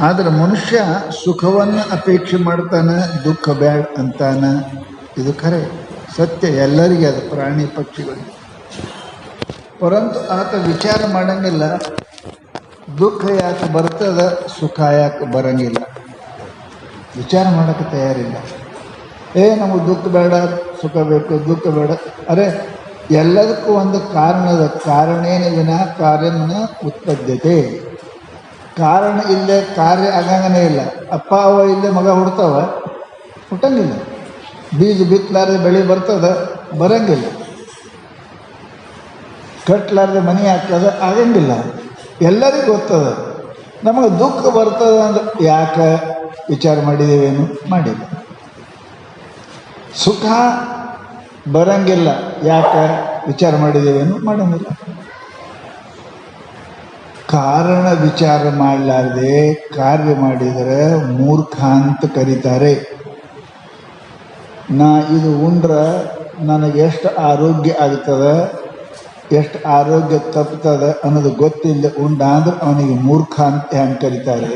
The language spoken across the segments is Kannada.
ಆದ್ರೆ ಮನುಷ್ಯ ಸುಖವನ್ನು ಅಪೇಕ್ಷೆ ಮಾಡ್ತಾನೆ, ದುಃಖ ಬ್ಯಾಡ ಅಂತಾನ. ಇದು ಖರೆ ಸತ್ಯ, ಎಲ್ಲರಿಗೆ ಅದು, ಪ್ರಾಣಿ ಪಕ್ಷಿಗಳಿಗೆ. ಪರಂತು ಆತ ವಿಚಾರ ಮಾಡಂಗಿಲ್ಲ, ದುಃಖ ಯಾಕೆ ಬರ್ತದ, ಸುಖ ಯಾಕೆ ಬರಂಗಿಲ್ಲ. ವಿಚಾರ ಮಾಡೋಕ್ಕೆ ತಯಾರಿಲ್ಲ. ನಮಗೆ ದುಃಖ ಬೇಡ, ಸುಖ ಬೇಕು, ದುಃಖ ಬೇಡ. ಅರೆ ಎಲ್ಲದಕ್ಕೂ ಒಂದು ಕಾರಣದ, ಕಾರಣೇನ ವಿನಃ ಕಾರ್ಯನ ಉತ್ಪದ್ಯತೆ. ಕಾರಣ ಇಲ್ಲೇ ಕಾರ್ಯ ಆಗಂಗನೇ ಇಲ್ಲ. ಅಪ್ಪ ಅವ್ವ ಇಲ್ಲೇ ಮಗ ಹುಡ್ತಾವ, ಹುಟ್ಟಂಗಿಲ್ಲ. ಬೀಜ ಬಿತ್ತಲಾರ್ದೆ ಬೆಳೆ ಬರ್ತದ, ಬರಂಗಿಲ್ಲ. ಕಟ್ಲಾರ್ದೆ ಮನೆ ಆಗ್ತದ, ಆಗಂಗಿಲ್ಲ. ಎಲ್ಲರಿಗೂ ಗೊತ್ತದ. ನಮಗೆ ದುಃಖ ಬರ್ತದ ಅಂದ್ರೆ ಯಾಕೆ ವಿಚಾರ ಮಾಡಿದ್ದೇವೇನು, ಮಾಡಿಲ್ಲ. ಸುಖ ಬರಂಗಿಲ್ಲ, ಯಾಕೆ ವಿಚಾರ ಮಾಡಿದ್ದೇವೇನು, ಮಾಡಂಗಿಲ್ಲ. ಕಾರಣ ವಿಚಾರ ಮಾಡಲಾರ್ದೆ ಕಾರ್ಯ ಮಾಡಿದರೆ ಮೂರ್ಖ ಅಂತ ಕರೀತಾರೆ. ನಾ ಇದು ಉಂಡ್ರೆ ನನಗೆ ಎಷ್ಟು ಆರೋಗ್ಯ ಆಗ್ತದೆ, ಎಷ್ಟು ಆರೋಗ್ಯ ತಪ್ತದೆ ಅನ್ನೋದು ಗೊತ್ತಿಲ್ಲ ಉಂಡ ಅಂದ್ರೆ ಅವನಿಗೆ ಮೂರ್ಖ ಅಂತ ಹೆಂಗೆ ಕರೀತಾರೆ.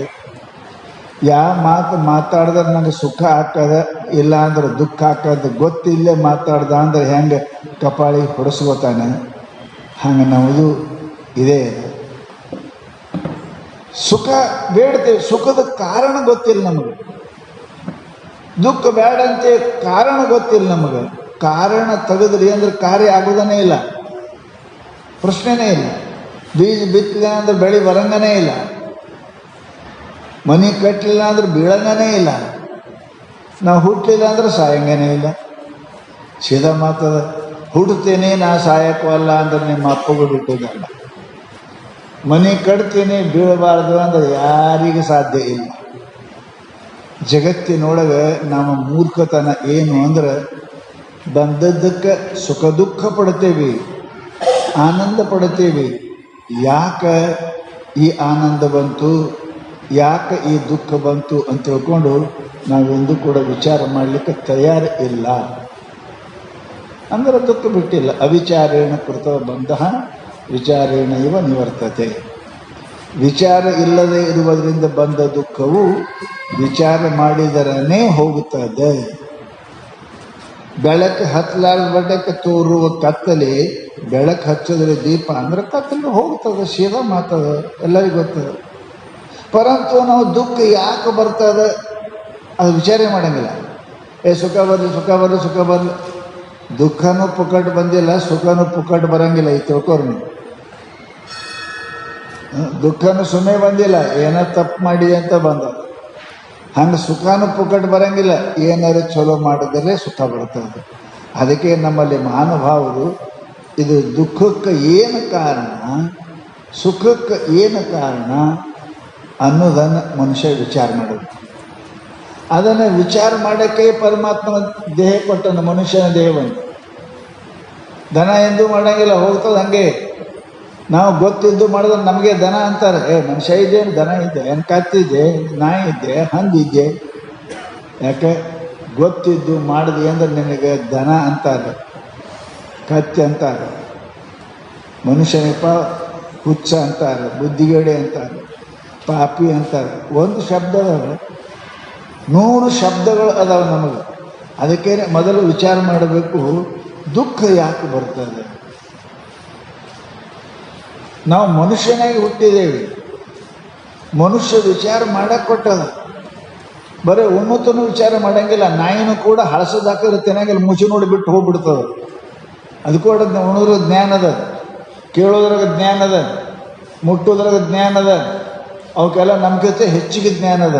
ಯಾವ ಮಾತು ಮಾತಾಡಿದ್ರೆ ನನಗೆ ಸುಖ ಆಗ್ತದೆ, ಇಲ್ಲ ಅಂದ್ರೆ ದುಃಖ ಆಗ್ತದೆ ಗೊತ್ತಿಲ್ಲೇ ಮಾತಾಡ್ದ ಅಂದ್ರೆ ಹೆಂಗೆ ಕಪಾಳಿ ಹೊಡೆಸ್ಕೋತಾನೆ, ಹಂಗೆ ನಮ್ಮದು ಇದೇ. ಸುಖ ಬೇಡ್ತೇವೆ, ಸುಖದ ಕಾರಣ ಗೊತ್ತಿಲ್ಲ ನಮಗೆ. ದುಃಖ ಬೇಡಂತೆ ಕಾರಣ ಗೊತ್ತಿಲ್ಲ ನಮಗೆ. ಕಾರಣ ತೆಗೆದ್ರಿ ಅಂದ್ರೆ ಕಾರ್ಯ ಆಗೋದನೇ ಇಲ್ಲ, ಪ್ರಶ್ನೆನೇ ಇಲ್ಲ. ಬೀಜ ಬಿತ್ತಲಿಲ್ಲ ಅಂದ್ರೆ ಬೆಳೆ ಬರಂಗನೇ ಇಲ್ಲ. ಮನೆ ಕಟ್ಟಲಿಲ್ಲ ಅಂದ್ರೆ ಬೀಳಂಗನೇ ಇಲ್ಲ. ನಾವು ಹುಟ್ಟಲಿಲ್ಲ ಅಂದ್ರೆ ಸಾಯಂಗನೇ ಇಲ್ಲ. ಸೀದಾ ಮಾತದ. ಹುಡ್ತೇನೆ ನಾ ಸಾಯಕ್ಕವಲ್ಲ ಅಂದ್ರೆ ನಿಮ್ಮ ಅಪ್ಪಗೂ ಬಿಟ್ಟಿದ್ದಲ್ಲ. ಮನೆ ಕಟ್ತೀನಿ ಬೀಳಬಾರ್ದು ಅಂದ್ರೆ ಯಾರಿಗೂ ಸಾಧ್ಯ ಇಲ್ಲ. ಜಗತ್ತಿನೊಳಗೆ ನಮ್ಮ ಮೂರ್ಖತನ ಏನು ಅಂದ್ರೆ ಬಂದದ್ದಕ್ಕೆ ಸುಖ ದುಃಖ ಪಡ್ತೇವೆ, ಆನಂದ ಪಡ್ತೇವೆ. ಯಾಕೆ ಈ ಆನಂದ ಬಂತು, ಯಾಕೆ ಈ ದುಃಖ ಬಂತು ಅಂತ ತಿಳ್ಕೊಂಡು ನಾವೆಂದೂ ಕೂಡ ವಿಚಾರ ಮಾಡಲಿಕ್ಕೆ ತಯಾರು ಇಲ್ಲ. ಅಂದ್ರೆ ದುಃಖ ಬಿಟ್ಟಿಲ್ಲ. ಅವಿಚಾರೇಣ ಕೃತ ಬಂಧ ವಿಚಾರೇಣ ಇವ ನಿವರ್ತತೆ. ವಿಚಾರ ಇಲ್ಲದೆ ಇರುವುದರಿಂದ ಬಂದ ದುಃಖವು ವಿಚಾರ ಮಾಡಿದರನೇ ಹೋಗುತ್ತದೆ. ಬೆಳಕು ಹತ್ತಲಾರ್ದಕ್ಕೆ ತೋರುವ ಕತ್ತಲೆ ಬೆಳಕು ಹಚ್ಚಿದ್ರೆ ದೀಪ ಅಂದ್ರೆ ಕತ್ತಲೆ ಹೋಗ್ತದೆ, ಸೀದಾ ಮಾತದ, ಎಲ್ಲರಿಗೂ ಗೊತ್ತದ. ಪರಂತು ನಾವು ದುಃಖ ಯಾಕೆ ಬರ್ತದೆ ಅದು ವಿಚಾರ ಮಾಡಂಗಿಲ್ಲ. ಸುಖ ಬರಲಿ, ಸುಖ ಬರಲಿ, ಸುಖ ಬರಲಿ. ದುಃಖನೂ ಪುಕ್ಕಟ್ಟು ಬಂದಿಲ್ಲ, ಸುಖನೂ ಪುಕ್ಕಟ್ಟು ಬರಂಗಿಲ್ಲ. ಈ ತಿಳ್ಕೋರಿ ನೀವು. ದುಃಖನೂ ಸುಮ್ಮನೆ ಬಂದಿಲ್ಲ, ಏನೋ ತಪ್ಪು ಮಾಡಿದೆ ಅಂತ ಬಂದ. ಹಂಗೆ ಸುಖನೂ ಪುಕ್ಕಟ್ಟು ಬರಂಗಿಲ್ಲ, ಏನಾರು ಚಲೋ ಮಾಡಿದರೆ ಸುಖ ಬರ್ತದೆ. ಅದಕ್ಕೆ ನಮ್ಮಲ್ಲಿ ಮಹಾನುಭಾವರು ಇದು ದುಃಖಕ್ಕೆ ಏನು ಕಾರಣ, ಸುಖಕ್ಕೆ ಏನು ಕಾರಣ ಅನ್ನೋದನ್ನು ಮನುಷ್ಯ ವಿಚಾರ ಮಾಡೋದು. ಅದನ್ನು ವಿಚಾರ ಮಾಡೋಕ್ಕೆ ಪರಮಾತ್ಮನ ದೇಹ ಕೊಟ್ಟನು, ಮನುಷ್ಯನ ದೇಹವನ್ನು. ದನ ಎಂದೂ ಮಾಡೋಂಗಿಲ್ಲ, ಹೋಗ್ತದೆ ಹಂಗೆ. ನಾವು ಗೊತ್ತಿದ್ದು ಮಾಡಿದ್ರೆ ನಮಗೆ ದನ ಅಂತಾರೆ. ಮನುಷ್ಯ ಇದ್ದೇನು, ದನ ಇದ್ದೆ, ಏನು ಕತ್ತಿದ್ದೆ, ನಾಯಿ ಇದ್ದೆ, ಹಂದಿದ್ದೆ. ಯಾಕೆ ಗೊತ್ತಿದ್ದು ಮಾಡಿದೆ ಅಂದ್ರೆ ನಿನಗೆ ದನ ಅಂತಾರೆ, ಕತ್ತಿ ಅಂತಾರೆ. ಮನುಷ್ಯನಪ್ಪ ಹುಚ್ಚ ಅಂತಾರೆ, ಬುದ್ಧಿಗೇಡೆ ಅಂತಾರೆ, ಪಾಪಿ ಅಂತಾರೆ. ಒಂದು ಶಬ್ದ ಅದಾವೆ, 100 ಶಬ್ದಗಳು ಅದಾವೆ ನಮಗೆ. ಅದಕ್ಕೆ ಮೊದಲು ವಿಚಾರ ಮಾಡಬೇಕು, ದುಃಖ ಯಾಕೆ ಬರ್ತದೆ. ನಾವು ಮನುಷ್ಯನಾಗಿ ಹುಟ್ಟಿದ್ದೇವೆ, ಮನುಷ್ಯ ವಿಚಾರ ಮಾಡಕ್ಕೆ ಕೊಟ್ಟದ. ಬರೀ ಉಣ್ಣುತ್ತೂ ವಿಚಾರ ಮಾಡಂಗಿಲ್ಲ. ನಾಯಿನೂ ಕೂಡ ಹಳಸದಾಕಿದ್ರೆ ತಿನ್ನಂಗಿಲ್ಲ, ಮುಚ್ಚಿ ನೋಡಿ ಬಿಟ್ಟು ಹೋಗ್ಬಿಡ್ತದೆ. ಅದು ಕೂಡ ಉಣೋದ್ರ ಜ್ಞಾನ ಅದ, ಕೇಳೋದ್ರಾಗ ಜ್ಞಾನ ಅದ, ಮುಟ್ಟೋದ್ರಾಗ ಜ್ಞಾನ ಅದ, ಅವಕ್ಕೆಲ್ಲ ನಮ್ಗಿಂತ ಹೆಚ್ಚಿಗೆ ಜ್ಞಾನ ಅದ.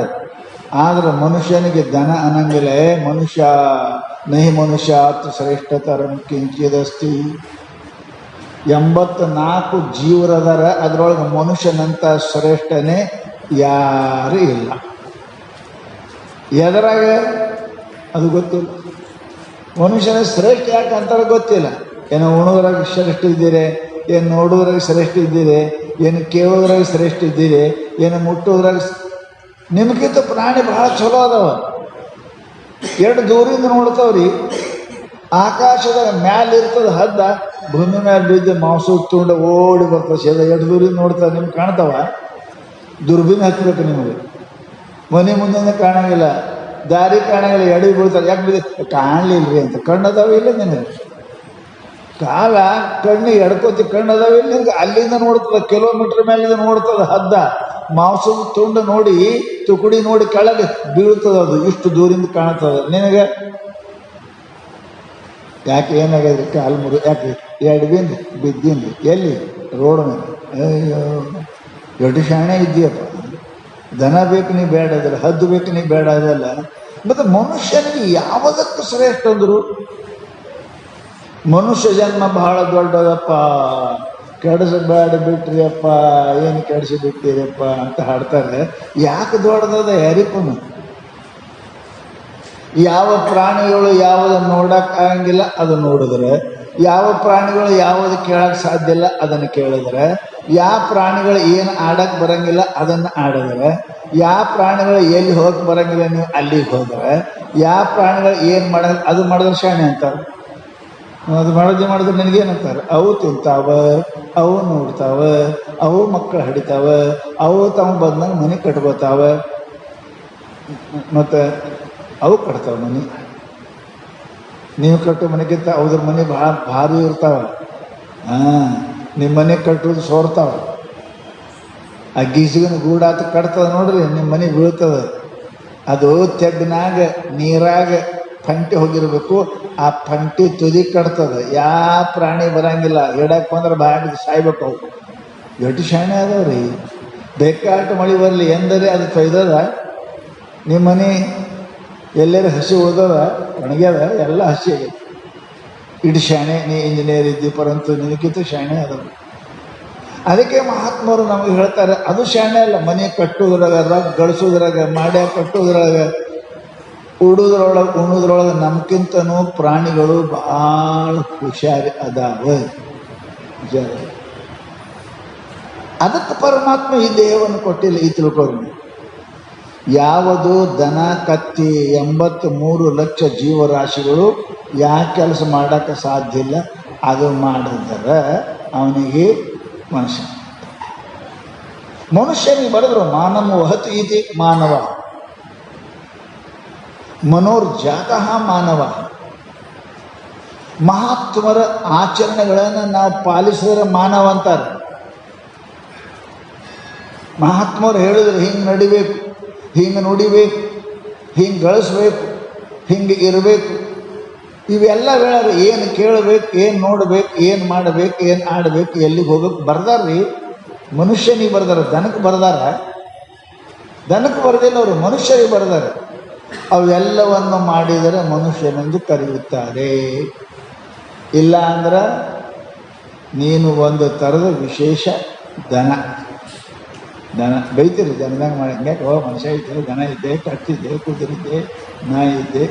ಆದ್ರೆ ಮನುಷ್ಯನಿಗೆ ದನ ಅನ್ನಂಗಿಲ್ಲ. ಮನುಷ್ಯ ನಹಿ ಮನುಷ್ಯಾತ್ ಶ್ರೇಷ್ಠತರಂ ಕಿಂಚಿದಸ್ತಿ. 84 ಜೀವರದಾರ, ಅದರೊಳಗೆ ಮನುಷ್ಯನಂತ ಶ್ರೇಷ್ಠನೇ ಯಾರೂ ಇಲ್ಲ. ಎದರಾಗ ಅದು ಗೊತ್ತಿಲ್ಲ. ಮನುಷ್ಯನ ಶ್ರೇಷ್ಠ ಯಾಕೆ ಅಂತಾರೆ ಗೊತ್ತಿಲ್ಲ. ಏನೋ ಉಣೋದ್ರಾಗ ಶ್ರೇಷ್ಠ ಇದ್ದೀರಿ, ಏನು ನೋಡೋದ್ರಾಗ ಶ್ರೇಷ್ಠ ಇದ್ದೀರಿ, ಏನು ಕೇಳೋದ್ರಾಗ ಶ್ರೇಷ್ಠ ಇದ್ದೀರಿ, ಏನು ಮುಟ್ಟೋದ್ರಾಗ. ನಿಮ್ಗಿಂತ ಪ್ರಾಣಿ ಭಾಳ ಚಲೋ ಅದಾವ. 2 ದೂರಿಂದ ನೋಡ್ತಾವ್ರಿ. ಆಕಾಶದ ಮ್ಯಾಲೆ ಇರ್ತದೆ ಹದ್ದ, ಭೂಮಿ ಮ್ಯಾಲೆ ಬಿದ್ದು ಮಾಂಸ ತುಂಡ ಓಡಿ ಬರ್ತದೆ. 2 ದೂರಿಂದ ನೋಡ್ತಾವೆ, ನಿಮ್ಗೆ ಕಾಣ್ತಾವ. ದುರ್ಬೀನ್ ಹಚ್ಚಬೇಕು ನಿಮಗೆ. ಮನೆ ಮುಂದೆ ಕಾಣಂಗಿಲ್ಲ, ದಾರಿ ಕಾಣಂಗಿಲ್ಲ, ಎಡಿ ಬೀಳ್ತಾರೆ. ಯಾಕೆ ಬಿದ್ದು ಕಾಣಲಿಲ್ರಿ ಅಂತ. ಕಣ್ಣದಾವ ಇಲ್ಲ ನಿನಗೆ? ಕಾಲ ಕಣ್ಣಿಗೆ ಎಡ್ಕೋತಿ ಕಣ್ಣದಾವ ಇಲ್ಲ ನಿನಗೆ? ಅಲ್ಲಿಂದ ನೋಡ್ತದ, ಕಿಲೋಮೀಟರ್ ಮೇಲಿಂದ ನೋಡ್ತದ. ಹದ್ದ ಮಾಂಸದ ತುಂಡು ನೋಡಿ, ತುಕುಡಿ ನೋಡಿ ಕೆಳಗೆ ಬೀಳ್ತದ. ಅದು ಇಷ್ಟು ದೂರಿಂದ ಕಾಣ್ತದ ನಿನಗೆ. ಯಾಕೆ ಏನಾಗ್ಯದ್ರಿ? ಕಾಲು ಮುರು ಯಾಕೆ ಎಡ್ಬಿಂದು ಬಿದ್ದಿಂದು ಎಲ್ಲಿ? ರೋಡ್ ಮೇಲೆ. ಅಯ್ಯೋ ದೊಡ್ಡ ಶಾಣೆ ಇದ್ದೀಯಪ್ಪ. ದನ ಬೇಕು ನೀ ಬೇಡ ಅದಲ್ಲ, ಹದ್ದು ಬೇಕು ನೀ ಬೇಡ ಅದಲ್ಲ. ಮತ್ತು ಮನುಷ್ಯನಿಗೆ ಯಾವುದಕ್ಕೂ ಶ್ರೇಷ್ಠ ಅಂದರು? ಮನುಷ್ಯ ಜನ್ಮ ಬಹಳ ದೊಡ್ಡದಪ್ಪ, ಕೆಡಿಸಬೇಡ ಬಿಟ್ರಿ ಅಪ್ಪ, ಏನು ಕೆಡಿಸಿ ಬಿಟ್ಟಿರಪ್ಪ ಅಂತ ಹಾಡ್ತಾರೆ. ಯಾಕೆ ದೊಡ್ಡದ ಯಾರಿಗೂ? ಯಾವ ಪ್ರಾಣಿಗಳು ಯಾವುದನ್ನು ನೋಡಕ್ಕೆ ಆಗಂಗಿಲ್ಲ ಅದು ನೋಡಿದ್ರೆ, ಯಾವ ಪ್ರಾಣಿಗಳು ಯಾವುದು ಕೇಳಕ್ಕೆ ಸಾಧ್ಯ ಇಲ್ಲ ಅದನ್ನು ಕೇಳಿದ್ರೆ, ಯಾವ ಪ್ರಾಣಿಗಳು ಏನು ಆಡಕ್ಕೆ ಬರಂಗಿಲ್ಲ ಅದನ್ನು ಆಡಿದ್ರೆ, ಯಾವ ಪ್ರಾಣಿಗಳು ಎಲ್ಲಿ ಹೋಗಕ್ಕೆ ಬರಂಗಿಲ್ಲ ನೀವು ಅಲ್ಲಿಗೆ ಹೋದ್ರೆ, ಯಾವ ಪ್ರಾಣಿಗಳು ಏನು ಅದು ಮಾಡಿದ್ರೆ ಶಾಣೆ ಅಂತಾರೆ. ಅದು ಮಾಡಿದ್ರೆ ನಿನಗೇನಂತಾರೆ? ಅವು ತಿಂತಾವ, ಅವು ನೋಡ್ತಾವ, ಅವು ಮಕ್ಕಳು ಹಡಿತಾವ, ಅವು ತಮ್ಮ ಬಂದಂಗೆ ಮನೆ ಕಟ್ಕೋತಾವ, ಮತ್ತು ಅವು ಕಟ್ತಾವ ಮನೆ. ನೀವು ಕಟ್ಟೋ ಮನೆಗಿಂತ ಅವ್ರ ಮನೆ ಭಾರಿ ಇರ್ತಾವ. ನಿಮ್ಮ ಮನೆ ಕಟ್ಟೋದು ಸೋರ್ತಾವ. ಆ ಗೀಸಿಗನ ಗೂಡಾತ ಕಟ್ತದ ನೋಡ್ರಿ, ನಿಮ್ಮ ಮನೆ ಬೀಳ್ತದ. ಅದು ತೆಗ್ನಾಗ ನೀರಾಗ ಫಂಟಿ ಹೋಗಿರ್ಬೇಕು, ಆ ಫಂಟಿ ತುದಿ ಕಟ್ತದ. ಯಾವ ಪ್ರಾಣಿ ಬರಂಗಿಲ್ಲ, ಹಿಡಕ್ಕೆ ಬಂದ್ರೆ ಬಾಗಿಲು ಸಾಯ್ಬೇಕು. ಅವು ದೊಡ್ಡ ಶಾಣೆ ಅದಾವ್ರಿ. ಬೇಕಾಟ ಮಳೆ ಬರಲಿ ಎಂದರೆ ಅದು ತೊಯ್ದದ. ನಿಮ್ಮ ಮನೆ ಎಲ್ಲರೂ ಹಸಿ ಉಳ್ದದ, ಒಣಗ್ಯದ, ಎಲ್ಲ ಹಸಿ ಆಗೈತಿ. ಇಡು ಶಾಣೆ. ನೀ ಇಂಜಿನಿಯರ್ ಇದ್ದಿ ಪರಂತು ನಿನಗಿಂತ ಶಾಣೆ ಅದ. ಅದಕ್ಕೆ ಮಹಾತ್ಮರು ನಮಗೆ ಹೇಳ್ತಾರೆ, ಅದು ಶಾಣೆ ಅಲ್ಲ. ಮನೆ ಕಟ್ಟುವುದ್ರಾಗ, ರಗ್ ಗಳಿಸೋದ್ರಾಗ, ಮಾಡ್ಯಾಗ ಕಟ್ಟುವುದ್ರಾಗ, ಉಣೋದ್ರೊಳಗೆ ನಮ್ಗಿಂತನೂ ಪ್ರಾಣಿಗಳು ಭಾಳ ಹುಷಾರಿ ಅದಾವ. ಅದಕ್ಕೆ ಪರಮಾತ್ಮ ಈ ದೇಹವನ್ನು ಕೊಟ್ಟಿಲ್ಲ. ಈ ತಿಳ್ಕೊಂಡು ಯಾವುದು ದನ ಕತ್ತಿ 83 ಲಕ್ಷ ಜೀವರಾಶಿಗಳು ಯಾಕೆ ಕೆಲಸ ಮಾಡೋಕ್ಕೆ ಸಾಧ್ಯ ಇಲ್ಲ, ಅದು ಮಾಡಿದ್ರೆ ಅವನಿಗೆ ಮನುಷ್ಯನಿಗೆ ಬರೆದ್ರು ಮಾನವ ವಹತಿ ಇತಿ ಮಾನವ ಮನೋರ್ಜಾತಃ ಮಾನವ. ಮಹಾತ್ಮರ ಆಚರಣೆಗಳನ್ನು ನಾವು ಪಾಲಿಸಿದ್ರೆ ಮಾನವ ಅಂತಾರೆ. ಮಹಾತ್ಮರು ಹೇಳಿದ್ರೆ ಹಿಂಗೆ ನಡಿಬೇಕು, ಹಿಂಗೆ ನುಡಿಬೇಕು, ಹಿಂಗೆ ಗಳಿಸ್ಬೇಕು, ಹಿಂಗೆ ಇರಬೇಕು, ಇವೆಲ್ಲ ಹೇಳೋರು. ಏನು ಕೇಳಬೇಕು, ಏನು ನೋಡಬೇಕು, ಏನು ಮಾಡಬೇಕು, ಏನು ಆಡಬೇಕು, ಎಲ್ಲಿಗೆ ಹೋಗ್ಬೇಕು ಬರ್ದಾರ್ರಿ. ಮನುಷ್ಯನಿಗೆ ಬರ್ದಾರ, ದನಕ್ಕೆ ಬರ್ದಾರ? ದನಕ್ಕೆ ಬರ್ದಿಲ್ಲ ಅವರು, ಮನುಷ್ಯರಿಗೆ ಬರ್ದಾರೆ. ಅವೆಲ್ಲವನ್ನು ಮಾಡಿದರೆ ಮನುಷ್ಯನೆಂದು ಕರೆಯುತ್ತಾರೆ. ಇಲ್ಲ ಅಂದ್ರೆ ನೀನು ಒಂದು ಥರದ ವಿಶೇಷ ದನ. ಬೈತೀರಿ ದನದಂಗೆ ಮಾಡಿ, ಹಂಗೆ ಮನುಷ್ಯ ಇದ್ದೆ, ದನ ಇದ್ದೆ, ಕಟ್ಟಿದ್ದೆ, ಕುದುರಿದ್ದೆ, ನಾಯಿ ಇದ್ದೆ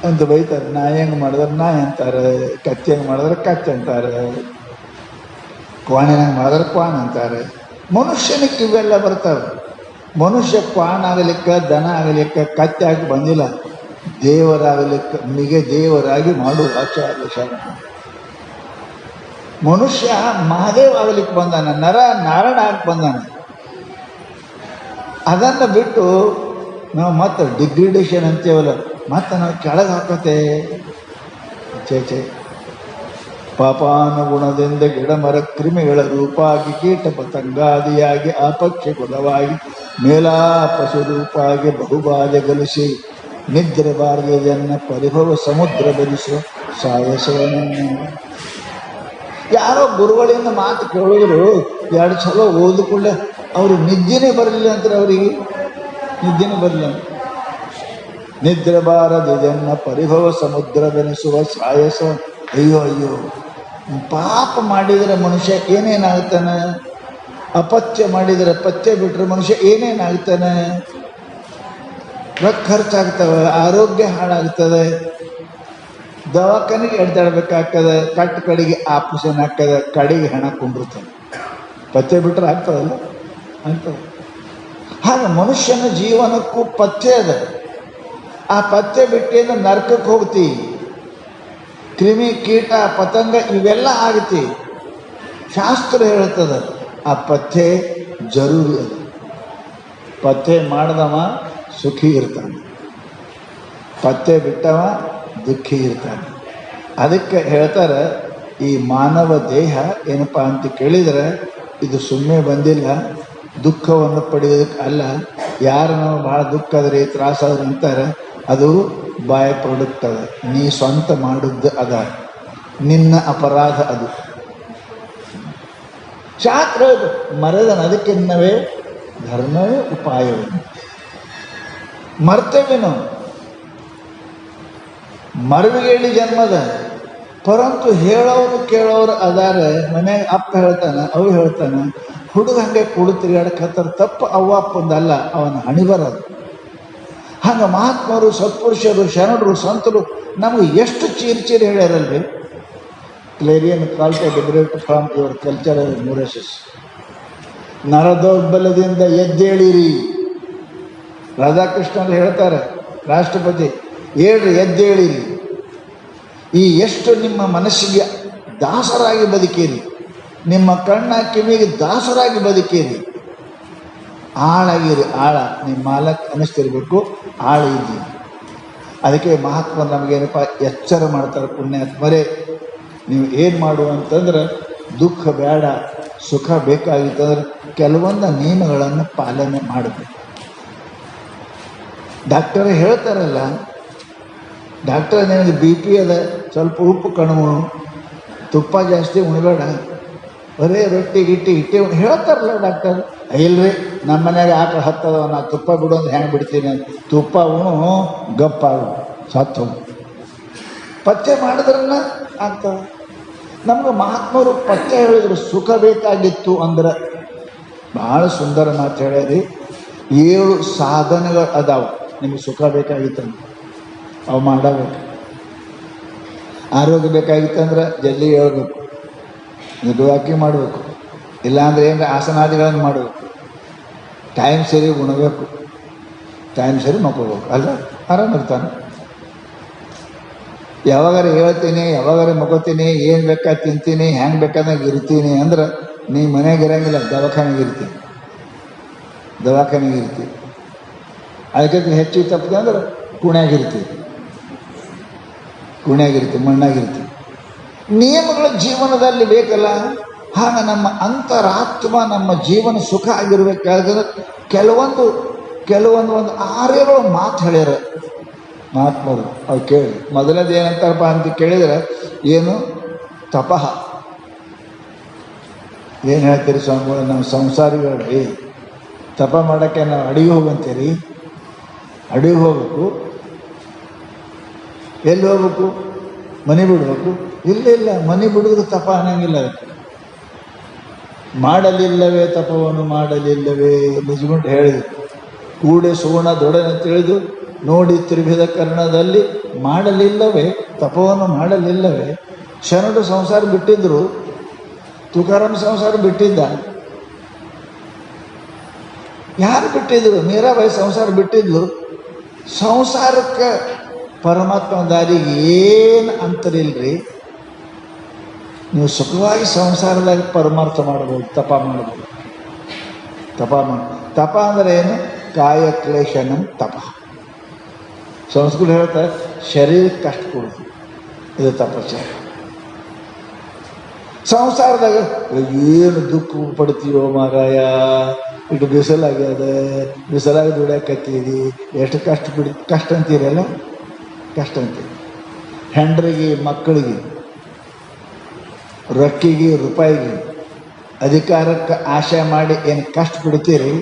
ಅಂತ ಬೈತಾರೆ. ನಾಯಿ ಹೆಂಗೆ ಮಾಡಿದ್ರೆ ನಾಯಿ ಅಂತಾರೆ, ಕತ್ತಿ ಹೆಂಗೆ ಮಾಡಿದ್ರೆ ಕತ್ತಿ ಅಂತಾರೆ, ಕ್ವಾಣಿನಂಗೆ ಮಾಡಿದ್ರೆ ಕ್ವಾಣ ಅಂತಾರೆ. ಮನುಷ್ಯನಿಗೆ ಇವೆಲ್ಲ ಬರ್ತಾವೆ. ಮನುಷ್ಯ ಕ್ವಾಣ ಆಗಲಿಕ್ಕೆ, ದನ ಆಗಲಿಕ್ಕೆ, ಕತ್ತಿ ಆಗಿ ಬಂದಿಲ್ಲ. ದೇವರಾಗಲಿಕ್ಕೆ, ಮಿಗೆ ದೇವರಾಗಿ ಮಾಡುವ ಆಚಾರ್ಯ. ಮನುಷ್ಯ ಮಹಾದೇವ ಆಗಲಿಕ್ಕೆ ಬಂದಾನ, ನರ ನಾರಾಯಣ ಆಗಿ ಬಂದಾನ. ಅದನ್ನು ಬಿಟ್ಟು ನಾವು ಮತ್ತೆ ಡಿಗ್ರಿಡೇಷನ್ ಅಂತೀವಲ್ಲ, ಮತ್ತೆ ನಾವು ಕೆಳಗೆ ಹಾಕತ್ತೆ. ಚೇ ಪಾಪಾನುಗುಣದಿಂದ ಗಿಡ ಮರ ಕ್ರಿಮಿಗಳ ರೂಪಾಗಿ, ಕೀಟ ಪತಂಗಾದಿಯಾಗಿ, ಅಪಕ್ಷ ಗುಣವಾಗಿ, ಮೇಲಾ ಪಶು ರೂಪಾಗಿ ಬಹುಬಾಧೆ ಗಲಿಸಿ, ನಿದ್ರೆ ಬಾರ್ಯದನ್ನ ಪರಿಭವ ಸಮುದ್ರ ಬೆಲಿಸುವ ಸಾಯಸವನನ್ನು. ಯಾರೋ ಗುರುಗಳಿಂದ ಮಾತು ಕೇಳಿದ್ರು, 2 ಸಲ ಓದಿಕೊಳ್ಳೆ ಅವರು ನಿದ್ದೆನೇ ಬರಲಿಲ್ಲ ಅಂತಾರೆ. ಅವರಿಗೆ ನಿದ್ದೆನೇ ಬರಲಿಲ್ಲ. ನಿದ್ರೆ ಬಾರದನ್ನ ಪರಿಭವ ಸಮುದ್ರ ಬೆನಿಸುವ ಸಾಯಸ. ಅಯ್ಯೋ ಅಯ್ಯೋ, ಪಾಪ ಮಾಡಿದರೆ ಮನುಷ್ಯ ಏನೇನಾಗ್ತಾನೆ? ಅಪತ್ಯ ಮಾಡಿದರೆ, ಪಥ್ಯ ಬಿಟ್ಟರೆ ಮನುಷ್ಯ ಏನೇನಾಗ್ತಾನೆ? ರೊಕ್ಕ ಖರ್ಚಾಗ್ತವೆ, ಆರೋಗ್ಯ ಹಾಳಾಗ್ತದೆ, ದವಾಖಾನೆಗೆ ಎಡ್ದಾಡ್ಬೇಕಾಗ್ತದೆ, ಕಡೆಗೆ ಆಪರೇಷನ್ ಆಗ್ತದೆ, ಕಡೆಗೆ ಹಣ ಕೊಂಡಿರ್ತಾನೆ. ಪಥ್ಯ ಬಿಟ್ಟರೆ ಆಗ್ತದಲ್ಲ, ಆಗ್ತದೆ. ಹಾಗೆ ಮನುಷ್ಯನ ಜೀವನಕ್ಕೂ ಪಥ್ಯ ಅದ. ಆ ಪಥ್ಯ ಬಿಟ್ಟೇನು ನರಕಕ್ಕೆ ಹೋಗ್ತಿ, ಕ್ರಿಮಿ ಕೀಟ ಪತಂಗ ಇವೆಲ್ಲ ಆಗತಿ. ಶಾಸ್ತ್ರ ಹೇಳ್ತದ ಆ ಪಥ್ಯ ಜರೂರಿ ಅದ. ಪಥ್ಯ ಮಾಡ್ದವ ಸುಖಿ ಇರ್ತಾನೆ, ಪತ್ತೆ ಬಿಟ್ಟವ ದುಃಖಿ ಇರ್ತಾನೆ. ಅದಕ್ಕೆ ಹೇಳ್ತಾರೆ, ಈ ಮಾನವ ದೇಹ ಏನಪ್ಪ ಅಂತ ಕೇಳಿದರೆ ಇದು ಸುಮ್ಮನೆ ಬಂದಿಲ್ಲ, ದುಃಖವನ್ನು ಪಡೆಯೋದಕ್ಕೆ ಅಲ್ಲ. ಯಾರು ನಾವು ಭಾಳ ದುಃಖ ಆದ್ರಿ ತ್ರಾಸಾದ್ರಿ ಅಂತಾರೆ, ಅದು ಬೈ ಪ್ರಾಡಕ್ಟ್ ಅದ, ನೀ ಸ್ವಂತ ಮಾಡಿದ್ದು ಅದ, ನಿನ್ನ ಅಪರಾಧ ಅದು. ಶಾಸ್ತ್ರ ಮರೆದನ ಅದಕ್ಕಿನ್ನವೇ ಧರ್ಮವೇ ಉಪಾಯವನ್ನು ಮರ್ತೇವೆ ನಾವು. ಮರವಿಗೇಳಿ ಜನ್ಮದ ಪರಂತು ಹೇಳೋರು ಕೇಳೋರು ಅದಾರೆ. ಮನ್ಯಾಗ ಅಪ್ಪ ಹೇಳ್ತಾನೆ, ಅವು ಹೇಳ್ತಾನೆ, ಹುಡುಗ ಹಂಗೆ ಕುಡು ತಿರುಗಾಡಕತ್ತಾರ, ತಪ್ಪು ಅವ್ವ ಅಪ್ಪಂದಲ್ಲ, ಅವನ ಹಣಿ ಬರೋದು. ಹಂಗೆ ಮಹಾತ್ಮರು, ಸತ್ಪುರುಷರು, ಶರಣರು, ಸಂತರು ನಮಗೆ ಎಷ್ಟು ಚೀರಿ ಹೇಳ್ಯಾರಲ್ರಿ. Clarion call to liberate from your cultural neurosis. ನರದೌರ್ಬಲ್ಯದಿಂದ ಎದ್ದೇಳಿರಿ. ರಾಧಾಕೃಷ್ಣರು ಹೇಳ್ತಾರೆ, ರಾಷ್ಟ್ರಪತಿ, ಹೇಳ್ರಿ ಎದ್ದೇಳಿರಿ. ಈ ಎಷ್ಟು ನಿಮ್ಮ ಮನಸ್ಸಿಗೆ ದಾಸರಾಗಿ ಬದುಕೀರಿ, ನಿಮ್ಮ ಕಣ್ಣ ಕಿವಿಗೆ ದಾಸರಾಗಿ ಬದುಕೀರಿ. ಆಳಾಗಿರಿ, ಆಳ ನಿಮ್ಮ ಮಾಲಕ್ ಅನಿಸ್ತಿರ್ಬೇಕು, ಆಳ ಇದ್ದೀವಿ. ಅದಕ್ಕೆ ಮಹಾತ್ಮ ನಮಗೇನಪ್ಪ ಎಚ್ಚರ ಮಾಡ್ತಾರೆ, ಪುಣ್ಯಾತ್ಮರೇ ನೀವು ಏನು ಮಾಡು ಅಂತಂದ್ರೆ ದುಃಖ ಬೇಡ, ಸುಖ ಬೇಕಾಗಿತ್ತಂದ್ರೆ ಕೆಲವೊಂದು ನಿಯಮಗಳನ್ನು ಪಾಲನೆ ಮಾಡಬೇಕು. ಡಾಕ್ಟರ್ ಹೇಳ್ತಾರಲ್ಲ, ಡಾಕ್ಟರ್ ನಿನಗೆ ಬಿ ಪಿ ಅದ, ಸ್ವಲ್ಪ ಉಪ್ಪು ಕಣವು, ತುಪ್ಪ ಜಾಸ್ತಿ ಉಣಬೇಡ, ಬರೇ ರೊಟ್ಟಿ ಗಿಟ್ಟಿ ಹೇಳ್ತಾರಲ್ಲ ಡಾಕ್ಟರ್. ಇಲ್ರಿ ನಮ್ಮ ಮನ್ಯಾಗ ಆಕಳ ಹತ್ತದ, ನಾ ತುಪ್ಪ ಬಿಡೋದು ಹೆಂಗೆ ಬಿಡ್ತೀನಿ ಅಂತ. ತುಪ್ಪ ಉಣು ಗಪ್ಪಾಗು, ಸತ್ತು ಪಥ್ಯ ಮಾಡಿದ್ರನ್ನ ಆಗ್ತದೆ. ನಮ್ಗೆ ಮಹಾತ್ಮರು ಪಥ್ಯ ಹೇಳಿದ್ರು, ಸುಖ ಬೇಕಾಗಿತ್ತು ಅಂದ್ರೆ ಭಾಳ ಸುಂದರ ಮಾತು ಹೇಳ್ಯಾರಿ. 7 ಸಾಧನೆಗಳು ಅದಾವು ನಿಮಗೆ ಸುಖ ಬೇಕಾಗಿತ್ತಂದ್ರೆ, ಅವು ಮಾಡಬೇಕು. ಆರೋಗ್ಯ ಬೇಕಾಗಿತ್ತಂದ್ರೆ ಜಲ್ದಿ ಹೇಳ್ಬೇಕು, ವಾಕಿಂಗ್ ಮಾಡಬೇಕು, ಇಲ್ಲಾಂದ್ರೆ ಏನು ಆಸನಾದಿಗಳನ್ನು ಮಾಡಬೇಕು, ಟೈಮ್ ಸರಿ ಉಣಬೇಕು, ಟೈಮ್ ಸರಿ ಮಕ್ಕೋಬೇಕು, ಅಲ್ಲ ಆರಾಮಿರ್ತಾನೆ. ಯಾವಾಗಾರ ಹೇಳ್ತೀನಿ, ಯಾವಾಗಾರ ಮಕ್ಕೋತೀನಿ, ಏನು ಬೇಕಾದ ತಿಂತೀನಿ, ಹೆಂಗೆ ಬೇಕಾದಾಗ ಇರ್ತೀನಿ ಅಂದ್ರೆ ನೀ ಮನೆಯಾಗ ಇರಂಗಿಲ್ಲ, ದವಾಖಾನೆಗೆ ಇರ್ತೀನಿ. ಅದಕ್ಕೆ ಹೆಚ್ಚಿಗೆ ತಪ್ಪಿದೆ ಅಂದ್ರೆ ಕುಣ್ಯಾಗಿರ್ತೀವಿ, ಮಣ್ಣಾಗಿರ್ತೀವಿ. ನಿಯಮಗಳ ಜೀವನದಲ್ಲಿ ಬೇಕಲ್ಲ. ಹಾಗೆ ನಮ್ಮ ಅಂತರಾತ್ಮ, ನಮ್ಮ ಜೀವನ ಸುಖ ಆಗಿರ್ಬೇಕಾದ್ರೆ ಕೆಲವೊಂದು 6 ಮಾತು ಹೇಳ್ಯಾರ ಮಹಾತ್ಮರು. ಅವು ಕೇಳಿ. ಮೊದಲನೇದು ಏನಂತಾರಪ್ಪ ಅಂತ ಕೇಳಿದರೆ, ಏನು ತಪಃ. ಏನು ಹೇಳ್ತೀರಿ ಸ್ವಾಮಿಗಳು, ನಮ್ಮ ಸಂಸಾರಿಗಳು ತಪ ಮಾಡೋಕ್ಕೆ ನಾವು ಅಡಿಗೆ ಹೋಗಂತೀರಿ. ಅಡಿಗೆ ಹೋಗ್ಬೇಕು, ಎಲ್ಲಿ ಹೋಗ್ಬೇಕು? ಮನೆ ಬಿಡ್ಬೇಕು? ಇಲ್ಲ, ಮನೆ ಬಿಡುವುದು ತಪ ಅನ್ನಂಗಿಲ್ಲ. ಮಾಡಲಿಲ್ಲವೇ ತಪವನ್ನು ಮಾಡಲಿಲ್ಲವೇ ನಿಜಗುಂಟು ಹೇಳಿದ್ರು. ಕೂಡೆ ಸುಗುಣ ದೊಡನೆ ತಿಳಿದು ನೋಡಿ ತ್ರಿವಿಧ ಕರ್ಣದಲ್ಲಿ ಮಾಡಲಿಲ್ಲವೇ ತಪವನ್ನು ಮಾಡಲಿಲ್ಲವೇ. ಶರಣರು ಸಂಸಾರ ಬಿಟ್ಟಿದ್ರು, ತುಕಾರಾಮ್ ಸಂಸಾರ ಬಿಟ್ಟಿದ್ದ. ಯಾರು ಬಿಟ್ಟಿದ್ರು? ಮೀರಾಬಾಯಿ ಸಂಸಾರ ಬಿಟ್ಟಿದ್ಲು. ಸಂಸಾರಕ್ಕೆ ಪರಮಾತ್ಮ ದಾರಿಗೆ ಏನು ಅಂತರಿಲ್ರಿ. ನೀವು ಸುಖವಾಗಿ ಸಂಸಾರದಾಗ ಪರಮಾರ್ಥ ಮಾಡ್ಬೋದು, ತಪ ಮಾಡ್ಬೋದು. ತಪ ಅಂದರೆ ಏನು? ಕಾಯ ಕ್ಲೇಶನಂ ತಪ. ಸಂಸ್ಕೃತ ಹೇಳ್ತಾರೆ, ಶರೀರಕ್ಕೆ ಕಷ್ಟ ಕೊಡೋದು, ಇದು ತಪಸ್ಸಾರ. ಸಂಸಾರದಾಗ ಏನು ದುಃಖ ಪಡ್ತೀವೋ ಮಾರಾಯ, ಇಟ್ಟು ಬಿಸಿಲಾಗಿ ದುಡಿಯಾಕತ್ತೀರಿ, ಎಷ್ಟು ಕಷ್ಟ ಅಂತೀರಲ್ಲ, ಕಷ್ಟ ಅಂತೀರಿ. ಹೆಂಡ್ರಿಗೆ, ಮಕ್ಕಳಿಗೆ, ರೊಕ್ಕಿಗೆ, ರೂಪಾಯಿಗೆ, ಅಧಿಕಾರಕ್ಕೆ ಆಶೆ ಮಾಡಿ ಏನು ಕಷ್ಟ ಬಿಡ್ತೀರಿ,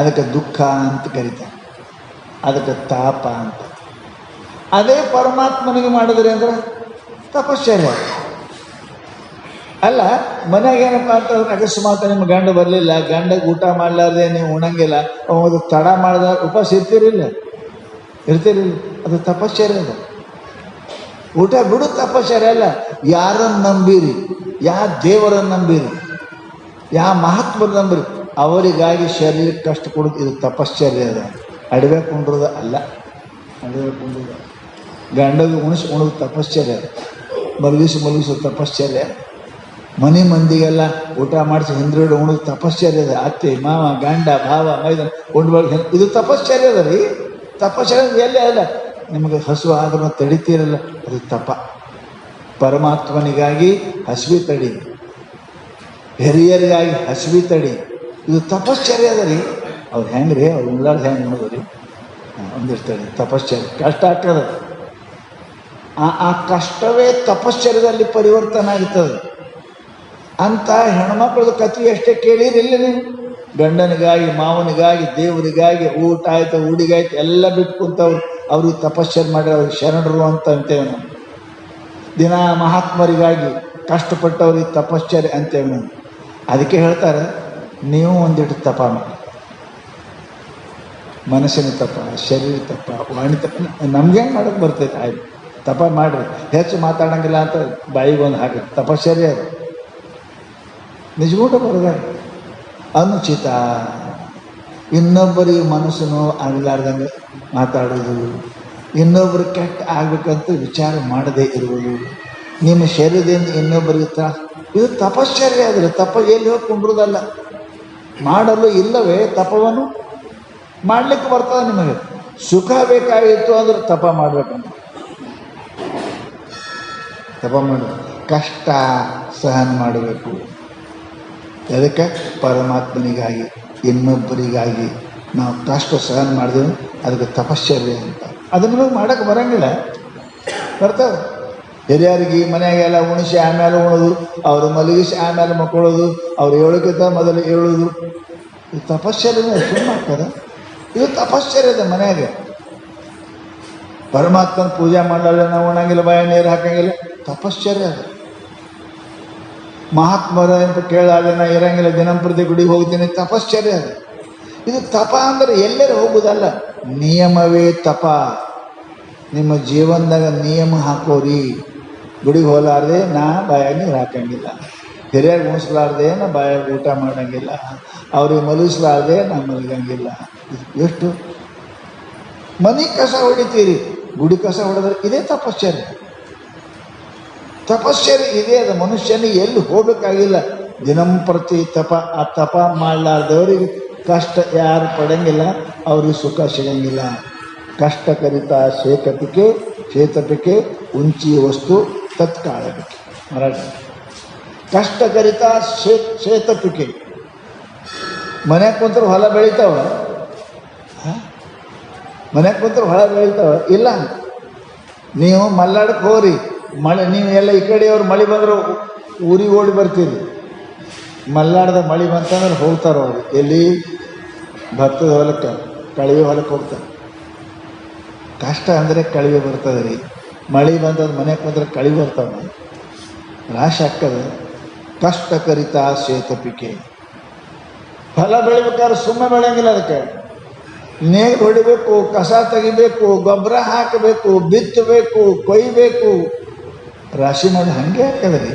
ಅದಕ್ಕೆ ದುಃಖ ಅಂತ ಕರೀತಾರೆ, ಅದಕ್ಕೆ ತಾಪ ಅಂತ. ಅದೇ ಪರಮಾತ್ಮನಿಗೆ ಮಾಡಿದ್ರಿ ಅಂದ್ರೆ ತಪಶ್ಚರ್ಯ ಅಲ್ಲ. ಮನೆಯಾಗ ಏನಪ್ಪ ಅಂತಂದ್ರೆ ಅಕಸ್ಮಾತ್ ನಿಮ್ಮ ಗಂಡ ಬರಲಿಲ್ಲ, ಗಂಡಗೆ ಊಟ ಮಾಡಲಾರ್ದೆ ನೀವು ಉಣಂಗಿಲ್ಲ, ಅದು ತಡ ಮಾಡಿದ ಉಪವಾಸ ಇರ್ತಿರಿಲ್ಲ, ಅದು ತಪಶ್ಚರ್ಯ. ಅದು ಊಟ ಬಿಡು ತಪಶ್ಚರ್ಯ ಅಲ್ಲ. ಯಾರನ್ನು ನಂಬಿರಿ, ಯಾವ ದೇವರನ್ನು ನಂಬಿರಿ, ಯಾವ ಮಹಾತ್ಮರು ನಂಬಿರಿ, ಅವರಿಗಾಗಿ ಶರೀರಕ್ಕೆ ಕಷ್ಟ ಕೊಡೋದು, ಇದು ತಪಶ್ಚರ್ಯ. ಅದ ಅಡವೆ ಕೊಂಡ್ರದ ಅಲ್ಲ. ಗಂಡಗೆ ಉಣಿಸೋದು ತಪಶ್ಚರ್ಯ, ಮಲಗಿಸೋ ತಪಶ್ಚರ್ಯ, ಮನೆ ಮಂದಿಗೆಲ್ಲ ಊಟ ಮಾಡಿಸಿ ಹಿಂದ್ರಡು ಉಣಿದು ತಪಶ್ಚರ್ಯ ಅದ. ಅತ್ತೆ ಮಾವ ಗಂಡ ಭಾವ ಮೈದ ಉಂಡ್ಬಾರ್ದು, ಇದು ತಪಶ್ಚರ್ಯ ಅದ ರೀ. ತಪಶ್ಚರ್ಯ ಎಲ್ಲೇ ಅಲ್ಲ. ನಿಮಗೆ ಹಸು ಆದ್ರೂ ತಡಿತೀರಲ್ಲ, ಅದು ತಪ. ಪರಮಾತ್ಮನಿಗಾಗಿ ಹಸಿವಿ ತಡಿ, ಹಿರಿಯರಿಗಾಗಿ ಹಸಿವಿ ತಡಿ, ಇದು ತಪಶ್ಚರ್ಯ ಅದ ರೀ. ಅವ್ರು ಹೆಂಗೆ ರೀ, ಅವ್ರು ಉಳ್ಳಾಡ್ದು ಹೆಂಗೆ ಉಣೋದು ರೀ? ಒಂದಿರ್ತಾರೆ ತಪಶ್ಚರ್ಯ. ಕಷ್ಟ ಆಗ್ತದೆ. ಆ ಕಷ್ಟವೇ ತಪಶ್ಚರ್ಯದಲ್ಲಿ ಪರಿವರ್ತನೆ ಆಗ್ತದೆ. ಅಂತ ಹೆಣ್ಮಕ್ಳದ್ದು ಕಥೆ ಎಷ್ಟೇ ಕೇಳಿರಿಲ್ಲ ನೀವು? ಗಂಡನಿಗಾಗಿ ಮಾವನಿಗಾಗಿ ದೇವರಿಗಾಗಿ ಊಟ ಆಯ್ತು ಊಡಿಗಾಯ್ತು ಎಲ್ಲ ಬಿಟ್ಟು ಕುಂತವ್ರು ಅವ್ರಿಗೆ ತಪಶ್ಚರ್ಯ ಮಾಡಿ ಅವ್ರಿಗೆ ಶರಣರು ಅಂತೇವೆ ನಾವು. ದಿನ ಮಹಾತ್ಮರಿಗಾಗಿ ಕಷ್ಟಪಟ್ಟವ್ರಿಗೆ ತಪಶ್ಚರ್ಯ ಅಂತೇವೆ ನಾವು. ಅದಕ್ಕೆ ಹೇಳ್ತಾರೆ, ನೀವು ಒಂದಿಟ್ಟು ತಪ ಮಾಡಿ. ಮನಸ್ಸಿನ ತಪ, ಶರೀರ ತಪ, ವಾಣಿ ತಪ. ನಮ್ಗೇನು ಮಾಡೋಕ್ಕೆ ಬರ್ತೈತೆ? ಆಯ್ತು ತಪ ಮಾಡಿರಿ. ಹೆಚ್ಚು ಮಾತಾಡೋಂಗಿಲ್ಲ ಅಂತ ಬಾಯಿಗೊಂದು ಹಾಕಿ ತಪಶ್ಚರ್ಯ ಅದು. ನಿಜಗೂಟ ಬರೋದ ಅನುಚಿತ. ಇನ್ನೊಬ್ಬರಿಗೆ ಮನಸ್ಸನ್ನು ಆಗಲಾರ್ದಂಗೆ ಮಾತಾಡೋದು, ಇನ್ನೊಬ್ಬರು ಕೆಟ್ಟ ಆಗ್ಬೇಕಂತ ವಿಚಾರ ಮಾಡದೇ ಇರುವುದು, ನಿಮ್ಮ ಶರೀರದಿಂದ ಇನ್ನೊಬ್ಬರಿಗೆ ಇದು ತಪಶ್ಚರ್ಯ ಆದರೆ ತಪ ಎಲ್ಲಿ ಹೋಗಿ ಕುಂಡ್ರದಲ್ಲ. ಮಾಡಲು ಇಲ್ಲವೇ ತಪವನ್ನು? ಮಾಡಲಿಕ್ಕೆ ಬರ್ತದೆ ನಿಮಗೆ. ಸುಖ ಬೇಕಾಗಿತ್ತು ಅಂದ್ರೆ ತಪ ಮಾಡಬೇಕಂತ. ತಪ ಮಾಡಬೇಕು. ಕಷ್ಟ ಸಹನ ಮಾಡಬೇಕು. ಅದಕ್ಕೆ ಪರಮಾತ್ಮನಿಗಾಗಿ ಇನ್ನೊಬ್ಬರಿಗಾಗಿ ನಾವು ಕಷ್ಟ ಸಹನ ಮಾಡಿದೆವು, ಅದಕ್ಕೆ ತಪಶ್ಚರ್ಯ ಅಂತ. ಅದನ್ನು ನಿಮಗೆ ಮಾಡೋಕ್ಕೆ ಬರೋಂಗಿಲ್ಲ, ಬರ್ತದೆ. ಹಿರಿಯರಿಗೆ ಮನೆಯಾಗೆಲ್ಲ ಉಣಿಸಿ ಆಮೇಲೆ ಉಣೋದು, ಅವರು ಮಲಗಿಸಿ ಆಮೇಲೆ ಮಕ್ಕಳೋದು, ಅವ್ರು ಹೇಳೋಕ್ಕಿಂತ ಮೊದಲು ಹೇಳೋದು, ಇದು ತಪಶ್ಚರ್ಯನೇ. ಸುಮ್ಮನೆ ಆಗ್ತದೆ. ಇದು ತಪಶ್ಚರ್ಯದ ಮನೆಯಾಗೆ. ಪರಮಾತ್ಮನ ಪೂಜೆ ಮಾಡಲ್ಲ, ನಾವು ಉಣಂಗಿಲ್ಲ, ಬಾಯ ನೀರು ಹಾಕಂಗಿಲ್ಲ, ತಪಶ್ಚರ್ಯ ಅದು. ಮಹಾತ್ಮರ ಅಂತ ಕೇಳಾಗ ನಾ ಇರಂಗಿಲ್ಲ, ದಿನಂಪ್ರತಿ ಗುಡಿಗೆ ಹೋಗ್ತೀನಿ, ತಪಶ್ಚರ್ಯ ಅದು. ಇದು ತಪ ಅಂದರೆ ಎಲ್ಲರೂ ಹೋಗುವುದಲ್ಲ, ನಿಯಮವೇ ತಪ. ನಿಮ್ಮ ಜೀವನದಾಗ ನಿಯಮ ಹಾಕೋರಿ. ಗುಡಿಗೆ ಹೋಲಾರ್ದೆ ನಾ ಬಾಯಾಗ ನೀರು ಹಾಕಂಗಿಲ್ಲ, ಹಿರಿಯಾಗಿ ಉಣಿಸ್ಲಾರ್ದೆ ನಾ ಬಾಯಾಗ ಊಟ ಮಾಡಂಗಿಲ್ಲ, ಅವ್ರಿಗೆ ಮಲಗಿಸ್ಲಾರ್ದೆ ನಾ ಮಲಗಂಗಿಲ್ಲ. ಎಷ್ಟು ಮನೆ ಕಸ ಹೊಡಿತೀರಿ, ಗುಡಿ ಕಸ ಹೊಡೆದ್ರೆ ಇದೇ ತಪಶ್ಚರ್ಯ. ತಪಶ್ಚರ್ಯ ಇದೆ. ಅದು ಮನುಷ್ಯನಿಗೆ ಎಲ್ಲಿ ಹೋಗಬೇಕಾಗಿಲ್ಲ. ದಿನಂಪ್ರತಿ ತಪ. ಆ ತಪ ಮಾಡಲಾರ್ದವ್ರಿಗೆ ಕಷ್ಟ ಯಾರು ಪಡಂಗಿಲ್ಲ, ಅವ್ರಿಗೆ ಸುಖ ಸಿಗಂಗಿಲ್ಲ. ಕಷ್ಟ ಕರಿತ ಶೇತಪಿಕೆ ಉಂಚಿ ವಸ್ತು ತತ್ಕಾಳಪಿಕೆ. ಮರಾಠಿ. ಕಷ್ಟ ಕರಿತ ಶೇತಪಿಕೆ. ಮನ್ಯಾಗ ಕುಂತ್ರು ಹೊಲ ಬೆಳಿತಾವ, ಮನ್ಯಾಗ ಕುಂತ್ರು ಹೊಲ ಬೆಳಿತಾವ ಇಲ್ಲ. ನೀವು ಮಲ್ಲಾಡಕ್ಕೆ ಹೋಗ್ರಿ, ಮಳೆ ನೀವು ಎಲ್ಲ ಈ ಕಡೆಯವ್ರು ಮಳೆ ಬಂದ್ರೆ ಊರಿಗೆ ಓಡಿ ಬರ್ತೀರಿ. ಮಲ್ನಾಡ್ದ ಮಳೆ ಬಂತಂದ್ರೆ ಹೋಗ್ತಾರೆ ಅವರು. ಎಲ್ಲಿ? ಭತ್ತದ ಹೊಲಕ್ಕೆ, ಕಳಿವೆ ಹೊಲಕ್ಕೆ ಹೋಗ್ತಾರೆ. ಕಷ್ಟ ಅಂದರೆ ಕಳಿವೆ ಬರ್ತದೆ ರೀ. ಮಳೆ ಬಂದದ್ದು ಮನೆಗೆ ಬಂದ್ರೆ ಕಳಿವೆ ಬರ್ತಾವೆ, ರಾಶಿ ಆಗ್ತದೆ. ಕಷ್ಟ ಕರಿತ ಶೇತಪಿಕೆ. ಫಲ ಬೆಳಿಬೇಕಾದ್ರೆ ಸುಮ್ಮನೆ ಬೆಳೆಯಂಗಿಲ್ಲ. ಅದಕ್ಕೆ ನೇರು ಹೊಡಿಬೇಕು, ಕಸ ತೆಗಿಬೇಕು, ಗೊಬ್ಬರ ಹಾಕಬೇಕು, ಬಿತ್ತಬೇಕು, ಕೊಯ್ಬೇಕು. ರಾಶಿ ಮಾಡಿ ಹಾಗೆ ಆಗ್ತದೆ ರೀ.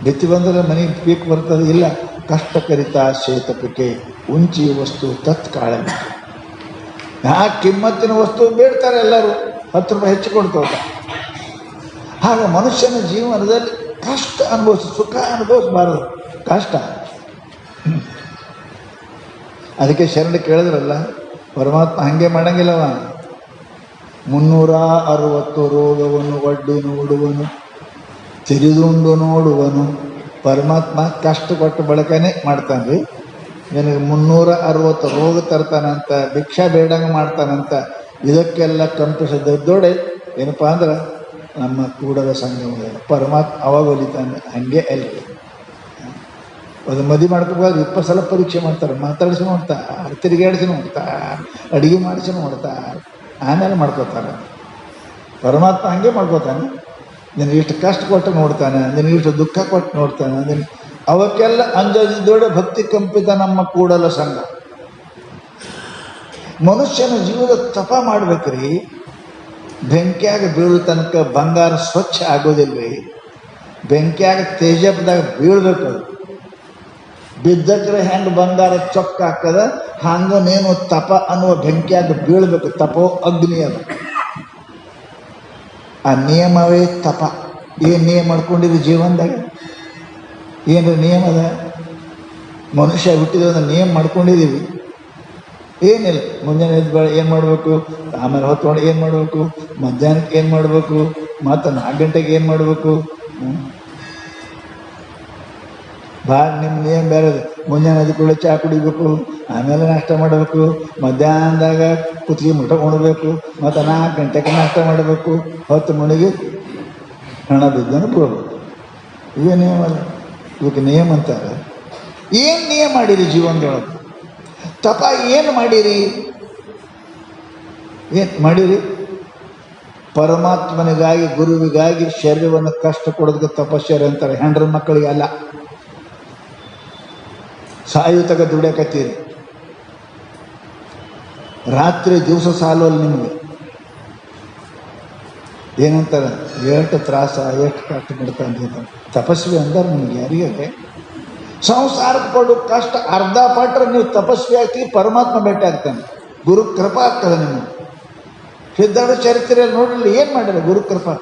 ಬಿತ್ತಿ ಬಂದರೆ ಮನೆಗೆ ಪೀಕ್ ಬರ್ತದೆ ಇಲ್ಲ. ಕಷ್ಟ ಕರಿತ ಶೇತಪಿಕೆ ಉಂಚಿ ವಸ್ತು ತತ್ಕಾಳ. ಕಿಮ್ಮತ್ತಿನ ವಸ್ತು ಬೇಡ್ತಾರೆ ಎಲ್ಲರೂ, 10 ರೂಪಾಯಿ ಹೆಚ್ಚು ಕೊಡ್ತವ್ರೆ. ಹಾಗೆ ಮನುಷ್ಯನ ಜೀವನದಲ್ಲಿ ಕಷ್ಟ ಅನುಭವಿಸಿ ಸುಖ ಅನುಭವಿಸಬಾರದು. ಕಷ್ಟ. ಅದಕ್ಕೆ ಶರಣ ಕೇಳಿದ್ರಲ್ಲ, ಪರಮಾತ್ಮ ಹಾಗೆ ಮಾಡಂಗಿಲ್ಲವ. 360 ರೋಗವನ್ನು ಒಡ್ಡಿ ನೋಡುವನು, ತಿರಿದುಂಡು ನೋಡುವನು. ಪರಮಾತ್ಮ ಕಷ್ಟ ಕೊಟ್ಟು ಬಳಕನೇ ಮಾಡ್ತಾನೆ ರೀ. ನಿನಗೆ 360 ರೋಗ ತರ್ತಾನಂತ, ಭಿಕ್ಷಾ ಬೇಡಂಗೆ ಮಾಡ್ತಾನಂತ. ಇದಕ್ಕೆಲ್ಲ ಕಂಪಿಸಿದ್ದೋಡೆ ಏನಪ್ಪ ಅಂದ್ರೆ ನಮ್ಮ ಕೂಡಲ ಸಂಗಮ ಪರಮಾತ್ಮ ಅವಾಗ ಒಲಿತಾನೆ. ಹಾಗೆ ಅಲ್ರಿ. ಅದು ಮದುವೆ ಮಾಡ್ಕೋಬೋದು 20 ಸಲ ಪರೀಕ್ಷೆ ಮಾಡ್ತಾರೆ, ಮಾತಾಡಿಸಿ ನೋಡ್ತಾರೆ, ತಿರುಗಾಡಿಸಿ ನೋಡ್ತಾರೆ, ಅಡುಗೆ ಮಾಡಿಸಿ ನೋಡ್ತಾರೆ, ಆಮೇಲೆ ಮಾಡ್ಕೋತಾರೆ. ಪರಮಾತ್ಮ ಹಾಗೆ ಮಾಡ್ಕೋತಾನೆ. ನಿನಗೆ ಇಷ್ಟು ಕಷ್ಟ ಕೊಟ್ಟು ನೋಡ್ತಾನೆ, ನಿನಗಿಷ್ಟು ದುಃಖ ಕೊಟ್ಟು ನೋಡ್ತಾನೆ. ಅವಕ್ಕೆಲ್ಲ ಅಂಜದಿದ್ದೋಡೆ ಭಕ್ತಿ ಕಂಪಿತ ನಮ್ಮ ಕೂಡಲ ಸಂಘ. ಮನುಷ್ಯನ ಜೀವದ ತಪ ಮಾಡ್ಬೇಕ್ರಿ. ಬೆಂಕಿಯಾಗ ಬೀಳೋ ತನಕ ಬಂಗಾರ ಸ್ವಚ್ಛ ಆಗೋದಿಲ್ರಿ. ಬೆಂಕಿಯಾಗ ತೇಜಬ್ದಾಗ ಬೀಳ್ಬೇಕು. ಬಿದ್ದಕ್ರೆ ಹೆಂಗೆ ಬಂಗಾರ ಚೊಕ್ಕ ಹಾಕದ ಹಂಗ ನೀನು ತಪ ಅನ್ನುವ ಬೆಂಕಿಯಾಗ ಬೀಳ್ಬೇಕು. ತಪೋ ಅಗ್ನಿ ಅದು. ಆ ನಿಯಮವೇ ತಪ. ಏನು ನಿಯಮ ಮಾಡ್ಕೊಂಡಿರಿ ಜೀವನದಾಗ? ಏನು ನಿಯಮ ಅದ? ಮನುಷ್ಯ ಹುಟ್ಟಿದ ನಿಯಮ ಮಾಡ್ಕೊಂಡಿದ್ದೀವಿ. ಏನಿಲ್ಲ, ಮುಂಜಾನೆ ಎದ್ದು ಏನು ಮಾಡಬೇಕು, ಆಮೇಲೆ ಹೊತ್ಕೊಂಡು ಏನು ಮಾಡಬೇಕು, ಮಧ್ಯಾಹ್ನಕ್ಕೆ ಏನು ಮಾಡಬೇಕು, ಮತ್ತು 4 ಗಂಟೆಗೆ ಏನು ಮಾಡಬೇಕು. ಭಾಳ ನಿಮ್ಮ ನಿಯಮ ಬೇರೆ ಇದೆ. ಮುಂಜಾನೆ ಎದ್ದು ಕೂಡ ಚಹಾ ಕುಡಿಬೇಕು, ಆಮೇಲೆ ನಾಷ್ಟ ಮಾಡಬೇಕು, ಮಧ್ಯಾಹ್ನದಾಗ ಕುತ್ತಿಗೆ ಮುಟ್ಟ ಉಣಬೇಕು, ಮತ್ತು 4 ಗಂಟೆಗೆ ನಾಷ್ಟ ಮಾಡಬೇಕು, 10 ಮಣಿಗೆ ಹಣ ಬಿದ್ದನು ಬರಬೇಕು. ಇವೇ ನಿಯಮ ಅಲ್ಲ, ಇವಕ್ಕೆ ನಿಯಮ ಅಂತಾರೆ. ಏನು ನಿಯಮ ಮಾಡಿರಿ ಜೀವನದೊಳಗೆ? ತಪ ಏನು ಮಾಡಿರಿ? ಏನು ಮಾಡಿರಿ? ಪರಮಾತ್ಮನಿಗಾಗಿ, ಗುರುವಿಗಾಗಿ ಶರೀರವನ್ನು ಕಷ್ಟ ಕೊಡೋದಕ್ಕೆ ತಪಶ್ಚರ್ಯ ಅಂತಾರೆ. ಹೆಂಡ್ರ ಮಕ್ಕಳಿಗೆ ಅಲ್ಲ. ಸಾಯುತಕ ದುಡಿಯಕತ್ತೀರಿ, ರಾತ್ರಿ ದಿವಸ ಸಾಲೋಲ್ಲ ನಿಮಗೆ. ಏನಂತಾರೆ? ಎಷ್ಟು ತ್ರಾಸ, ಎಷ್ಟು ಕಷ್ಟ ಬಿಡ್ತಾನೆ ತಪಸ್ವಿ ಅಂತಾರೆ. ನಿಮ್ಗೆ ಯಾರಿಗೆ ಸಂಸಾರಕ್ಕೆ ಪಡೋ ಕಷ್ಟ ಅರ್ಧ ಪಟ್ರೆ ನೀವು ತಪಸ್ವಿ ಆಗ್ತೀವಿ, ಪರಮಾತ್ಮ ಭೇಟಿ ಆಗ್ತಾನೆ, ಗುರು ಕೃಪಾ ಆಗ್ತದೆ ನಿಮಗೆ. ಸಿದ್ಧಾರ್ಥ ಚರಿತ್ರೆಯಲ್ಲಿ ನೋಡಲಿ ಏನು ಮಾಡಿಲ್ಲ ಗುರು ಕೃಪಾ.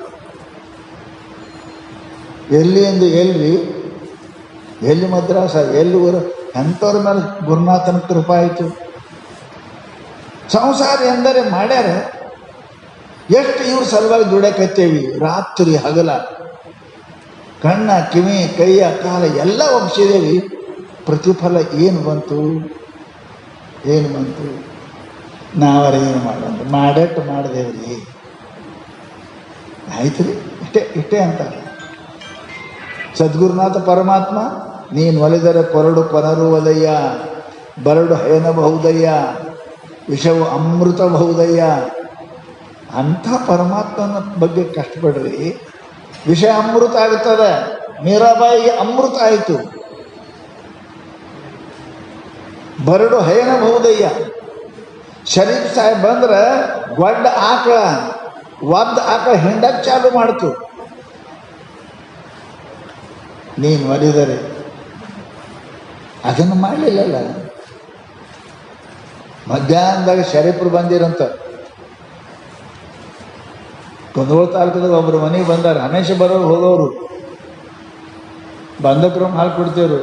ಎಲ್ಲಿ ಎಂದು ಎಲ್ಲಿ ಮದ್ರಾಸ, ಎಲ್ಲಿ ಊರು, ಎಂಥವ್ರ ಮೇಲೆ ಗುರುನಾಥನ ಕೃಪಾ ಆಯಿತು. ಸಂಸಾರ ಎಂದರೆ ಮಾಡ್ಯಾರ. ಎಷ್ಟು ಇವ್ರ ಸಲುವಾಗಿ ದುಡಿಯಕತ್ತೇವಿ, ರಾತ್ರಿ ಹಗಲ, ಕಣ್ಣ ಕಿವಿ ಕೈಯ ಕಾಲ ಎಲ್ಲ ಒಪ್ಸಿದೇವಿ. ಪ್ರತಿಫಲ ಏನು ಬಂತು? ನಾವರ ಏನು ಮಾಡೋದು? ಮಾಡಟ್ಟು ಮಾಡಿದೇವ್ರಿ, ಆಯ್ತು ರೀ, ಇಷ್ಟೇ ಅಂತಾರೆ ಸದ್ಗುರುನಾಥ ಪರಮಾತ್ಮ. ನೀನು ಒಲಿದರೆ ಕೊರಡು ಕೊನರುವುದಯ್ಯ, ಬರಡು ಹೇನಬಹುದಯ್ಯ, ವಿಷವು ಅಮೃತಬಹುದಯ್ಯ. ಅಂಥ ಪರಮಾತ್ಮನ ಬಗ್ಗೆ ಕಷ್ಟಪಡ್ರಿ, ವಿಷ ಅಮೃತ ಆಗುತ್ತದೆ. ಮೀರಾಬಾಯಿಗೆ ಅಮೃತ ಆಯಿತು. ಬರಡು ಹೇನಬಹುದಯ್ಯ. ಶರೀಫ್ ಸಾಹೇಬ್ ಬಂದ್ರೆ ಒಡ್ಡ ಆಕಳ ಹಿಂಡಕ್ಕೆ ಚಾಲು ಮಾಡ್ತು. ನೀನು ಒಲಿದರೆ ಅದನ್ನು ಮಾಡಲಿಲ್ಲಲ್ಲ. ಮಧ್ಯಾಹ್ನದಾಗ ಶರೀಫರು ಬಂದಿರಂತ ಕುಂದಗೋಳ ತಾಲೂಕದಾಗ ಒಬ್ಬರು ಮನೆಗೆ ಬಂದಾರ. ಹಮೇಶ ಬರೋರು ಹೋಗೋರು, ಬಂದಕ್ರು ಹಾಲು ಕೊಡ್ತೇವ್ರು.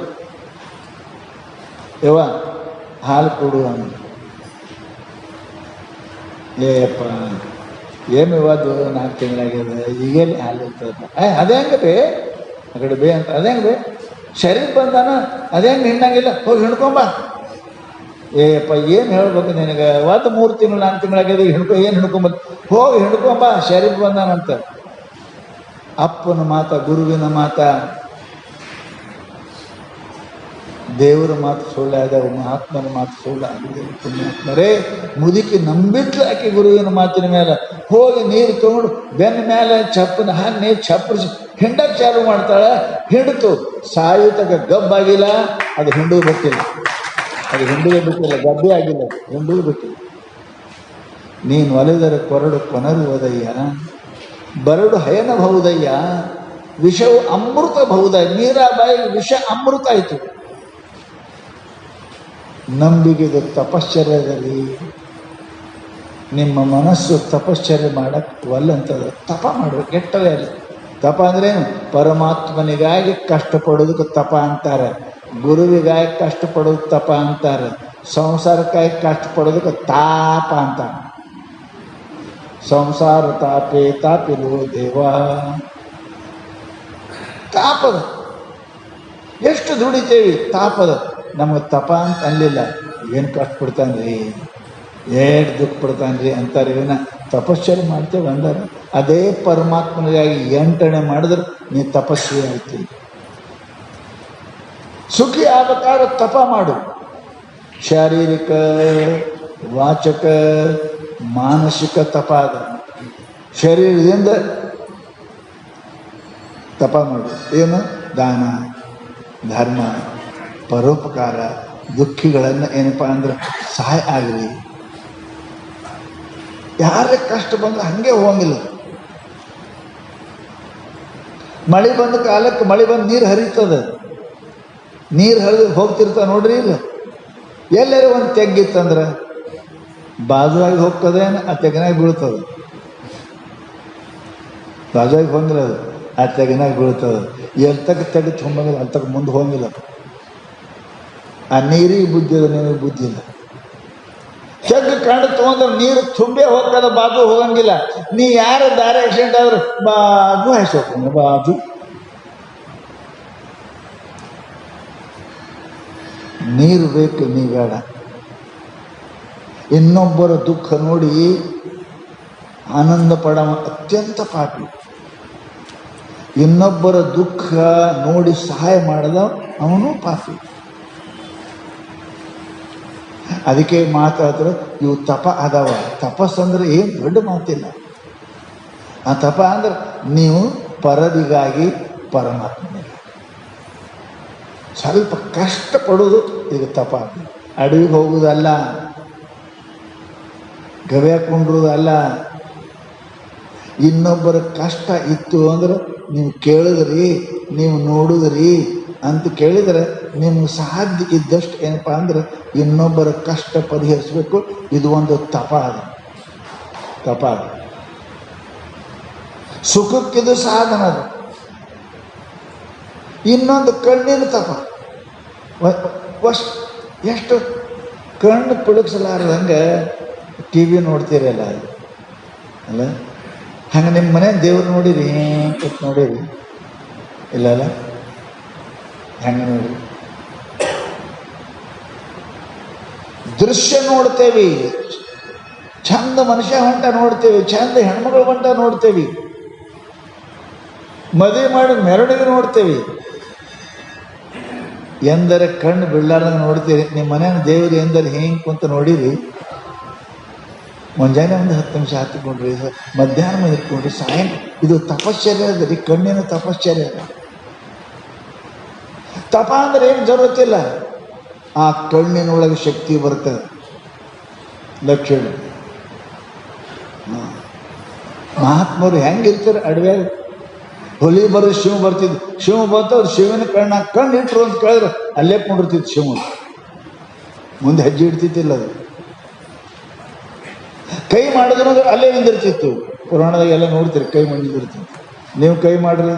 ಯವ್ವ ಹಾಲು ಕೊಡು ಅಂದ. ಏಯಪ್ಪ ಏನು ಇವತ್ತು 4 ತಿಂಗಳಾಗ್ಯದ, ಈಗೇಲಿ ಹಾಲು ಇರ್ತದ. ಅದೇ ಹೆಂಗೆ ಬೇ ಆ ಕಡೆ ಬೇ ಅಂತ, ಅದೇ ಹೆಂಗೆ ಬೇ ಶರೀಫ್ ಬಂದಾನ, ಅದೇ ಹೆಂಗೆ ಹಿಂಡಂಗಿಲ್ಲ, ಹೋಗಿ ಹಿಡ್ಕೊಂಬ. ಏಯಪ್ಪ ಏನು ಹೇಳ್ಬೇಕು ನಿನಗೆ, 3 ತಿಂಗಳು 4 ತಿಂಗಳಾಗ್ಯದ, ಏನು ಹಿಡ್ಕೊಂಬ, ಹೋಗಿ ಹಿಡ್ಕೊಂಬ, ಶರೀಫ್ ಬಂದಾನಂತ. ಅಪ್ಪನ ಮಾತ, ಗುರುವಿನ ಮಾತ, ದೇವರ ಮಾತು ಸುಳ್ಳಾದವ, ಮಹಾತ್ಮನ ಮಾತು ಸುಳ್ಳಾಗಿದೆ. ಪುಣ್ಯಾತ್ಮರೇ, ಮುದುಕಿ ನಂಬಿಟ್ಲು ಆಕೆ ಗುರುವಿನ ಮಾತಿನ ಮೇಲೆ. ಹೋಗಿ ನೀರು ತಗೊಂಡು ಬೆನ್ನ ಮೇಲೆ ಚಪ್ಪನ ಹಾಕಿ ನೀರು ಚಪ್ಪರಿಸಿ ಹಿಂಡಕ್ಕೆ ಚಾಲು ಮಾಡ್ತಾಳೆ. ಹಿಂಡ್ತು, ಸಾಯುತಕ ಗಬ್ಬಾಗಿಲ್ಲ, ಅದು ಹಿಂಡು ಬಿಟ್ಟಿಲ್ಲ, ಗಬ್ಬೆ ಆಗಿಲ್ಲ, ಹಿಂಡು ಬಿಟ್ಟಿಲ್ಲ. ನೀನು ಒಲಿದರೆ ಕೊರಡು ಕೊನರುವುದಯ್ಯ, ಬರಡು ಹಯನಬಹುದಯ್ಯ, ವಿಷವು ಅಮೃತ ಬಹುದಯ್ಯ. ಮೀರಾಬಾಯಿ ವಿಷ ಅಮೃತ ಆಯಿತು. ನಂಬಿಕೆದು ತಪಶ್ಚರ್ಯದಲ್ಲಿ ನಿಮ್ಮ ಮನಸ್ಸು ತಪಶ್ಚರ್ಯ ಮಾಡಕ್ಕೆ ಒಲ್ಲಂತದ. ತಪ ಮಾಡಬೇಕು, ಕೆಟ್ಟದೇ ಅಲ್ಲ. ತಪ ಅಂದ್ರೇನು? ಪರಮಾತ್ಮನಿಗಾಗಿ ಕಷ್ಟಪಡೋದಕ್ಕೆ ತಪ ಅಂತಾರೆ, ಗುರುವಿಗಾಗಿ ಕಷ್ಟಪಡೋದಕ್ಕೆ ತಪ ಅಂತಾರೆ, ಸಂಸಾರಕ್ಕಾಗಿ ಕಷ್ಟಪಡೋದಕ್ಕೆ ತಾಪ ಅಂತಾರೆ. ಸಂಸಾರ ತಾಪಿಲು ದೇವ. ತಾಪದ ಎಷ್ಟು ದುಡಿತೇವಿ, ತಾಪದ. ನಮಗೆ ತಪ ಅಂತ ಅನ್ಲಿಲ್ಲ, ಏನು ಕಷ್ಟಪಡ್ತಾನೆ ರೀ, ಏನು ದುಃಖ ಪಡ್ತಾನೆ ರೀ ಅಂತಾರೆ. ಇವನ್ನ ತಪಶ್ಚರ್ಯ ಮಾಡ್ತೇವೆ ಅಂದಾರೆ. ಅದೇ ಪರಮಾತ್ಮನಿಗಾಗಿ 8 ಮಾಡಿದ್ರೆ ನೀ ತಪಸ್ವಿ ಆಯ್ತಿ. ಸುಖಿ ಆಗಬೇಕಾದ್ರೆ ತಪ ಮಾಡು. ಶಾರೀರಿಕ, ವಾಚಕ, ಮಾನಸಿಕ ತಪ ಅದ. ಶರೀರದಿಂದ ತಪ ಮಾಡು. ಏನು? ದಾನ, ಧರ್ಮ, ಪರೋಪಕಾರ, ದುಃಖಿಗಳನ್ನು ಏನಪ್ಪ ಅಂದ್ರೆ ಸಹಾಯ ಆಗಲಿ. ಯಾರೇ ಕಷ್ಟ ಬಂದ್ರೆ ಹಂಗೆ ಹೋಗಂಗಿಲ್ಲ. ಮಳೆ ಬಂದ ಕಾಲಕ್ಕೆ ಮಳೆ ಬಂದು ನೀರು ಹರಿತದೆ, ನೀರು ಹರಿದು ಹೋಗ್ತಿರ್ತಾವೆ ನೋಡ್ರಿ. ಇಲ್ಲ ಎಲ್ಲರೂ ಒಂದು ತೆಗ್ಗಿತ್ತಂದ್ರೆ ಬಾಜುವಾಗಿ ಹೋಗ್ತದೆ, ಆ ತೆಗನಾಗ ಬೀಳ್ತದೆ. ಬಾಜುವಾಗಿ ಹೋಗಿಲ್ಲ, ಅದು ಆ ತೆಗನಾಗ ಬೀಳ್ತದೆ. ಎಲ್ತಕ್ಕ ತಡಿ ತುಂಬಿಲ್ಲ, ಅಲ್ತಕ್ಕ ಮುಂದೆ ಹೋಗಿಲ್ಲ. ಆ ನೀರಿಗೆ ಬುದ್ಧಿ ಇಲ್ಲ, ನಿಮಗೆ ಬುದ್ಧಿ ಇಲ್ಲ. ಜಗ್ ಕಣ್ಣು ತೊಗೊಂಡ್ರೆ ನೀರು ತುಂಬೇ ಹೋಗ್ತದ, ಬಾಜು ಹೋಗಂಗಿಲ್ಲ. ನೀ ಯಾರು ದಾರಿ ಆಕ್ಸಿಡೆಂಟ್ ಆದ್ರೆ ಬಾಜು ಹಾಯ್ಸೋಕ, ಬಾಜು. ನೀರು ಬೇಕು, ನೀ ಬೇಡ. ಇನ್ನೊಬ್ಬರ ದುಃಖ ನೋಡಿ ಆನಂದ ಪಡವ ಅತ್ಯಂತ ಪಾಪಿ. ಇನ್ನೊಬ್ಬರ ದುಃಖ ನೋಡಿ ಸಹಾಯ ಮಾಡದ ಅವನು ಪಾಪಿ. ಅದಕ್ಕೆ ಮಾತಾಡಿದ್ರೆ ಇವು ತಪ ಅದಾವ. ತಪಸ್ಸಂದ್ರೆ ಏನು ದೊಡ್ಡ ಮಾತಿಲ್ಲ. ಆ ತಪ ಅಂದ್ರೆ ನೀವು ಪರದಿಗಾಗಿ ಪರಮಾತ್ಮನಿಗೆ ಸ್ವಲ್ಪ ಕಷ್ಟಪಡೋದು ಈಗ ತಪ. ಅಡವಿಗೆ ಹೋಗುವುದಲ್ಲ, ಗವ್ಯಾಕೊಂಡ್ರುದಲ್ಲ. ಇನ್ನೊಬ್ಬರ ಕಷ್ಟ ಇತ್ತು ಅಂದ್ರೆ ನೀವು ಕೇಳಿದ್ರಿ, ನೀವು ನೋಡಿದ್ರಿ ಅಂತ ಕೇಳಿದರೆ ನಿಮ್ಗೆ ಸಾಧ್ಯ ಇದ್ದಷ್ಟು ಏನಪ್ಪ ಅಂದ್ರೆ ಇನ್ನೊಬ್ಬರ ಕಷ್ಟ ಪರಿಹರಿಸಬೇಕು. ಇದು ಒಂದು ತಪ ಅದು, ತಪ ಅದು. ಸುಖಕ್ಕಿದು ಸಾಧನ ಅದು. ಇನ್ನೊಂದು ಕಣ್ಣಿನ ತಪ. ಎಷ್ಟು ಕಣ್ಣು ಪಿಳುಕ್ಸಲಾರ್ದಂಗೆ ಟಿ ವಿ ನೋಡ್ತೀರಲ್ಲ ಅಲ್ಲ, ಹಂಗೆ ನಿಮ್ಮ ಮನೆ ದೇವ್ರು ನೋಡಿರಿ ಅಂತ ನೋಡಿರಿ ಇಲ್ಲ ಅಲ್ಲ, ಹೆಂಗೆ ನೋಡಿ ದೃಶ್ಯ ನೋಡ್ತೇವಿ. ಚಂದ ಮನುಷ್ಯ ಹೊಂಟ ನೋಡ್ತೇವಿ, ಚಂದ ಹೆಣ್ಮಗಳು ಹೊಂಟ ನೋಡ್ತೇವಿ, ಮದುವೆ ಮಾಡಿ ಮೆರವಣಿಗೆ ನೋಡ್ತೇವಿ. ಎಂದರೆ ಕಣ್ಣು ಬಿಡಲಾರ್ದಂಗೆ ನೋಡ್ತೀರಿ. ನಿಮ್ಮ ಮನೆಯ ದೇವರು ಎಂದರೆ ಹಿಂಗೆ ಕುಂತ ನೋಡಿರಿ. ಮುಂಜಾನೆ ಒಂದು 10 ನಿಮಿಷ ಹತ್ತಿಕೊಂಡ್ರಿ, ಮಧ್ಯಾಹ್ನ ಇಟ್ಕೊಂಡ್ರಿ, ಸಾಯಂಕಾಲ. ಇದು ತಪಶ್ಚರ್ಯ ಅದ ರೀ, ಕಣ್ಣಿನ ತಪಶ್ಚರ್ಯ ಅದ. ತಪ ಅಂದ್ರೆ ಏನು ಜರುತ್ತಿಲ್ಲ, ಆ ಕಣ್ಣಿನೊಳಗೆ ಶಕ್ತಿ ಬರ್ತದೆ. ಲಕ್ಷಣ ಮಹಾತ್ಮರು ಹೆಂಗಿರ್ತಾರೆ ಅಡವ್ಯಾಗ. ಹುಲಿ ಬರೋ ಶಿವ ಬರ್ತಿದ್ದು, ಶಿವ ಬಂತವ್ರು ಶಿವನ ಕಣ್ಣು ಇಟ್ರು ಅಂತ ಕೇಳಿದ್ರೆ ಅಲ್ಲೇ ಕೊಂಡಿರ್ತಿತ್ತು ಶಿವ. ಮುಂದೆ ಹೆಜ್ಜೆ ಇಡ್ತಿತ್ತಿಲ್ಲ ಅದು. ಕೈ ಮಾಡಿದ್ರು ಅಲ್ಲೇ ನಿಂದಿರ್ತಿತ್ತು. ಪುರಾಣದಾಗ ಎಲ್ಲ ನೋಡ್ತೀರಿ, ಕೈ ಮಾಡಿ ನಿಂದಿರ್ತಿತ್ತು. ನೀವು ಕೈ ಮಾಡ್ರಿ,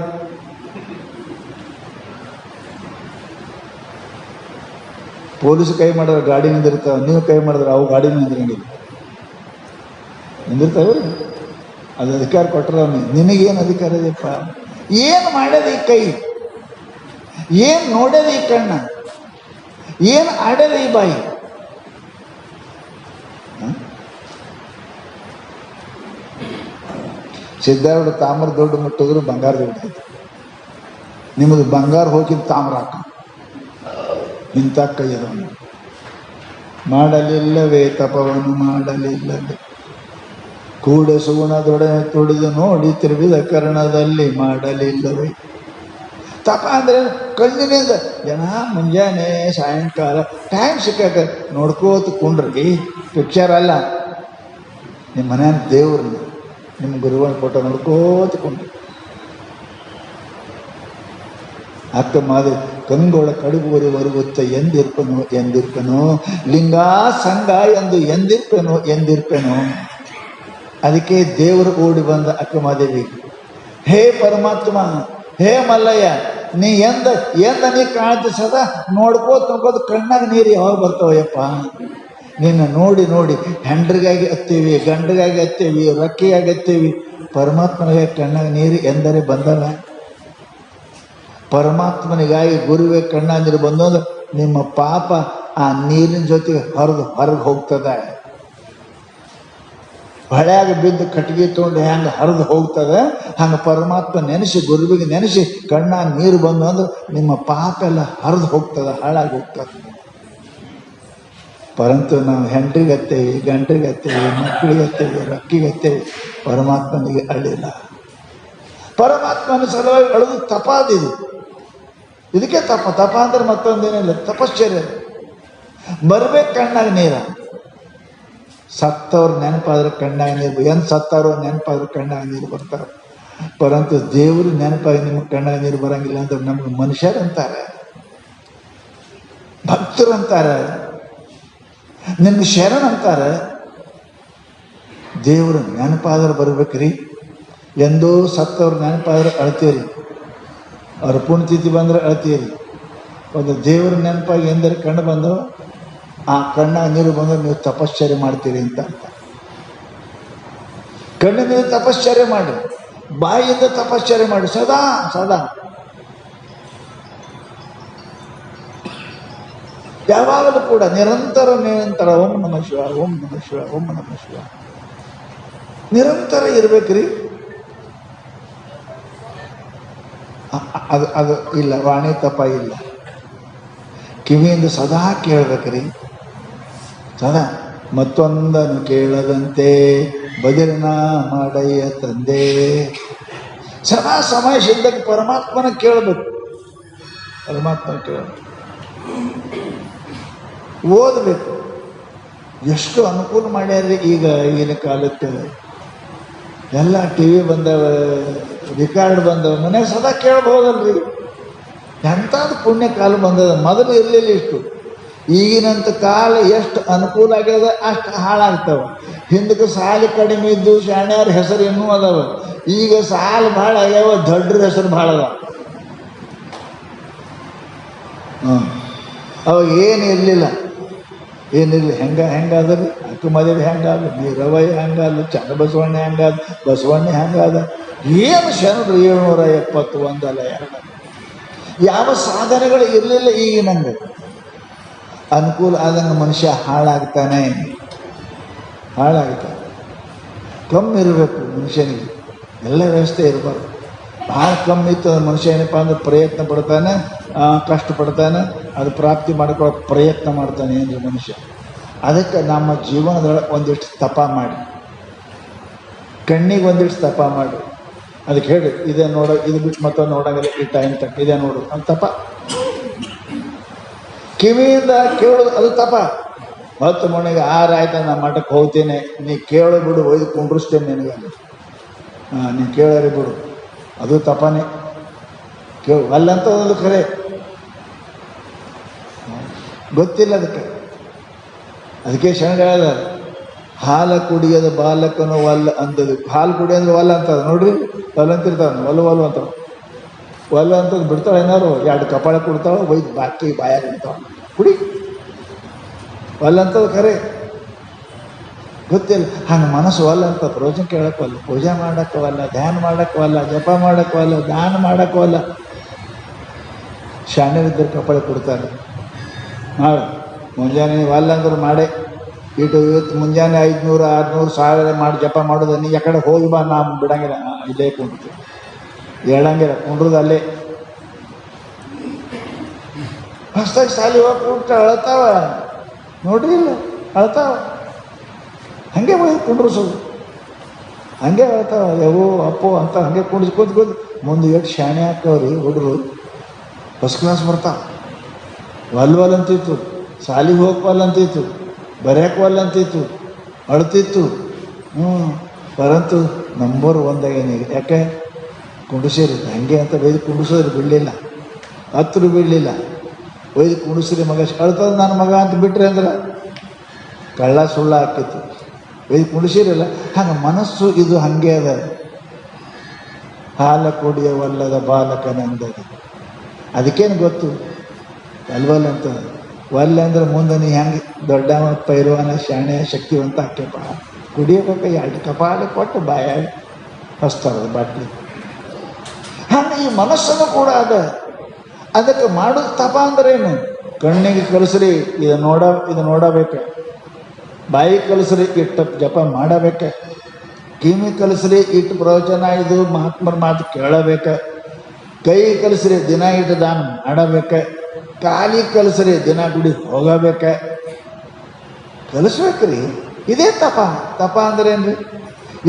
ಪೊಲೀಸ್ ಕೈ ಮಾಡಿದ್ರೆ ಗಾಡಿ ನಿಂದಿರ್ತಾವ. ನೀವು ಕೈ ಮಾಡಿದ್ರೆ ಅವು ಗಾಡಿ ನಿಂದಿರಂಗಿಲ್ಲ, ನಿಂದಿರ್ತಾವೆ. ಅದು ಅಧಿಕಾರ ಕೊಟ್ಟರೆ ನಿನಗೇನು ಅಧಿಕಾರ ಇದೆಯಪ್ಪ? ಏನು ಮಾಡ್ಯದ ಈ ಕೈ? ಏನು ನೋಡ್ಯದ ಈ ಕಣ್ಣ? ಏನು ಆಡ್ಯದ ಈ ಬಾಯಿ? ಸಿದ್ಧಾರೂಢ ತಾಮ್ರ ದೊಡ್ಡ ಮುಟ್ಟಿದ್ರು ಬಂಗಾರ ದೊಡ್ಡದು. ನಿಮ್ಮದು ಬಂಗಾರ ಹೋಗಿದ್ದು ತಾಮ್ರ ಹಾಕ. ಇಂಥ ಕೈಯದವನು ಮಾಡಲಿಲ್ಲವೇ ತಪವನ್ನು ಮಾಡಲಿಲ್ಲವೇ, ಕೂಡ ಸುಗುಣದೊಡನೆ ತುಡಿದು ನೋಡಿ ತಿರುವಿದ ಕರ್ಣದಲ್ಲಿ ಮಾಡಲಿಲ್ಲವೇ. ತಪ ಅಂದ್ರೆ ಕಣ್ಣಿನಿಂದ ಜನ ಮುಂಜಾನೆ ಸಾಯಂಕಾಲ ಟೈಮ್ ಸಿಕ್ಕಾಕ ನೋಡ್ಕೋತ ಕುಂಡ್ರಿ. ಪಿಕ್ಚರ್ ಅಲ್ಲ, ನಿಮ್ಮ ಮನೆಯ ದೇವ್ರನ್ನ, ನಿಮ್ಮ ಗುರುವನ ಫೋಟೋ ನೋಡ್ಕೋತ ಕುಂಡ್ರಿ. ಅಕ್ಕ ಮಾದಿ ಕಂಗೋಳ ಕಡುಗುವರಿವರೆಗುತ್ತ ಎಂದಿರ್ಪನು ಲಿಂಗ ಸಂಘ ಎಂದು ಎಂದಿರ್ಪೆನು. ಅದಕ್ಕೆ ದೇವರು ಓಡಿ ಬಂದ ಅಕ್ಕ ಮಾದೇವಿ, ಹೇ ಪರಮಾತ್ಮ, ಹೇ ಮಲ್ಲಯ್ಯ, ನೀ ಎಂದ ನೀ ಕಾಣ್ತಿ ಸದಾ ನೋಡ್ಕೋತ ಕಣ್ಣಾಗ ನೀರು ಯಾವಾಗ ಬರ್ತಾವಯ್ಯಪ್ಪ. ನಿನ್ನ ನೋಡಿ ನೋಡಿ ಹೆಂಡ್ರಿಗಾಗಿ ಹತ್ತೀವಿ, ಗಂಡಗಾಗಿ ಹತ್ತೀವಿ, ರೊಕ್ಕಿಗಾಗಿ ಹತ್ತೀವಿ. ಪರಮಾತ್ಮನಿಗೆ ಕಣ್ಣಾಗ ನೀರು ಎಂದರೆ ಬಂದಲ್ಲ. ಪರಮಾತ್ಮನಿಗಾಗಿ ಗುರುವೇ ಕಣ್ಣಾಗ ನೀರು ಬಂದು ಅಂದ್ರೆ ನಿಮ್ಮ ಪಾಪ ಆ ನೀರಿನ ಜೊತೆಗೆ ಹೊರಗೆ ಹೋಗ್ತದೆ. ಹೊಳೆಯಾಗ ಬಿದ್ದು ಕಟ್ಟಿಗೆ ತೊಗೊಂಡು ಹೆಂಗೆ ಹರಿದು ಹೋಗ್ತದೆ, ಹಂಗೆ ಪರಮಾತ್ಮ ನೆನೆಸಿ, ಗುರುವಿಗೆ ನೆನೆಸಿ ಕಣ್ಣಾಗ ನೀರು ಬಂದು ಅಂದ್ರೆ ನಿಮ್ಮ ಪಾಪ ಎಲ್ಲ ಹರಿದು ಹೋಗ್ತದೆ, ಹಾಳಾಗಿ ಹೋಗ್ತದೆ. ಪರಂತು ನಾವು ಹೆಂಡ್ರಿಗೆ ಹತ್ತೇವಿ, ಗಂಡ್ರಿಗೆ ಹತ್ತೇವಿ, ಮಕ್ಕಳಿಗೆ ಹತ್ತೇವಿ, ರೊಕ್ಕಿಗೆ ಹತ್ತೇವಿ, ಪರಮಾತ್ಮನಿಗೆ ಅಳಿಲ್ಲ. ಪರಮಾತ್ಮನ ಸಲುವಾಗಿ ಅಳದು ತಪಾದಿದು. ಇದಕ್ಕೆ ತಪ ಅಂದ್ರೆ ಮತ್ತೊಂದೇನಿಲ್ಲ, ತಪಶ್ಚರ್ಯ. ಬರ್ಬೇಕು ಕಣ್ಣಾಗ ನೀರ. ಸತ್ತವ್ರು ನೆನಪಾದ್ರೆ ಕಣ್ಣಾಗ ನೀರು, ಏನು ಸತ್ತವ್ರು ನೆನಪಾದ್ರೆ ಕಣ್ಣಾಗ ನೀರು ಬರ್ತಾರೆ. ಪರಂತು ದೇವರು ನೆನಪಾಗಿ ನಿಮಗೆ ಕಣ್ಣಾಗ ನೀರು ಬರಂಗಿಲ್ಲ ಅಂದ್ರೆ ನಮ್ಗೆ ಮನುಷ್ಯರಂತಾರೆ, ಭಕ್ತರಂತಾರೆ, ನಿಮ್ಗೆ ಶರಣ ಅಂತಾರೆ. ದೇವರು ನೆನಪಾದ್ರೆ ಬರ್ಬೇಕ್ರಿ. ಎಂದೋ ಸತ್ತವ್ರು ನೆನಪಾದ್ರೆ ಅಳ್ತೀರಿ. ಅವ್ರ ಪುಣ್ಯತಿಥಿ ಬಂದರೆ ಅಳ್ತೀರಿ. ಒಂದು ದೇವ್ರ ನೆನಪಾಗಿ ಎಂದರೆ ಕಣ್ಣು ಬಂದು ಆ ಕಣ್ಣಾಗ ನೀರು ಬಂದು ನೀವು ತಪಶ್ಚರ್ಯ ಮಾಡ್ತೀರಿ ಅಂತ. ಕಣ್ಣು ನೀವು ತಪಶ್ಚರ್ಯ ಮಾಡಿ, ಬಾಯಿಯಿಂದ ತಪಶ್ಚರ್ಯ ಮಾಡಿ, ಸದಾ ಸದಾ ಯಾವಾಗಲೂ ಕೂಡ ನಿರಂತರ ಓಂ ನಮಃ ಶಿವ, ಓಂ ನಮಃ ಶಿವ, ಓಂ ನಮಃ ಶಿವ ನಿರಂತರ ಇರ್ಬೇಕ್ರಿ. ಅದು ಇಲ್ಲ, ವಾಣಿ ತಪ ಇಲ್ಲ. ಕಿವಿಯಿಂದ ಸದಾ ಕೇಳ್ಬೇಕ್ರಿ, ಸದಾ. ಮತ್ತೊಂದನ್ನು ಕೇಳದಂತೆ ಬದಲಿನ ಮಾಡಯ್ಯ ತಂದೆ. ಸದಾ ಸಮಯ ಸಿದ್ಧಕ್ಕೆ ಪರಮಾತ್ಮನ ಕೇಳಬೇಕು, ಪರಮಾತ್ಮನ ಕೇಳಬೇಕು. ಓದಬೇಕು. ಎಷ್ಟು ಅನುಕೂಲ ಮಾಡ್ಯಾರ್ರಿ ಈಗಿನ ಕಾಲಕ್ಕೆ. ಎಲ್ಲ ಟಿ ವಿ ಬಂದವ, ರಿಕಾರ್ಡ್ ಬಂದವ, ಮನೆಗೆ ಸದಾ ಕೇಳ್ಬೋದಲ್ರಿ. ಎಂಥದ್ದು ಪುಣ್ಯ ಕಾಲ ಬಂದದ. ಮೊದಲು ಇರಲಿಲ್ಲ ಇಷ್ಟು. ಈಗಿನಂತ ಕಾಲ ಎಷ್ಟು ಅನುಕೂಲ ಆಗ್ಯದ ಅಷ್ಟು ಹಾಳಾಗ್ತವೆ. ಹಿಂದಕ್ಕೆ ಸಾಲಿ ಕಡಿಮೆ ಇದ್ದು ಶಾಣ್ಯಾರ ಹೆಸರು ಇನ್ನೂ ಅದಾವ. ಈಗ ಸಾಲು ಭಾಳ ಆಗ್ಯಾವ, ದೊಡ್ಡ್ರ ಹೆಸರು ಭಾಳ ಅದಾವ. ಅವಾಗ ಏನು ಇರಲಿಲ್ಲ, ಏನಿಲ್ಲ. ಹೆಂಗಾದ್ರಿ ಅಕ್ಕ ಮದುವೆ ಹೆಂಗಾದ, ನೀರವಯ್ಯ ಹೆಂಗಾದ, ಚನ್ನಬಸವಣ್ಣ ಹೆಂಗಾದ, ಬಸವಣ್ಣ ಹೆಂಗಾದ, ಏನು ಶರಣರು 770 ಒಂದಲ್ಲ ಎರಡಲ್ಲ. ಯಾವ ಸಾಧನೆಗಳು ಇರಲಿಲ್ಲ. ಈಗಿನಂಗೆ ಅನುಕೂಲ ಆದಂಗೆ ಮನುಷ್ಯ ಹಾಳಾಗ್ತಾನೆ. ಕಮ್ಮಿ ಇರಬೇಕು ಮನುಷ್ಯನಿಗೆ, ಎಲ್ಲ ವ್ಯವಸ್ಥೆ ಇರಬಾರ್ದು. ಭಾಳ ಕಮ್ಮಿ ಇತ್ತು ಮನುಷ್ಯ ಏನಪ್ಪ ಅಂದ್ರೆ ಪ್ರಯತ್ನ ಪಡ್ತಾನೆ, ಕಷ್ಟಪಡ್ತಾನೆ, ಅದು ಪ್ರಾಪ್ತಿ ಮಾಡ್ಕೊಳ್ಳೋಕೆ ಪ್ರಯತ್ನ ಮಾಡ್ತಾನೆ ಏನ್ರಿ ಮನುಷ್ಯ. ಅದಕ್ಕೆ ನಮ್ಮ ಜೀವನದೊಳಗೆ ಒಂದಿಷ್ಟು ತಪ ಮಾಡಿ, ಕಣ್ಣಿಗೆ ಒಂದಿಷ್ಟು ತಪ ಮಾಡಿ. ಅದಕ್ಕೆ ಹೇಳಿ, ಇದೇ ನೋಡೋ, ಇದು ಬಿಟ್ಟು ಮತ್ತೊಂದು ನೋಡೋಂಗಿಲ್ಲ, ಈ ಟೈಮ್ ತಕ್ಕ ಇದೇ ನೋಡು ಅದು ತಪ. ಕಿವಿಯಿಂದ ಕೇಳೋದು ಅದು ತಪ. 10 ಮನೆಗೆ 6 ಆಯ್ತು, ನಾನು ಮಠಕ್ಕೆ ಹೋಗ್ತೇನೆ, ನೀ ಕೇಳೋ ಬಿಡು, ಒಯ್ದು ಕುಂಡ್ರಿಸ್ತೇನೆ ನಿನಗೆ. ನೀನು ಕೇಳೋರಿ ಬಿಡು, ಅದು ತಪನೇ. ಅಲ್ಲಂತ ಒಂದು ಖರೆ ಗೊತ್ತಿಲ್ಲ ಅದಕ್ಕೆ ಶರಣ ಹೇಳ್ದ, ಹಾಲು ಕುಡಿಯೋದ ಬಾಲಕನು ವಲ್ಲ ಅಂದದು. ಹಾಲು ಕುಡಿಯೋದ್ರೆ ವಲ್ಲ ಅಂತದ ನೋಡ್ರಿ, ಒಲ್ಲ ಅಂತಿರ್ತಾವ, ಒಲ್ಲು ಅಂತಾವ. ಒಲ್ಲ ಅಂತದ್ದು ಬಿಡ್ತಾಳೆ, ಏನಾರು 2 ಕಪಾಳ ಕೊಡ್ತಾಳೆ, ಒಯ್ದು ಬಾಕಿ ಬಾಯಾಗ ಇಡ್ತಾವ, ಕುಡಿ ಒಲ್ಲ ಅಂತದ ಖರೆ. ಗೊತ್ತಿಲ್ಲ. ಹಂಗೆ ಮನಸ್ಸು ಒಲ್ಲ ಅಂತ ಪ್ರವಚನ ಕೇಳಕ್ಕವಲ್ಲ, ಪೂಜೆ ಮಾಡಕ್ಕವಲ್ಲ, ಧ್ಯಾನ ಮಾಡಕ್ಕವಲ್ಲ, ಜಪ ಮಾಡಕ್ಕವಲ್ಲ, ದಾನ ಮಾಡಕ್ಕವಲ್ಲ. ಶಾಣ್ಯರಿದ್ದರು ಕಪಾಳ ಕೊಡ್ತಾರೆ. ಮಾಡಿ ಮುಂಜಾನೆ ಒಲ್ಲ ಅಂದ್ರೆ ಮಾಡೇ ಇವತ್ತು ಮುಂಜಾನೆ 500, 600, 1000 ಮಾಡಿ ಜಪ ಮಾಡೋದು. ನೀ ಯಾಕಡೆ ಹೋಗಿ ಬಾ, ನಾ ಬಿಡಂಗಿಲ್ಲ, ಇಲ್ಲೇ ಕುಂಡ್ತೀವಿ, ಹೇಳಂಗಿಲ್ಲ, ಕುಂಡ್ರದು ಅಲ್ಲೇ. ಹೊಸ್ದಾಗಿ ಸಾಲಿ ಹೋಗಿ ಕೂಟ ಅಳ್ತಾವ ನೋಡ್ರಿ, ಇಲ್ಲ ಅಳ್ತಾವ, ಹಾಗೆ ಹೋಗಿ ಕುಂಡ್ರಸೋದು, ಹಾಗೆ ಅಳ್ತಾವ, ಯಾವೋ ಅಪ್ಪೋ ಅಂತ ಹಾಗೆ ಕುಂಡಿಸ್ಕೋದು. ಮುಂದೆ ಎಷ್ಟು ಶಾಣೆ ಹಾಕವ್ರಿ ಹುಡುಗರು, ಫಸ್ಟ್ ಕ್ಲಾಸ್ ಬರ್ತಾವ. ವಲ್ ಅಂತಿತ್ತು, ಸಾಲಿಗೆ ಹೋಗ್ವಲ್ಲ ಅಂತಿತ್ತು, ಬರೆಯಕ್ಕೆ ವಲ್ಲ ಅಂತಿತ್ತು, ಅಳ್ತಿತ್ತು. ಪರಂತು ನಂಬರ್ 1 ಆಗೇನೀಗ. ಯಾಕೆ ಕುಂಡಿಸಿರಿ ಹಂಗೆ ಅಂತ ಒಯ್ದು ಕುಂಡಿಸೋರು ಬಿಡಲಿಲ್ಲ, ಹತ್ರ ಬಿಡಲಿಲ್ಲ. ಒಯ್ದು ಕುಂಡಿಸ್ರಿ ಮಗ ಅಳ್ತದ ನನ್ನ ಮಗ ಅಂತ ಬಿಟ್ರಿ ಅಂದ್ರೆ ಕಳ್ಳ ಸುಳ್ಳ ಹಾಕಿತ್ತು. ಒಯ್ದು ಕುಂಡಿಸಿರಲ್ಲ. ಹಂಗೆ ಮನಸ್ಸು ಇದು ಹಾಗೆ ಅದ. ಹಾಲ ಕುಡಿಯವಲ್ಲದ ಬಾಲಕನಂದದು. ಅದಕ್ಕೇನು ಗೊತ್ತು ಅಲ್ವಲ್ಲ ಅಂತ. ಒಲ್ಲ ಅಂದ್ರೆ ಮುಂದೆ ನೀ ಹೆಂಗೆ ದೊಡ್ಡ ಪೈರುವನ ಶಾಣೆ ಶಕ್ತಿವಂತ ಹಾಕ್ಯಪ್ಪ. ಕುಡಿಯಬೇಕು 2 ಕಪಾಲ ಕೊಟ್ಟು ಬಾಯಾಗಿ ಹಚ್ತಾರದ ಬಾಟ್ಲಿ. ಹಂಗೆ ಈ ಮನಸ್ಸನ್ನು ಕೂಡ ಅದ. ಅದಕ್ಕೆ ಮಾಡೋದು ತಪ ಅಂದ್ರೇನು? ಕಣ್ಣಿಗೆ ಕಲಿಸ್ರಿ ಇದು ನೋಡಬೇಕು, ಬಾಯಿ ಕಲಿಸ್ರಿ ಇಟ್ಟು ಜಪ ಮಾಡಬೇಕ, ಕಿವಿ ಕಲಿಸ್ರಿ ಇಟ್ಟು ಪ್ರವಚನ ಇದು ಮಹಾತ್ಮರ ಮಾತು ಕೇಳಬೇಕ, ಕೈ ಕಲಿಸ್ರಿ ದಿನ ಇಟ್ಟು ದಾನ ಮಾಡಬೇಕ, ಕಾಲಿ ಕಲಿಸ್ರಿ ದಿನ ಗುಡಿ ಹೋಗಬೇಕ, ಕಲಿಸ್ಬೇಕ್ರಿ. ಇದೇ ತಪ. ತಪ ಅಂದ್ರೇನ್ರಿ?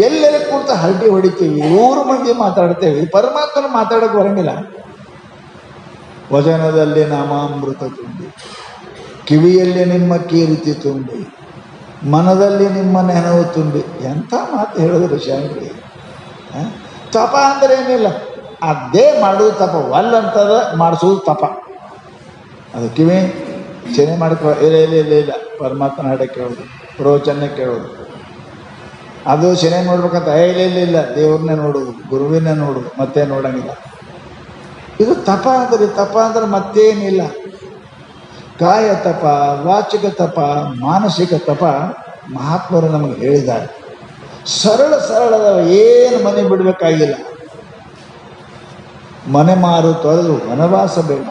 ಎಲ್ಲೆಲ್ಲ ಕೂರ್ತ ಹರಟಿ ಹೊಡಿತೀವಿ, 100 ಮಂದಿ ಮಾತಾಡ್ತೇವೆ, ಪರಮಾತ್ಮನ ಮಾತಾಡೋಕೆ ಬರಂಗಿಲ್ಲ. ವಚನದಲ್ಲಿ ನಾಮಾಮೃತ ತುಂಬಿ, ಕಿವಿಯಲ್ಲಿ ನಿಮ್ಮ ಕೀರ್ತಿ ತುಂಬಿ, ಮನದಲ್ಲಿ ನಿಮ್ಮ ನೆನವು ತುಂಬಿ. ಎಂಥ ಮಾತು ಹೇಳಿದ್ರು ಶಾಂಗ್ರಿ. ತಪ ಅಂದ್ರೆ ಏನಿಲ್ಲ, ಅದೇ ಮಾಡೋದು ತಪ. ಒಲ್ಲಂತದ ಮಾಡಿಸೋದು ತಪ. ಅದು ಕಿವಿ ಶನಿ ಮಾಡ್ಕೊ ಇಲ್ಲ ಪರಮಾತ್ಮನ ಹಾಡ ಕೇಳೋದು, ಪ್ರವಚನ ಕೇಳೋದು. ಅದು ಶನಿ ನೋಡ್ಬೇಕಂತ ಇಲ್ಲ ದೇವ್ರನ್ನೇ ನೋಡೋದು, ಗುರುವಿನೇ ನೋಡೋದು, ಮತ್ತೆ ನೋಡಂಗಿಲ್ಲ. ಇದು ತಪ ಅಂದರೆ ತಪ ಅಂದ್ರೆ ಮತ್ತೇನಿಲ್ಲ. ಕಾಯ ತಪ, ವಾಚಿಕ ತಪ, ಮಾನಸಿಕ ತಪ ಮಹಾತ್ಮರು ನಮಗೆ ಹೇಳಿದ್ದಾರೆ. ಸರಳದ ಏನು ಮನೆ ಬಿಡಬೇಕಾಗಿಲ್ಲ. ಮನೆ ಮಾರು ತೊರೆದು ವನವಾಸ ಬೇಡ.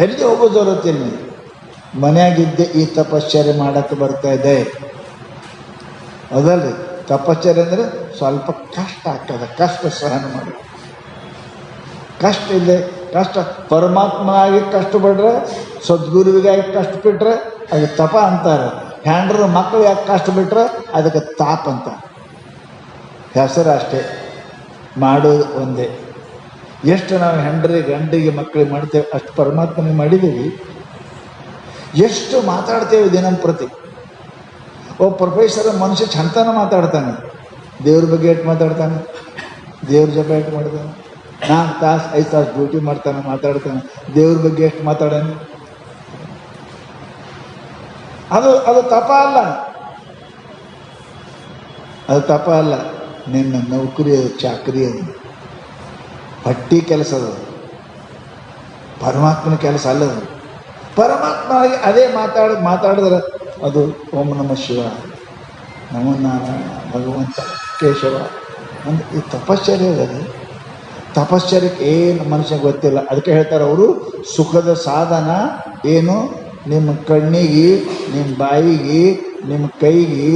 ಎಲ್ಲಿ ಹೋಗೋ ಜರುತ್ತಿಲ್ಲ. ಮನೆಯಾಗಿದ್ದೆ ಈ ತಪಶ್ಚರ್ಯ ಮಾಡಕ್ಕೆ ಬರ್ತಾ ಇದೆ. ಅದಲ್ರಿ ತಪಶ್ಚರ್ಯ ಅಂದರೆ ಸ್ವಲ್ಪ ಕಷ್ಟ ಆಗ್ತದೆ. ಕಷ್ಟ ಸಹನ ಮಾಡಿ. ಕಷ್ಟ ಇದೆ. ಕಷ್ಟ ಪರಮಾತ್ಮನಾಗಿ ಕಷ್ಟಪಟ್ರೆ, ಸದ್ಗುರುವಿಗಾಗಿ ಕಷ್ಟಪಟ್ಟರೆ ಅದಕ್ಕೆ ತಪ ಅಂತಾರೆ. ಹ್ಯಾಂಡ್ರ ಮಕ್ಕಳು ಯಾಕೆ ಕಷ್ಟ ಬಿಟ್ರೆ ಅದಕ್ಕೆ ತಾಪ ಅಂತ ಹೆಸರು ಅಷ್ಟೇ. ಮಾಡೋದು ಒಂದೇ. ಎಷ್ಟು ನಾವು ಗಂಡಿಗೆ ಮಕ್ಕಳಿಗೆ ಮಾಡ್ತೇವೆ ಅಷ್ಟು ಪರಮಾತ್ಮನಿಗೆ ಮಾಡಿದ್ದೀವಿ. ಎಷ್ಟು ಮಾತಾಡ್ತೇವೆ ದಿನಂಪ್ರತಿ. ಪ್ರೊಫೆಸರ್ ಮನುಷ್ಯ ಚಂತನ ಮಾತಾಡ್ತಾನೆ. ದೇವ್ರ ಬಗ್ಗೆ ಎಷ್ಟು ಮಾತಾಡ್ತಾನೆ, ದೇವ್ರ ಜಪ ಎಷ್ಟು ಮಾಡ್ತಾನೆ, 4 ತಾಸು 5 ತಾಸು ಡ್ಯೂಟಿ ಮಾಡ್ತಾನೆ, ಮಾತಾಡ್ತಾನೆ. ದೇವ್ರ ಬಗ್ಗೆ ಎಷ್ಟು ಮಾತಾಡೋಣ. ಅದು ತಪ ಅಲ್ಲ. ಅದು ತಪ ಅಲ್ಲ. ನಿನ್ನ ನೌಕರಿ ಅದು, ಚಾಕರಿ ಅದು, ಹಟ್ಟಿ ಕೆಲಸ ಅದು. ಪರಮಾತ್ಮನ ಕೆಲಸ ಅಲ್ಲದು. ಪರಮಾತ್ಮನಾಗಿ ಅದೇ ಮಾತಾಡಿದ್ರೆ ಅದು ಓಂ ನಮಃ ಶಿವ, ನಮೋ ನಾರಾಯಣ, ಭಗವಂತ, ಕೇಶವ ಅಂದ್ರೆ ಈ ತಪಶ್ಚರ್ಯ ಅದು. ತಪಶ್ಚರ್ಯಕ್ಕೆ ಏನು ಮನುಷ್ಯನಿಗೆ ಗೊತ್ತಿಲ್ಲ. ಅದಕ್ಕೆ ಹೇಳ್ತಾರೆ ಅವರು, ಸುಖದ ಸಾಧನ ಏನು? ನಿಮ್ಮ ಕಣ್ಣಿಗೆ, ನಿಮ್ಮ ಬಾಯಿಗೆ, ನಿಮ್ಮ ಕೈಗೆ,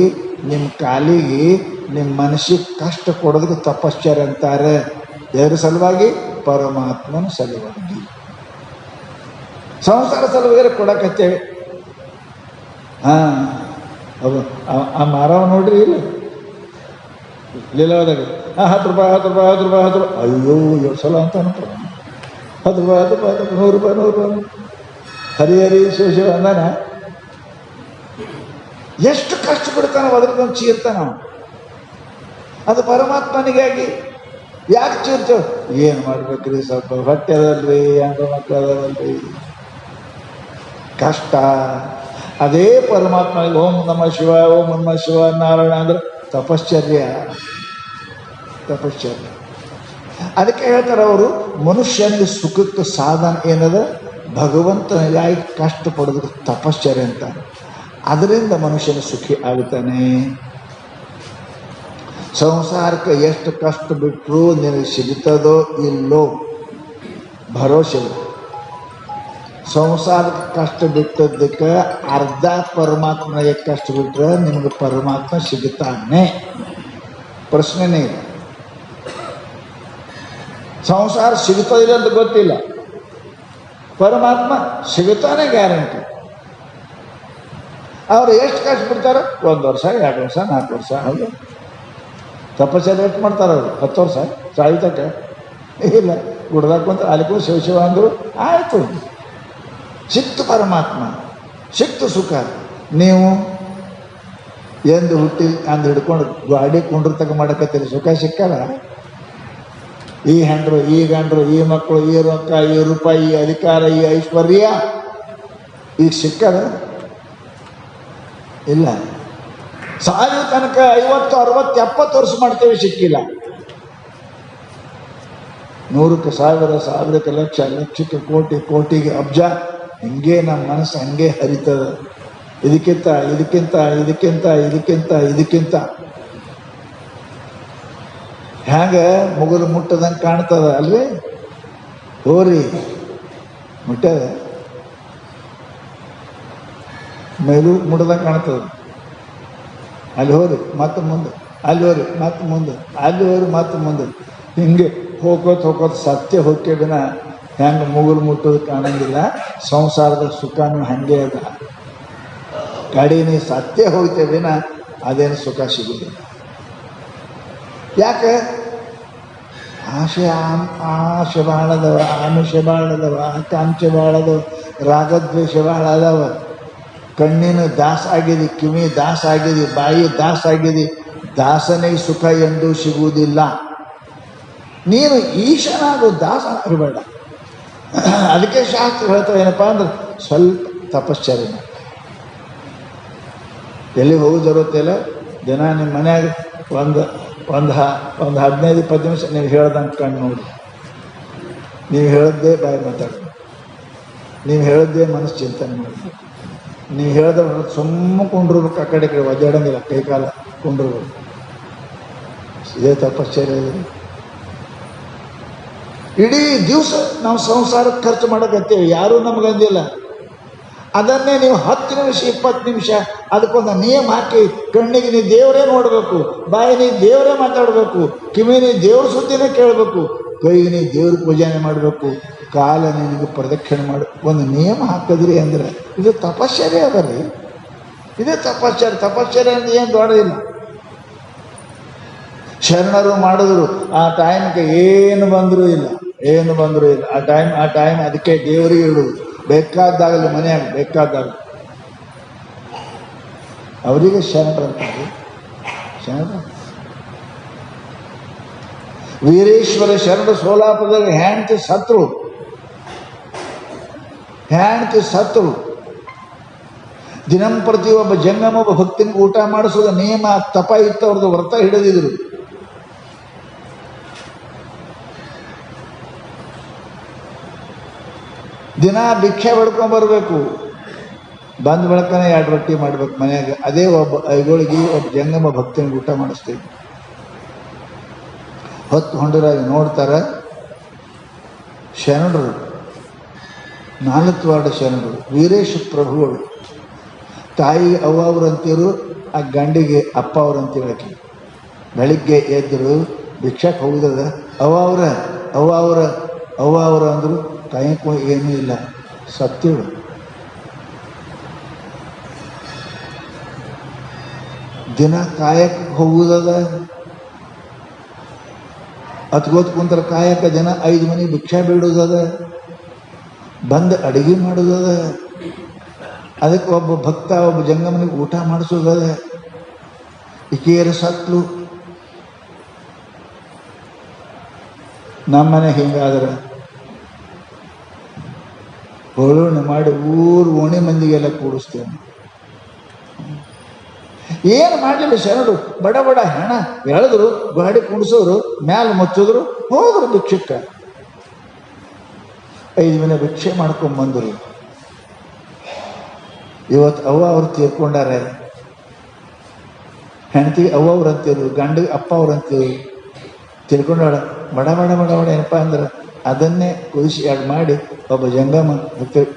ನಿಮ್ಮ ಕಾಲಿಗೆ, ನಿಮ್ಮ ಮನಸ್ಸಿಗೆ ಕಷ್ಟ ಕೊಡೋದಕ್ಕೆ ತಪಶ್ಚರ್ಯ ಅಂತಾರೆ. ಯಾರ ಸಲುವಾಗಿ? ಪರಮಾತ್ಮನ ಸಲುವಾಗಿ. ಸಂಸಾರ ಸಲುವಾಗಿ ಕೊಡಕತ್ತೇವೆ. ಅದು ಆ ಮರವ ನೋಡ್ರಿ ಇಲ್ಲ ಲೀಲಾವದಾಗ 10 ರೂಪಾಯಿ 10 ರೂಪಾಯಿ 10 ರೂಪಾಯಿ 10 ರೂಪಾಯಿ. ಅಯ್ಯೋ 7 ಸಲ ಅಂತ ಅನ್ಪ. 10 ರೂಪಾಯಿ 10 ರೂಪಾಯಿ 100 ರೂಪಾಯಿ 100 ರೂಪಾಯಿ ಹರಿ ಶಿವ ಅಂದಾನ. ಎಷ್ಟು ಕಷ್ಟ ಬಿಡ್ತಾನ, ಅದ್ರದ್ದು ಚೀರ್ತಾನ. ಅದು ಪರಮಾತ್ಮನಿಗಾಗಿ ಯಾಕೆ ಚೀರ್ತೇವೆ? ಏನು ಮಾಡ್ಬೇಕ್ರಿ, ಸ್ವಲ್ಪ ಹೊಟ್ಟೆ ಅದಲ್ರಿ, ಹೆಂಗ ಮಕ್ಕಳು ಅದಲ್ರಿ, ಕಷ್ಟ. ಅದೇ ಪರಮಾತ್ಮನಿಗೆ ಓಂ ನಮಃ ಶಿವ, ಓಂ ನಮಃ ಶಿವ, ನಾರಾಯಣ ಅಂದ್ರೆ ತಪಶ್ಚರ್ಯ. ಅದಕ್ಕೆ ಹೇಳ್ತಾರೆ ಅವರು, ಮನುಷ್ಯನಿಗೆ ಸುಖಕ್ಕೆ ಸಾಧನ ಏನದ? ಭಗವಂತನಿಗಾಗಿ ಕಷ್ಟ ಪಡೋದಕ್ಕೆ ತಪಶ್ಚರ್ಯ ಅಂತ. ಅದರಿಂದ ಮನುಷ್ಯನ ಸುಖಿ ಆಗುತ್ತಾನೆ. ಸಂಸಾರಕ್ಕೆ ಎಷ್ಟು ಕಷ್ಟ ಬಿಟ್ಟರು ನಿನಗೆ ಸಿಗುತ್ತದೋ ಇಲ್ಲೋ ಭರೋಸೆ. ಸಂಸಾರಕ್ಕೆ ಕಷ್ಟ ಬಿಟ್ಟದ್ದಕ್ಕೆ ಅರ್ಧ ಪರಮಾತ್ಮನಿಗೆ ಕಷ್ಟ ಬಿಟ್ಟರೆ ನಿಮಗೆ ಪರಮಾತ್ಮ ಸಿಗುತ್ತಾನೆ. ಪ್ರಶ್ನೆನೇ ಇಲ್ಲ. ಸಂಸಾರ ಸಿಗುತ್ತದಿಲ್ಲ ಅಂತ ಗೊತ್ತಿಲ್ಲ, ಪರಮಾತ್ಮ ಸಿಗುತ್ತಾನೆ ಗ್ಯಾರಂಟಿ. ಅವರು ಎಷ್ಟು ಕಷ್ಟ ಬಿಡ್ತಾರೆ? 1 ವರ್ಷ 2 ವರ್ಷ 4 ವರ್ಷ. ಹೌದು, ತಪಸ್ಸಲ್ಲಿ ಎಷ್ಟು ಮಾಡ್ತಾರೆ ಅವರು? 10 ವರ್ಷ ಸಾಯ್ತಕ್ಕ ಇಲ್ಲ. ಗುಡ್ದಾಕೊಂತ ಅಲ್ಲಿಗೂ ಶಿವ ಅಂದರು, ಆಯಿತು, ಸಿಕ್ತು ಪರಮಾತ್ಮ, ಸಿಕ್ತು ಸುಖ. ನೀವು ಎಂದು ಹುಟ್ಟಿ ಅಂದು ಹಿಡ್ಕೊಂಡು ಗಾಡಿ ಕುಂಡ್ರತಕ್ಕ ಮಾಡಕತ್ತೀರಿ, ಸುಖ ಸಿಕ್ಕಲ್ಲ. ಈ ಹೆಂಡ್ರು, ಈ ಗಂಡ್ರು, ಈ ಮಕ್ಕಳು, ಈ ರೊಕ್ಕ, ಈ ರೂಪಾಯಿ, ಈ ಅಧಿಕಾರ, ಈ ಐಶ್ವರ್ಯ ಈಗ ಸಿಕ್ಕದ ಇಲ್ಲ. ಸಾಯೋ ತನಕ 50, 60, 70 ವರ್ಷ ಮಾಡ್ತೇವೆ, ಸಿಕ್ಕಿಲ್ಲ. 100ಕ್ಕೆ 1000, 1000ಕ್ಕೆ ಲಕ್ಷ, ಲಕ್ಷಕ್ಕೆ ಕೋಟಿ, ಕೋಟಿಗೆ ಅಬ್ಜ. ಹಿಂಗೆ ನಮ್ಮ ಮನಸ್ಸು ಹಂಗೆ ಹರಿತದ. ಇದಕ್ಕಿಂತ ಇದಕ್ಕಿಂತ ಇದಕ್ಕಿಂತ ಇದಕ್ಕಿಂತ ಇದಕ್ಕಿಂತ ಹ್ಯಾಂಗೆ ಮುಗುರು ಮುಟ್ಟದಂಗೆ ಕಾಣ್ತದ ಅಲ್ರಿ? ಹೋರಿ ಮುಟ್ಟದ ಮೇಲೂ ಮುಟ್ಟದಂಗೆ ಕಾಣ್ತದ. ಅಲ್ಲಿ ಹೋರಿ ಮತ್ತೆ ಮುಂದೆ, ಅಲ್ಲಿ ಹೋರಿ ಮತ್ತೆ ಮುಂದೆ, ಅಲ್ಲಿ ಹೋರಿ ಮತ್ತೆ ಮುಂದೆ. ಹಿಂಗೆ ಹೋಗೋದು ಸತ್ಯ ಹೋಗ್ತೇ ವಿನ ಹೆಂಗೆ ಮುಗುರು ಮುಟ್ಟೋದು ಕಾಣಂಗಿಲ್ಲ. ಸಂಸಾರದ ಸುಖನೂ ಹಾಗೆ ಅದ. ಕಡಿಮೆ ಸತ್ಯ ಹೋಗ್ತೇ ವಿನ ಅದೇನು ಸುಖ ಸಿಗುವುದಿಲ್ಲ. ಯಾಕೆ? ಆಶೆ ಭಾಳ ಅದಾವ, ಆಮಿಷ ಭಾಳ ಅದಾವ, ಆಕಾಂಕ್ಷೆ ಭಾಳ ಅದಾವ, ರಾಗದ್ವೇಷ ಭಾಳ ಅದಾವ. ಕಣ್ಣಿನ ದಾಸ ಆಗಿದೆ, ಕಿವಿ ದಾಸ ಆಗಿದೆ, ಬಾಯಿ ದಾಸ ಆಗಿದೆ. ದಾಸನಿಗೆ ಸುಖ ಎಂದೂ ಸಿಗುವುದಿಲ್ಲ. ನೀನು ಈಶನಾಗು, ದಾಸ ಆಗಬೇಡ. ಅದಕ್ಕೆ ಶಾಸ್ತ್ರ ಹೇಳ್ತಾವೆ ಏನಪ್ಪ ಅಂದ್ರೆ ಸ್ವಲ್ಪ ತಪಶ್ಚರ್ಯ ಮಾಡಿ. ಎಲ್ಲಿ ಹೋಗೋದು ಜರುತ್ತಿಲ್ಲ. ದಿನ ನಿಮ್ಮ ಮನ್ಯಾಗ ಒಂದು 15-20 ನಿಮಿಷ ನೀವು ಹೇಳ್ದಂಗೆ ಕಣ್ಣು ನೋಡಿ. ನೀವು ಹೇಳದ್ದೇ ಬಾಯಿ ಮಾತಾಡಬೇಕು, ನೀವು ಹೇಳದ್ದೇ ಮನಸ್ಸು ಚಿಂತನೆ ಮಾಡಬೇಕು. ನೀವು ಹೇಳಿದ್ರೆ ಸುಮ್ಮ ಕುಂಡಿರ್ಬೇಕು, ಆ ಕಡೆ ಕಡೆ ಒದ್ದಾಡಂಗಿಲ್ಲ, ಕೈಕಾಲ ಕುಂಡಿರ್ಬೇಕು. ಇದೇ ತಪಶ್ಚರ್ಯ. ಇಡೀ ದಿವಸ ನಾವು ಸಂಸಾರಕ್ಕೆ ಖರ್ಚು ಮಾಡಕತ್ತೀವಿ, ಯಾರೂ ನಮಗಂದಿಲ್ಲ. ಅದನ್ನೇ ನೀವು 10 ನಿಮಿಷ 20 ನಿಮಿಷ ಅದಕ್ಕೊಂದು ನಿಯಮ ಹಾಕಿ, ಕಣ್ಣಿಗೆ ನೀವು ದೇವರೇ ನೋಡಬೇಕು, ಬಾಯಿ ನೀವು ದೇವರೇ ಮಾತಾಡಬೇಕು, ಕಿವಿ ನೀವು ದೇವ್ರ ಸುದ್ದಿನೇ ಕೇಳಬೇಕು, ಕೈಗೆ ನೀವು ದೇವ್ರ ಪೂಜಾನೆ ಮಾಡಬೇಕು, ಕಾಲ ನಿನಗೆ ಪ್ರದಕ್ಷಿಣೆ ಮಾಡಿ ಒಂದು ನಿಯಮ ಹಾಕಿದ್ರಿ ಅಂದ್ರೆ ಇದು ತಪಶ್ಚರ್ಯ ಅದರಿ. ಇದೇ ತಪಶ್ಚರ್ಯ. ತಪಶ್ಚರ್ಯ ಅಂದ್ರೆ ಏನು ದೊಡ್ಡದಿಲ್ಲ. ಶರಣರು ಮಾಡಿದ್ರು ಆ ಟೈಮ್ಗೆ ಏನು ಬಂದರೂ ಇಲ್ಲ. ಆ ಟೈಮ್ ಅದಕ್ಕೆ ದೇವರಿಗೆ ಇಡುವುದು. ಬೇಕಾದಾಗಲಿ ಮನೆಯಾಗ ಬೇಕಾದಾಗ ಅವರಿಗೆ ಶರಣರು ಅಂತಾರೆ. ಶರಣರು ವೀರೇಶ್ವರ ಶರಣರು ಸೋಲಾಪುರದಾಗ ಹೆಂಡತಿ ಸತ್ರು. ದಿನಂಪ್ರತಿ ಒಬ್ಬ ಜಂಗಮ ಒಬ್ಬ ಭಕ್ತಿನಿಗೆ ಊಟ ಮಾಡಿಸೋದ ನಿಯಮ ತಪ ಇತ್ತು, ಅವ್ರದ್ದು ವ್ರತ ಹಿಡಿದಿದ್ರು. ದಿನ ಭಿಕ್ಷೆ ಬಡ್ಕೊಂಬರ್ಬೇಕು, ಬಂದ ಬೆಳಕನೆ 2 ರೊಟ್ಟಿ ಮಾಡ್ಬೇಕು ಮನೆಯಾಗ. ಅದೇ ಒಬ್ಬ ಐಗೋಳಿಗೆ ಒಬ್ಬ ಜಂಗಮ ಭಕ್ತಿನಿಗೆ ಊಟ ಮಾಡಿಸ್ತೀವಿ. ಹೊತ್ತು ಹೊಂಡರಾಗಿ ನೋಡ್ತಾರೆ ಶರಣರು, 4 ವಾರ್ಡ್ ಶರಣರು, ವೀರೇಶ ಪ್ರಭುಗಳು. ತಾಯಿ ಅವ್ವ ಅವರಂತೀರು, ಆ ಗಂಡಿಗೆ ಅಪ್ಪ ಅವರಂತೀಳಕ್ಕೆ. ಬೆಳಿಗ್ಗೆ ಎದ್ರು ಭಿಕ್ಷಕ್ಕೆ ಹೋಗುದದ ಅವ್ವ ಅವರ ಅಂದರು. ತಾಯಿಗೂ ಏನೂ ಇಲ್ಲ, ಸತ್ತಿಳು. ದಿನ ಕಾಯಕ್ಕೆ ಹೋಗುದದ, ಹತ್ಕೋತ್ ಕುಂತರ ಕಾಯಕ ದಿನ 5 ಮನೆ ಭಿಕ್ಷಾ ಬೀಳುವುದದ, ಬಂದು ಅಡುಗೆ ಮಾಡೋದದ, ಅದಕ್ಕೆ ಒಬ್ಬ ಭಕ್ತ ಒಬ್ಬ ಜಂಗಮನಿಗೆ ಊಟ ಮಾಡಿಸೋದದ. ಈಕೆಯರು ಸತ್ಲು. ನಮ್ಮನೆ ಹಿಂಗಾದ್ರೆ ಹೋಳುಣೆ ಮಾಡಿ ಊರು ಓಣಿ ಮಂದಿಗೆಲ್ಲ ಕೂಡಿಸ್ತೇವೆ. ಏನು ಮಾಡಲಿಲ್ಲ ಶರಣರು. ಬಡ ಹೆಣ ಎಳೆದ್ರು, ಗಾಡಿ ಕುಣಿಸೋರು, ಮ್ಯಾಲ ಮುಚ್ಚಿದ್ರು, ಹೋದ್ರು ಭಿಕ್ಷಕ್ಕೆ. 5 ದಿನ ಭಿಕ್ಷೆ ಮಾಡ್ಕೊಂಬಂದರು. ಇವತ್ತು ಅವ್ವ ಅವ್ರು ತೀರ್ಕೊಂಡಾರೆ. ಹೆಂಡತಿಗೆ ಅವ್ವ ಅವ್ರು ಅಂತೀರು, ಗಂಡಿಗೆ ಅಪ್ಪ ಅವ್ರು ಅಂತೀರು. ತಿಳ್ಕೊಂಡಾಳ. ಬಡ ಏನಪ್ಪ ಅಂದ್ರೆ ಅದನ್ನೇ ಕುದಿಸಿ ಮಾಡಿ ಒಬ್ಬ ಜಂಗಮ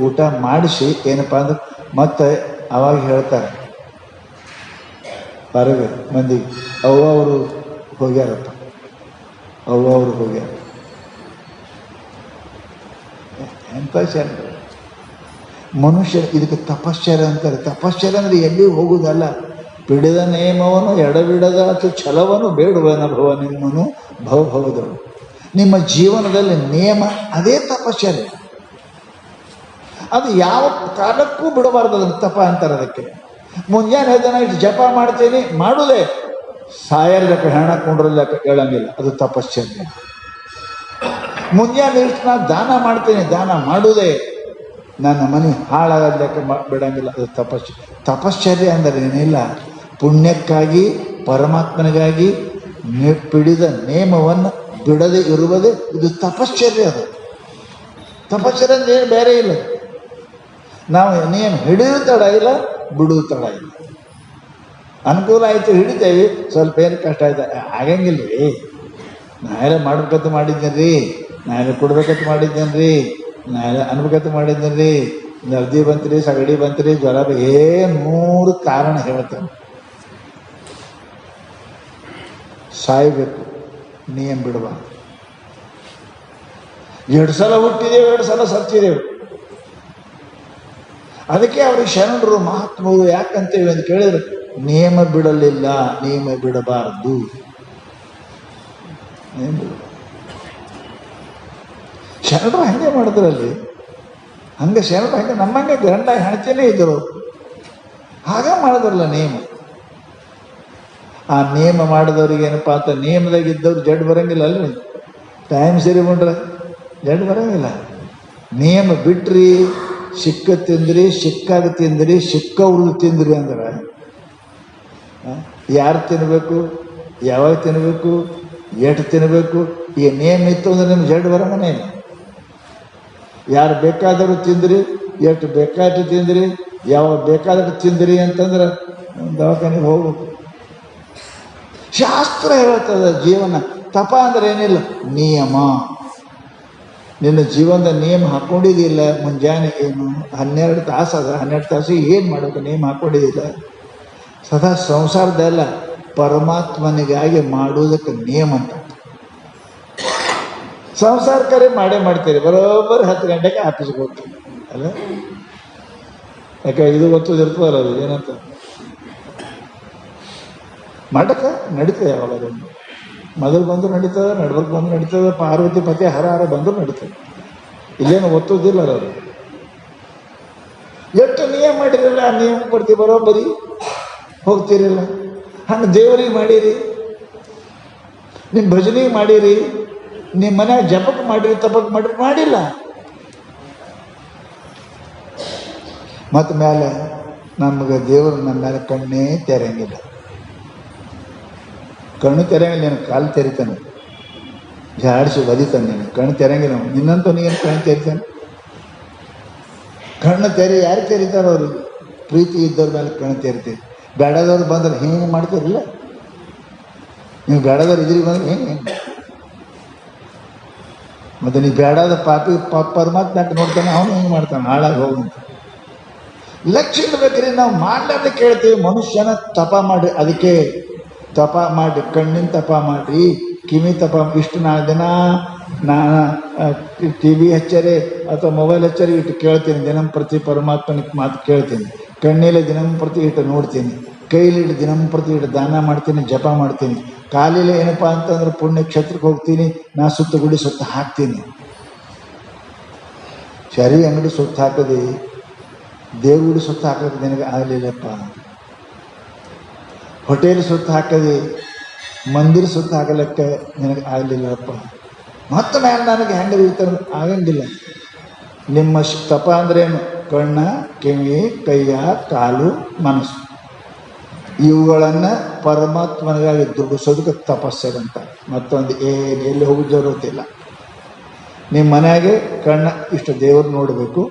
ಊಟ ಮಾಡಿಸಿ ಏನಪ್ಪ ಅಂದ್ರೆ ಮತ್ತೆ ಅವಾಗ ಹೇಳ್ತಾರೆ ಹೊರಗೆ ಮಂದಿಗೆ, ಅವ್ವ ಅವರು ಹೋಗ್ಯಾರಪ್ಪ, ಎಂಥ ಶರಣ ಮನುಷ್ಯ. ಇದಕ್ಕೆ ತಪಶ್ಚರ್ಯ ಅಂತಾರೆ. ತಪಶ್ಚರ್ಯ ಅಂದರೆ ಎಲ್ಲಿ ಹೋಗುವುದಲ್ಲ. ಪಿಡಿದ ನೇಮವನು ಎಡಬಿಡದ ಅಥವಾ ಛಲವನು ಬೇಡುವನ ಭವ ನಿಮ್ಮನು ಭವದಳು. ನಿಮ್ಮ ಜೀವನದಲ್ಲಿ ನಿಯಮ ಅದೇ ತಪಶ್ಚರ್ಯ. ಅದು ಯಾವ ಕಾಲಕ್ಕೂ ಬಿಡಬಾರ್ದು. ಅದನ್ನು ತಪ ಅಂತಾರೆ. ಅದಕ್ಕೆ ಮುಂಜಾನೆ ಅದನ್ನು ಇಟ್ಟು ಜಪ ಮಾಡ್ತೀನಿ, ಮಾಡುವುದೇ ಸಾಯರ್ಲಕ್ಕ ಹೆಣ ಕೊಂಡ್ರಲ್ಲಕ್ಕ ಹೇಳಂಗಿಲ್ಲ, ಅದು ತಪಶ್ಚರ್ಯ. ಮುಂಜಾನೆ ಇಷ್ಟು ನಾನು ದಾನ ಮಾಡ್ತೀನಿ, ದಾನ ಮಾಡುವುದೇ ನನ್ನ ಮನೆ ಹಾಳಾಗಲಿಕ್ಕೆ ಬಿಡಂಗಿಲ್ಲ, ಅದು ತಪಶ್ಚರ್ಯ ಅಂದರೆ ಏನಿಲ್ಲ. ಪುಣ್ಯಕ್ಕಾಗಿ ಪರಮಾತ್ಮನಿಗಾಗಿ ಪಿಡಿದ ನೇಮವನ್ನು ಬಿಡದೆ ಇರುವುದೇ ಇದು ತಪಶ್ಚರ್ಯ. ಅದು ತಪಶ್ಚರ್ಯ ಅಂದ್ರೆ ಏನು ಬೇರೆ ಇಲ್ಲ. ನಾವು ನೇಮ ಹಿಡಿದು ತಡ ಇಲ್ಲ, ಬಿಡುವುದು ತಡ ಇಲ್ಲ. ಅನುಕೂಲ ಆಯಿತು ಹಿಡಿತೇವೆ, ಸ್ವಲ್ಪ ಏನು ಕಷ್ಟ ಆಯ್ತು ಆಗಂಗಿಲ್ಲ ರೀ. ನಾನೆಲ್ಲ ಮಾಡ್ಬೇಕಂತ ಮಾಡಿದ್ದೇನೆ ರೀ, ನಾನೆಲ್ಲ ಕೊಡ್ಬೇಕಂತ ಮಾಡಿದ್ದೇನೆ ರೀ, ನಾನೆಲ್ಲ ಅನ್ಬೇಕಂತ ಮಾಡಿದ್ದೇನೆ ರೀ, ನರ್ದಿ ಬಂತ್ರಿ, ಸಗಡಿ ಬಂತ್ರಿ, ಜ್ವರ 100 ಕಾರಣ ಹೇಳ್ತಾನೆ. ಸಾಯ್ಬೇಕು, ನಿಯಮ ಬಿಡಬಾರ್ದು. 2 ಸಲ ಹುಟ್ಟಿದೆವು, 2 ಸಲ ಸತ್ತಿದೆವು. ಅದಕ್ಕೆ ಅವ್ರಿಗೆ ಶರಣರು ಮಹಾತ್ಮರು ಯಾಕಂತೇವೆ ಅಂತ ಕೇಳಿದ್ರೆ, ನಿಯಮ ಬಿಡಲಿಲ್ಲ, ನಿಯಮ ಬಿಡಬಾರದು. ಶರಣರು ಹಂಗೆ ಮಾಡಿದ್ರಲ್ಲಿ, ಹಂಗೆ ಶರಣರು ಹಂಗೆ ನಮ್ಮಂಗೆ ಗಂಡ ಹೆಣ್ತಿನೇ ಇದ್ದರು, ಹಾಗೆ ಮಾಡಿದ್ರಲ್ಲ ನಿಯಮ. ಆ ನಿಯಮ ಮಾಡಿದವ್ರಿಗೆ ಏನಪ್ಪ ಅಂತ, ನಿಯಮದಾಗಿದ್ದವ್ರು ಜಡ್ ಬರಂಗಿಲ್ಲ ಅಲ್ರಿ. ಟೈಮ್ ಸರಿ ಬಿಟ್ರೆ ಜಡ್ ಬರಂಗಿಲ್ಲ. ನಿಯಮ ಬಿಟ್ರಿ, ಸಿಕ್ಕ ತಿಂದ್ರಿ, ಸಿಕ್ಕಾಗ ತಿಂದ್ರಿ, ಸಿಕ್ಕ ಉಳಿದು ತಿಂದ್ರಿ ಅಂದ್ರೆ ಯಾರು ತಿನ್ನಬೇಕು, ಯಾವಾಗ ತಿನ್ನಬೇಕು, ಎಷ್ಟು ತಿನ್ನಬೇಕು, ಈ ನಿಯಮ ಇತ್ತು ಅಂದ್ರೆ ನಿಮ್ಗೆ ಜಡ್ ಬರಂಗನೇ ಇಲ್ಲ. ಯಾರು ಬೇಕಾದರೂ ತಿಂದ್ರಿ, ಎಷ್ಟು ಬೇಕಾದ್ರು ತಿಂದ್ರಿ, ಯಾವಾಗ ಬೇಕಾದರೂ ತಿಂದ್ರಿ ಅಂತಂದ್ರೆ ದವಾಖಾನೆಗೆ ಹೋಗ್ಬೇಕು. ಶಾಸ್ತ್ರ ಹೇಳ್ತದ ಜೀವನ. ತಪ ಅಂದ್ರೆ ಏನಿಲ್ಲ, ನಿಯಮ. ನಿನ್ನ ಜೀವನದ ನಿಯಮ ಹಾಕ್ಕೊಂಡಿದ್ದಿಲ್ಲ. ಮುಂಜಾನೆ ಏನು 12 ತಾಸು ಅದ, 12 ತಾಸು ಏನು ಮಾಡಬೇಕು ನಿಯಮ ಹಾಕ್ಕೊಂಡಿದ್ದಿಲ್ಲ. ಸದಾ ಸಂಸಾರದಲ್ಲ, ಪರಮಾತ್ಮನಿಗಾಗಿ ಮಾಡುವುದಕ್ಕೆ ನಿಯಮ ಅಂತ. ಸಂಸಾರ ಕರೆ ಮಾಡೇ ಮಾಡ್ತೀರಿ, ಬರೋಬ್ಬರಿ 10 ಗಂಟೆಗೆ ಆಫೀಸ್ಗೆ ಹೋಗ್ತೀವಿ ಅಲ್ಲ. ಯಾಕೆ ಇದು ಗೊತ್ತಿರ್ತದಲ್ಲ, ಅದು ಏನಂತ ಮಾಡಕ್ಕೆ ನಡೀತದೆ. ಯಾವಾಗ ಮೊದಲು ಬಂದು ನಡೀತದೆ, ನಡ್ಬರ್ಕ್ ಬಂದು ನಡೀತದೆ, ಪಾರ್ವತಿ ಪತಿ ಹರ ಹರ ಬಂದರೂ ನಡೀತದೆ. ಇಲ್ಲೇನು ಒತ್ತುದಿಲ್ಲ ಅವರು. ಎಷ್ಟು ನಿಯಮ ಮಾಡಿರಲ್ಲ, ಆ ನಿಯಮ ಕೊಡ್ತೀವಿ, ಬರೋಬ್ಬರಿ ಹೋಗ್ತಿರಲ್ಲ. ಹಂಗೆ ದೇವರಿಗೆ ಮಾಡಿರಿ, ನಿಮ್ಮ ಭಜನೆಗೆ ಮಾಡಿರಿ, ನಿಮ್ಮ ಮನ್ಯಾಗ ಜಪಕ್ಕೆ ಮಾಡಿರಿ, ತಪಕ್ಕೆ ಮಾಡಿರಿ, ಮಾಡಿಲ್ಲ. ಮತ್ತು ಮೇಲೆ ನಮಗೆ ದೇವರು ನಮ್ಮ ಮೇಲೆ ಕಣ್ಣೇ ತೆರೆಯಂಗಿಲ್ಲ. ಕಣ್ಣು ತೆರೆಯಂಗಿಲ್ಲ, ನೀನು ಕಾಲು ತೆರಿತಾನೆ, ಜಾಡಿಸಿ ಒದಿತಾನೆ. ನೀನು ಕಣ್ಣು ತೆರೆಯಂಗಿಲ್ಲ. ನಿನ್ನಂತೂ ನೀನು ಕಣ್ಣು ತೆರಿತಾನೆ. ಕಣ್ಣು ತೆರೆ ಯಾರು ತೆರಿತಾರೋ ಅವ್ರಿಗೆ ಪ್ರೀತಿ ಇದ್ದವ್ರ ಮೇಲೆ ಕಣ್ಣು ತೆರಿತೀವಿ. ಬೇಡದವ್ರು ಬಂದ್ರೆ ಹಿಂಗೆ ಮಾಡ್ತೀರಿಲ್ಲ. ನೀವು ಬೇಡದವ್ರು ಇದ್ರಿಗೆ ಬಂದ್ರೆ ಹೆಂಗೆ ಮತ್ತು ನೀವು ಬೇಡಾದ ಪಾಪಿ ಪರಮಾತ್ಮ ನೋಡ್ತಾನೆ, ಅವನು ಹೆಂಗೆ ಮಾಡ್ತಾನೆ, ಹಾಳಾಗಿ ಹೋಗಂತ ಲಕ್ಷ್ಯ ಇಡ್ಬೇಕ್ರಿ. ನಾವು ಮಾಡ್ಲಾರ್ದೆ ಕೇಳ್ತೀವಿ. ಮನುಷ್ಯನ ತಪ ಮಾಡಿ, ಅದಕ್ಕೆ ತಪ ಮಾಡಿ, ಕಣ್ಣಿನ ತಪ ಮಾಡಿರಿ, ಕಿವಿ ತಪ. ಇಷ್ಟು 4 ದಿನ ನಾನು TV ಹಚ್ಚರಿ ಅಥವಾ ಮೊಬೈಲ್ ಹಚ್ಚರಿ ಇಟ್ಟು ಕೇಳ್ತೀನಿ. ದಿನಂಪ್ರತಿ ಪರಮಾತ್ಮನಿಗೆ ಮಾತು ಕೇಳ್ತೀನಿ. ಕಣ್ಣಲ್ಲಿ ದಿನಂಪ್ರತಿ ಇಟ್ಟು ನೋಡ್ತೀನಿ. ಕೈಲಿ ಇಟ್ಟು ದಿನಂಪ್ರತಿ ಇಟ್ಟು ದಾನ ಮಾಡ್ತೀನಿ, ಜಪ ಮಾಡ್ತೀನಿ. ಕಾಲಿಲ್ಲ ಏನಪ್ಪ ಅಂತಂದ್ರೆ ಪುಣ್ಯ ಕ್ಷೇತ್ರಕ್ಕೆ ಹೋಗ್ತೀನಿ, ನಾ ಸುತ್ತ ಗುಡಿ ಸುತ್ತ ಹಾಕ್ತೀನಿ. ಶರಿ ಅಂಗಡಿ ಸುತ್ತ ಹಾಕದಿ, ದೇವ್ರ ಗುಡಿ ಸುತ್ತ ಹಾಕೋದು ನಿನಗೆ ಆಗಲಿಲ್ಲಪ್ಪ. ಹೋಟೆಲ್ ಸುತ್ತ ಹಾಕದಿ, ಮಂದಿರ ಸುತ್ತ ಹಾಕಲಿಕ್ಕೆ ನಿನಗೆ ಆಗಲಿಲ್ಲಪ್ಪ. ಮತ್ತೆ ಮೇಲೆ ನನಗೆ ಹೆಂಗೆ ಇರ್ತಾರೆ ಆಗಂಗಿಲ್ಲ. ನಿಮ್ಮ ತಪ ಅಂದ್ರೇನು? ಕಣ್ಣ, ಕಿವಿ, ಕೈಯ, ಕಾಲು, ಮನಸ್ಸು, ಇವುಗಳನ್ನು ಪರಮಾತ್ಮನಿಗಾಗಿ ದುಡಿಸೋದಕ್ಕೆ ತಪಸ್ಸದಂತ. ಮತ್ತೊಂದು ಏನು ಎಲ್ಲಿ ಹೋಗಿ ಜರುತ್ತಿಲ್ಲ. ನಿಮ್ಮ ಮನೆಯಾಗೆ ಕಣ್ಣ ಇಷ್ಟು ದೇವ್ರು ನೋಡಬೇಕು,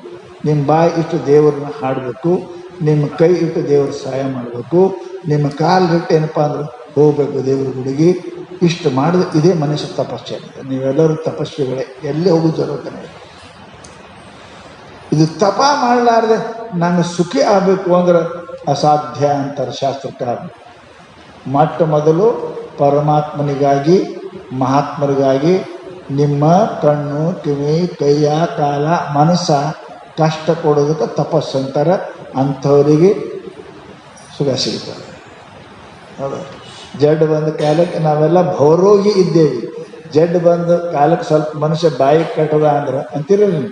ನಿಮ್ಮ ಬಾಯಿ ಇಷ್ಟು ದೇವ್ರನ್ನ ಹಾಡಬೇಕು, ನಿಮ್ಮ ಕೈ ಇಟ್ಟು ದೇವ್ರ ಸಹಾಯ ಮಾಡಬೇಕು, ನಿಮ್ಮ ಕಾಲು ಇಟ್ಟು ಏನಪ್ಪ ಅಂದ್ರೆ ಹೋಗಬೇಕು ದೇವ್ರ ಗುಡಿಗೆ. ಇಷ್ಟು ಮಾಡಿದ್ರೆ ಇದೇ ಮನುಷ್ಯ ತಪಸ್ಸೆ. ನೀವೆಲ್ಲರೂ ತಪಸ್ವಿಗಳೇ, ಎಲ್ಲಿ ಹೋಗೋ ಜರುತ್ತಾನೆ. ಇದು ತಪ ಮಾಡಲಾರ್ದೆ ನಂಗೆ ಸುಖಿ ಆಗಬೇಕು ಅಂದ್ರೆ ಅಸಾಧ್ಯ ಅಂತಾರೆ ಶಾಸ್ತ್ರಕಾರ. ಮೊಟ್ಟ ಮೊದಲು ಪರಮಾತ್ಮನಿಗಾಗಿ, ಮಹಾತ್ಮರಿಗಾಗಿ ನಿಮ್ಮ ಕಣ್ಣು, ಕಿವಿ, ಕೈಯ, ಕಾಲ, ಮನಸ್ಸ ಕಷ್ಟ ಕೊಡೋದಕ್ಕೆ ತಪಸ್ಸು ಅಂತಾರೆ. ಅಂಥವರಿಗೆ ಸುಖ ಸಿಗ್ತಾರೆ. ಹೌದು. ಜಡ್ ಬಂದ ಕಾಲಕ್ಕೆ ನಾವೆಲ್ಲ ಭವರೋಗಿ ಇದ್ದೇವೆ. ಜಡ್ ಬಂದ ಕಾಲಕ್ಕೆ ಸ್ವಲ್ಪ ಮನುಷ್ಯ ಬಾಯಿ ಕಟ್ಟದ ಅಂದ್ರೆ ಅಂತಿರಲ್ಲ,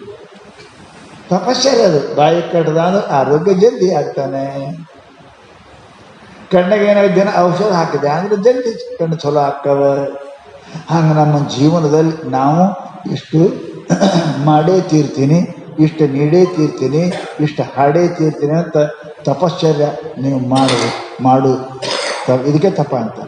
ತಪಸ್ಸೆ ಅದು. ಬಾಯಿ ಕಟ್ಟದ ಅಂದ್ರೆ ಆರೋಗ್ಯ ಜಲ್ದಿ ಆಗ್ತಾನೆ. ಕಣ್ಣಿಗೆ ಏನಾದ್ರು ದಿನ ಔಷಧ ಹಾಕಿದೆ ಅಂದ್ರೆ ಜಲ್ದಿ ಕಣ್ಣು ಚಲೋ ಆಗ್ತವ. ಹಂಗೆ ನಮ್ಮ ಜೀವನದಲ್ಲಿ ನಾವು ಇಷ್ಟು ಮಾಡೇ ತೀರ್ತೀನಿ, ಇಷ್ಟು ನೀಡೇ ತೀರ್ತೀನಿ, ಇಷ್ಟು ಹಾಡೇ ತೀರ್ತೀನಿ ಅಂತ ತಪಶ್ಚರ್ಯ ನೀವು ಮಾಡು. ಇದಕ್ಕೆ ತಪ ಅಂತ.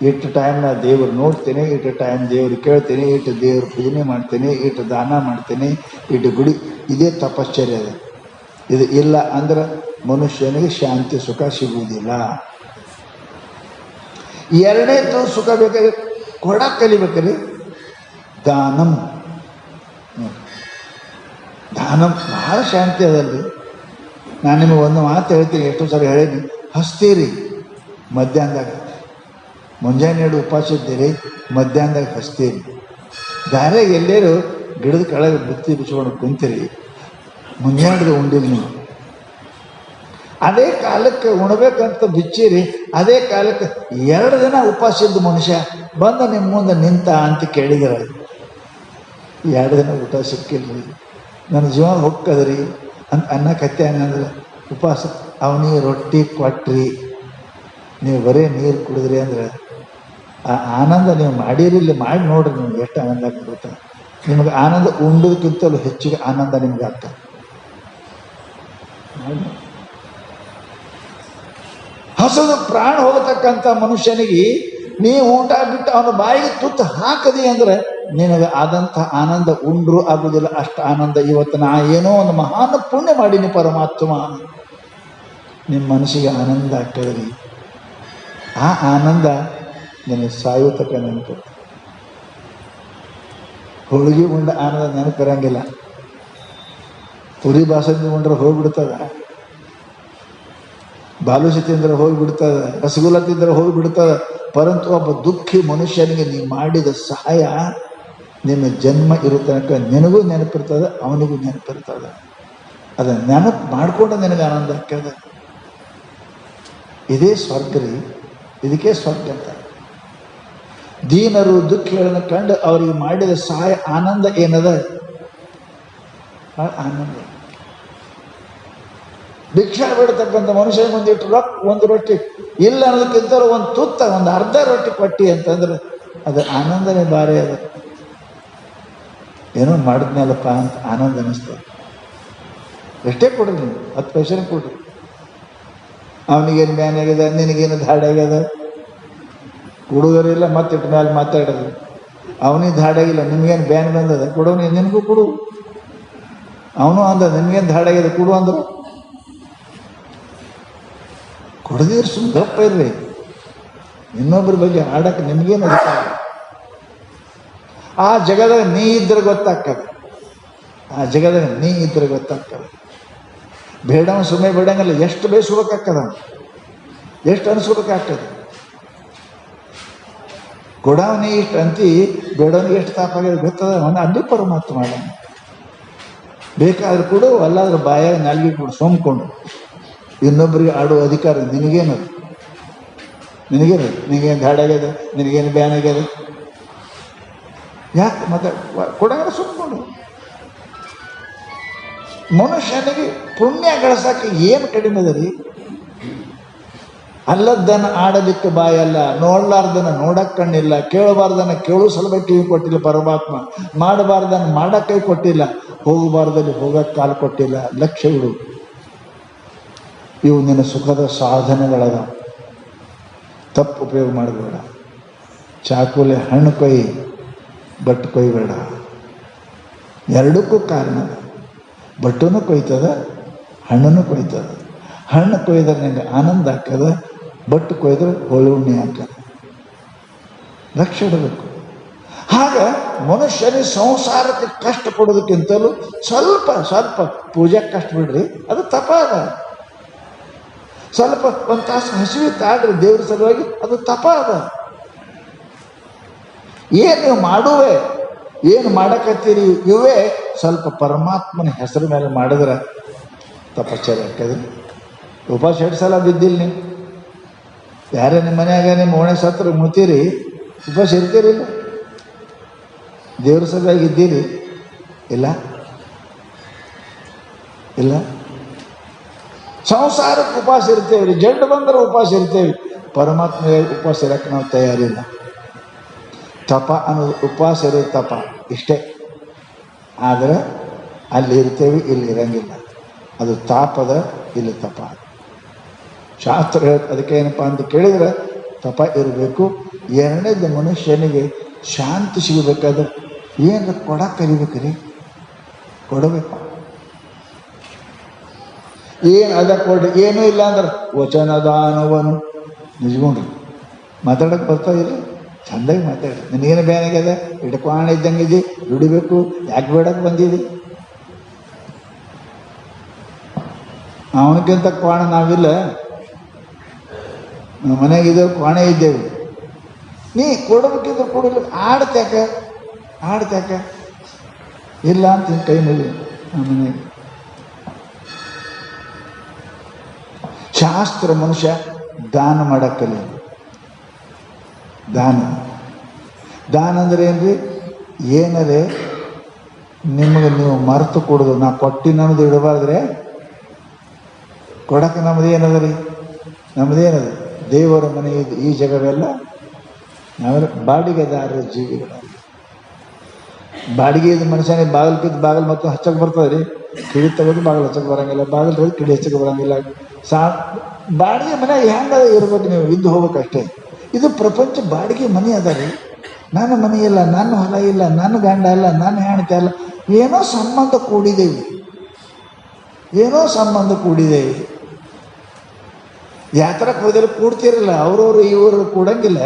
ಇಷ್ಟು ಟೈಮ್ ನಾ ದೇವ್ರು ನೋಡ್ತೀನಿ, ಇಷ್ಟು ಟೈಮ್ ದೇವ್ರು ಕೇಳ್ತೀನಿ, ಇಷ್ಟು ದೇವ್ರ ಪೂಜನೆ ಮಾಡ್ತೀನಿ, ಇಷ್ಟು ದಾನ ಮಾಡ್ತೀನಿ, ಇಷ್ಟು ಗುಡಿ, ಇದೇ ತಪಶ್ಚರ್ಯ ಅದು. ಇದು ಇಲ್ಲ ಅಂದ್ರೆ ಮನುಷ್ಯನಿಗೆ ಶಾಂತಿ ಸುಖ ಸಿಗುವುದಿಲ್ಲ. ಎರಡನೇದು ಸುಖ ಬೇಕಾದ್ರೆ ಕೊಡಕ್ಕೆ ಕಲಿಬೇಕ್ರಿ. ದಾನಂ ಭಾಳ ಶಾಂತಿ ಅದಲ್ಲಿ. ನಾನು ನಿಮಗೆ ಒಂದು ಮಾತು ಹೇಳ್ತೀನಿ, ಎಷ್ಟೋ ಸರಿ ಹೇಳೀನಿ. ಹಸ್ತೀರಿ ಮಧ್ಯಾಹ್ನದಾಗ, ಮುಂಜಾನೆ 2 ಉಪವಾಸ ಇದ್ದೀರಿ, ಮಧ್ಯಾಹ್ನದಾಗ ಹಸ್ತೀರಿ. ದಾರ್ಯಾಗ ಎಲ್ಲರೂ ಗಿಡದ ಕೆಳಗೆ ಬುತ್ತಿ ಬಿಚ್ಕೊಂಡು ಕುಂತೀರಿ, ಮುಂಜಾನೆ ಉಂಡಿಲ್ಲ ನೀವು. ಅದೇ ಕಾಲಕ್ಕೆ ಉಣ್ಬೇಕಂತ ಬಿಚ್ಚಿರಿ, ಅದೇ ಕಾಲಕ್ಕೆ 2 ದಿನ ಉಪವಾಸ ಇದ್ದ ಮನುಷ್ಯ ಬಂದ ನಿಮ್ಮ ಮುಂದೆ ನಿಂತ ಅಂತ ಕೇಳಿದ್ರ 2 ದಿನ ಊಟ ಸಿಕ್ಕಿಲ್ರಿ, ನನ್ನ ಜೀವನ ಹೊಕ್ಕದ್ರಿ ಅಂತ ಅನ್ನಕತ್ತೆ. ಅನ್ನಂದ್ರೆ ಉಪವಾಸ ಅವನಿಗೆ ರೊಟ್ಟಿ ಕೊಟ್ರಿ, ನೀವು ಬರೀ ನೀರು ಕುಡಿದ್ರಿ ಅಂದ್ರೆ ಆ ಆನಂದ ನೀವು ಮಾಡಿರಿಲ್ಲ, ಮಾಡಿ ನೋಡ್ರಿ ನಿಮ್ಗೆ ಎಷ್ಟು ಆನಂದ ಕೊಡುತ್ತೆ. ನಿಮ್ಗೆ ಆನಂದ ಉಂಡೋದಕ್ಕಿಂತಲೂ ಹೆಚ್ಚಿಗೆ ಆನಂದ ನಿಮ್ಗೆ ಆಗ್ತದೆ. ಹಸದು ಪ್ರಾಣ ಹೋಗತಕ್ಕಂಥ ಮನುಷ್ಯನಿಗೆ ನೀವು ಊಟ ಬಿಟ್ಟು ಅವನ ಬಾಯಿಗೆ ತುತ್ತು ಹಾಕದಿ ಅಂದ್ರೆ ನಿನಗೆ ಆದಂಥ ಆನಂದ ಉಂಡ್ರು ಆಗುದಿಲ್ಲ ಅಷ್ಟು ಆನಂದ. ಇವತ್ತು ನಾ ಏನೋ ಒಂದು ಮಹಾನ್ ಪುಣ್ಯ ಮಾಡೀನಿ ಪರಮಾತ್ಮ, ನಿಮ್ಮ ಮನಸ್ಸಿಗೆ ಆನಂದ ಆಗ್ತದ್ರಿ. ಆ ಆನಂದ ನಿನಗೆ ಸಾಯೋ ತಕ್ಕ ನೆನಪು. ಹೋಳಿಗೆ ಉಂಡ ಆನಂದ ನೆನಪಿರಂಗಿಲ್ಲ. ಪುರಿ ಬಾಸಂದಿ ಉಂಡ್ರೆ ಹೋಗ್ಬಿಡ್ತದ, ಬಾಲುಷಿ ತಿಂದ್ರೆ ಹೋಗಿಬಿಡ್ತದ, ರಸಗುಲ್ಲ ತಿಂದ್ರೆ ಹೋಗಿಬಿಡ್ತದ. ಪರಂತು ಒಬ್ಬ ದುಃಖಿ ಮನುಷ್ಯನಿಗೆ ನೀವು ಮಾಡಿದ ಸಹಾಯ ನಿನ್ನ ಜನ್ಮ ಇರೋ ತನಕ ನಿನಗೂ ನೆನಪಿರ್ತದೆ, ಅವನಿಗೂ ನೆನಪಿರ್ತದೆ. ಅದನ್ನು ನೆನಪು ಮಾಡಿಕೊಂಡು ನಿನಗೆ ಆನಂದ ಆಗ್ತದೆ. ಇದೇ ಸ್ವರ್ಗ ರೀ, ಇದಕ್ಕೆ ಸ್ವರ್ಗ ಅಂತ. ದೀನರು ದುಃಖಿಗಳನ್ನು ಕಂಡು ಅವರಿಗೆ ಮಾಡಿದ ಸಹಾಯ ಆನಂದ ಏನದ, ಆನಂದ. ಭಿಕ್ಷಾ ಬಿಡ್ತಕ್ಕಂಥ ಮನುಷ್ಯ ಒಂದಿಟ್ಟು ರೊಕ್ಕ, ಒಂದು ರೊಟ್ಟಿ ಇಲ್ಲ ಅನ್ನೋದಕ್ಕಿಂತ ಒಂದು ತುತ್ತ, ಒಂದು ಅರ್ಧ ರೊಟ್ಟಿ ಕೊಟ್ಟಿ ಅಂತಂದ್ರೆ ಅದು ಆನಂದನೇ ಭಾರಿ. ಅದ ಏನೋ ಮಾಡಿದ್ನಲ್ಲಪ್ಪ ಅಂತ ಆನಂದ ಅನ್ನಿಸ್ತದೆ. ಎಷ್ಟೇ ಕೊಡ್ರಿ, ನೀವು 10 ಪೈಸೆ ಕೊಡ್ರಿ. ಅವನಿಗೇನು ಬ್ಯಾನ್ ಆಗ್ಯದ, ನಿನಗೇನು ಧಾಡೆ ಆಗ್ಯದ, ಹುಡುಗರಿಲ್ಲ ಮತ್ತಿಟ್ಟು ಮೇಲೆ ಮಾತಾಡೋದು. ಅವನಿಗೆ ಧಾಡಾಗಿಲ್ಲ, ನಿಮ್ಗೇನು ಬ್ಯಾನ್ ಬಂದದ, ಕೊಡೋನು ನಿನಗೂ ಕೊಡು. ಅವನು ಅಂದ ನಿಮ್ಗೇನು ಧಾಡಾಗ್ಯದ ಕೊಡು ಅಂದರು. ಕೊಡದಿದ್ರೆ ಸುಮ್ಮನೆ ಗಪ್ಪ ಇರ್ರಿ. ಇನ್ನೊಬ್ಬರ ಬಗ್ಗೆ ಆಡಕ್ಕೆ ನಿಮ್ಗೇನು ಅಧಿಕಾರ. ಆ ಜಗದಾಗ ನೀ ಇದ್ರೆ ಗೊತ್ತಾಗ್ತದೆ, ಆ ಜಗದಾಗ ನೀ ಇದ್ರೆ ಗೊತ್ತಾಗ್ತದೆ. ಬೇಡವ ಸುಮ್ಮನೆ ಬೇಡಂಗಲ್ಲ, ಎಷ್ಟು ಬೇಯಿಸ್ಬೇಕಾಗ್ತದ, ಎಷ್ಟು ಅನಿಸ್ಬೇಕಾಗ್ತದೆ. ಕೊಡವನಿ ಇಷ್ಟು ಅಂತಿ, ಬೇಡವನಿಗೆ ಎಷ್ಟು ತಾಪಾಗಿದೆ ಗೊತ್ತದ. ಅವನು ಅಲ್ಲಿ ಪರಮಾತ್ಮ ಮಾಡೋಣ. ಬೇಕಾದ್ರೆ ಕೊಡು, ಅಲ್ಲಾದ್ರೆ ಬಾಯಾಗ ನಾಲ್ಗೆ ಕೊಡು ಸೋಮ್ಕೊಂಡು. ಇನ್ನೊಬ್ಬರಿಗೆ ಆಡೋ ಅಧಿಕಾರ ನಿನಗೇನದು, ನಿನಗೇನದು. ನಿನಗೇನು ಧಾಡಾಗ್ಯದ, ನಿನಗೇನು ಬ್ಯಾನ್ ಆಗ್ಯದ, ಯಾಕೆ ಮತ್ತೆ ಕೊಡಂಗ ಸುಮ್ಕೊಂಡು. ಮನುಷ್ಯನಿಗೆ ಪುಣ್ಯ ಗಳಿಸಕ್ಕೆ ಏನು ಕಡಿಮೆ ಅದ ರೀ. ಅಲ್ಲದ್ದನ್ನು ಆಡಲಿಕ್ಕೆ ಬಾಯಲ್ಲ, ನೋಡ್ಲಾರ್ದನ್ನ ನೋಡಕ್ಕೆ ಕಣ್ಣಿಲ್ಲ, ಕೇಳಬಾರ್ದನ್ನ ಕೇಳೋ ಸಲುವಾಗಿ ಕಿವಿ ಕೊಟ್ಟಿಲ್ಲ ಪರಮಾತ್ಮ, ಮಾಡಬಾರ್ದನ್ನು ಮಾಡಕ್ಕೆ ಕೈ ಕೊಟ್ಟಿಲ್ಲ, ಹೋಗಬಾರ್ದಲ್ಲಿ ಹೋಗಕ್ಕೆ ಕಾಲು ಕೊಟ್ಟಿಲ್ಲ. ಲಕ್ಷ್ಯಗಳು ಇವು ನಿನ್ನ ಸುಖದ ಸಾಧನೆಗಳದ. ತಪ್ಪು ಉಪಯೋಗ ಮಾಡಬೇಡ. ಚಾಕುಲೆ ಹಣ್ಣು ಕೊಯ್, ಬಟ್ಟು ಕೊಯ್ಬೇಡ. ಎರಡಕ್ಕೂ ಕಾರಣ, ಬಟ್ಟುನೂ ಕೊಯ್ತದ, ಹಣ್ಣನ್ನು ಕೊಯ್ತದ. ಹಣ್ಣು ಕೊಯ್ದ್ರೆ ನಿಂಗೆ ಆನಂದ ಆಗ್ತದ, ಬಟ್ಟು ಕೊಯ್ದ್ರೆ ಹೋಳಿ ಹುಣ್ಣಿ ಆಗ್ತದೆ. ಲಕ್ಷ್ಯ ಇಡಬೇಕು. ಆಗ ಮನುಷ್ಯನಿಗೆ ಸಂಸಾರಕ್ಕೆ ಕಷ್ಟ ಕೊಡೋದಕ್ಕಿಂತಲೂ ಸ್ವಲ್ಪ ಸ್ವಲ್ಪ ಪೂಜೆಗೆ ಕಷ್ಟ ಬಿಡ್ರಿ, ಅದು ತಪ ಅದ. ಸ್ವಲ್ಪ ಒಂದು ತಾಸು ಹಸಿವಿ ತಾಡ್ರಿ ದೇವ್ರ ಸಲುವಾಗಿ, ಅದು ತಪ ಅದ. ಏನು ನೀವು ಮಾಡುವೆ, ಏನು ಮಾಡಕತ್ತೀರಿ, ಇವೇ ಸ್ವಲ್ಪ ಪರಮಾತ್ಮನ ಹೆಸರು ಮೇಲೆ ಮಾಡಿದ್ರೆ ತಪಶ್ಚರ್ಯ ಆಗ್ತದೆ. ಉಪವಾಸ 2 ಸಲ ಬಿದ್ದಿಲ್ಲ ನೀವು. ಯಾರೇ ನಿಮ್ಮ ಮನ್ಯಾಗ ನಿಮ್ಮ ಓಣೆ ಸತ್ರ ಮುತ್ತೀರಿ, ಉಪವಾಸ ಇರ್ತೀರಿಲ್ಲ? ದೇವ್ರ ಸಲುವಾಗಿ ಇದ್ದೀರಿ ಇಲ್ಲ? ಇಲ್ಲ. ಸಂಸಾರಕ್ಕೆ ಉಪವಾಸ ಇರ್ತೇವೆ ರೀ, ಜಡ್ಡು ಬಂದ್ರೆ ಉಪವಾಸ ಇರ್ತೇವೆ. ಪರಮಾತ್ಮ ಉಪವಾಸ ಇರಕ್ಕೆ ನಾವು ತಯಾರಿಲ್ಲ. ತಪ ಅನ್ನೋದು ಉಪವಾಸ ಇರೋದು ತಪ ಇಷ್ಟೇ. ಆದರೆ ಅಲ್ಲಿ ಇರ್ತೇವೆ, ಇಲ್ಲಿ ಇರಂಗಿಲ್ಲ. ಅದು ತಾಪದ, ಇಲ್ಲಿ ತಪ. ಶಾಸ್ತ್ರ ಅದಕ್ಕೆ ಏನಪ್ಪ ಅಂತ ಕೇಳಿದ್ರೆ ತಪ ಇರಬೇಕು. ಎರಡನೇದು ಮನುಷ್ಯನಿಗೆ ಶಾಂತಿ ಸಿಗಬೇಕಾದ್ರೆ ಏನು ಕೊಡಕ್ಕೆ ಕಲಿಬೇಕ್ರಿ, ಕೊಡಬೇಕು. ಏನು ಅದ ಕೊಡ್ರಿ, ಏನೂ ಇಲ್ಲ ಅಂದ್ರೆ ವಚನದಾನವನು ನಿಜಗೊಂಡ್ರಿ ಮಾತಾಡಕ್ಕೆ ಬರ್ತಾಯಿಲ್ಲ. ಚಂದಾಗಿ ಮಾತಾಡ್ರಿ. ನಿನಗೇನು ಬ್ಯಾನಾಗ್ಯದ, ಇಡ್ಕೋಣ ಇದ್ದಂಗಿದ್ದಿ, ದುಡಿಬೇಕು, ಯಾಕೆ ಬೇಡಕ್ಕೆ ಬಂದಿದ್ದಿ? ಅವನಿಗಿಂತ ಕೋಣ ನಾವಿಲ್ಲ. ನಮ್ಮ ಮನೆಗಿದ್ದೇವೆ, ಕೋಣೆ ಇದ್ದೇವೆ. ನೀ ಕೊಡಬೇಕಿದ್ರೆ ಕೊಡಲಿ, ಆಡ್ತ್ಯಾಕ ಇಲ್ಲ ಅಂತ ಕೈ ಮುಗಿ ನಮ್ಮ ಮನೆಗೆ. ಶಾಸ್ತ್ರ ಮನುಷ್ಯ ದಾನ ಮಾಡಕ್ಕಲಿ. ದಾನ ಅಂದ್ರೆ ಏನ್ರಿ? ಏನರೇ ನಿಮಗೆ ನೀವು ಮರೆತು ಕೊಡೋದು. ನಾ ಕೊಟ್ಟಿನ ಅನ್ನೋದು ಇಡಬಾರ್ದ್ರೆ ಕೊಡಕ್ಕೆ ನಮ್ಮದು ಏನದ ರೀ? ನಮ್ಮದೇನದ? ದೇವರ ಮನೆ ಇದು. ಈ ಜಗವೆಲ್ಲ ನಾವೆಲ್ಲ ಬಾಡಿಗೆದಾರರ ಜೀವಿಗಳ. ಬಾಡಿಗೆ ಇದು ಮನುಷ್ಯನಿಗೆ ಬಾಗಿಲು ಕಿತ್ತು ಬಾಗಿಲು ಮತ್ತು ಹಚ್ಚಕ್ಕೆ ಬರ್ತದೆ ರೀ. ಕಿಡಿ ತೆಗೆದು ಬಾಗಿಲು ಹಚ್ಚಕ್ಕೆ ಬರೋಂಗಿಲ್ಲ, ಬಾಗಿಲು ತೆಗೆದು ಕಿಡಿ ಹಚ್ಚಕ್ಕೆ ಬರೋಂಗಿಲ್ಲ. ಬಾಡಿಗೆ ಮನೆ ಹೆಂಗದ ಇರ್ಬೇಕು, ನೀವು ಇದ್ದು ಹೋಗ್ಬೇಕಷ್ಟೇ. ಇದು ಪ್ರಪಂಚ ಬಾಡಿಗೆ ಮನೆ ಅದ ರೀ. ನನ್ನ ಮನೆ ಇಲ್ಲ, ನನ್ನ ಹೊಲ ಇಲ್ಲ, ನನ್ನ ಗಂಡ ಅಲ್ಲ, ನನ್ನ ಹೆಂಡತಿ ಅಲ್ಲ, ಏನೋ ಸಂಬಂಧ ಕೂಡಿದ್ದೇವೆ, ಏನೋ ಸಂಬಂಧ ಕೂಡಿದ್ದೇವೆ. ಯಾತ್ರಕ್ಕೆ ಹೋದಲ್ಲಿ ಕೂಡ್ತಿರಲ್ಲ, ಅವ್ರವ್ರು ಇವರು ಕೂಡಂಗಿಲ್ಲ.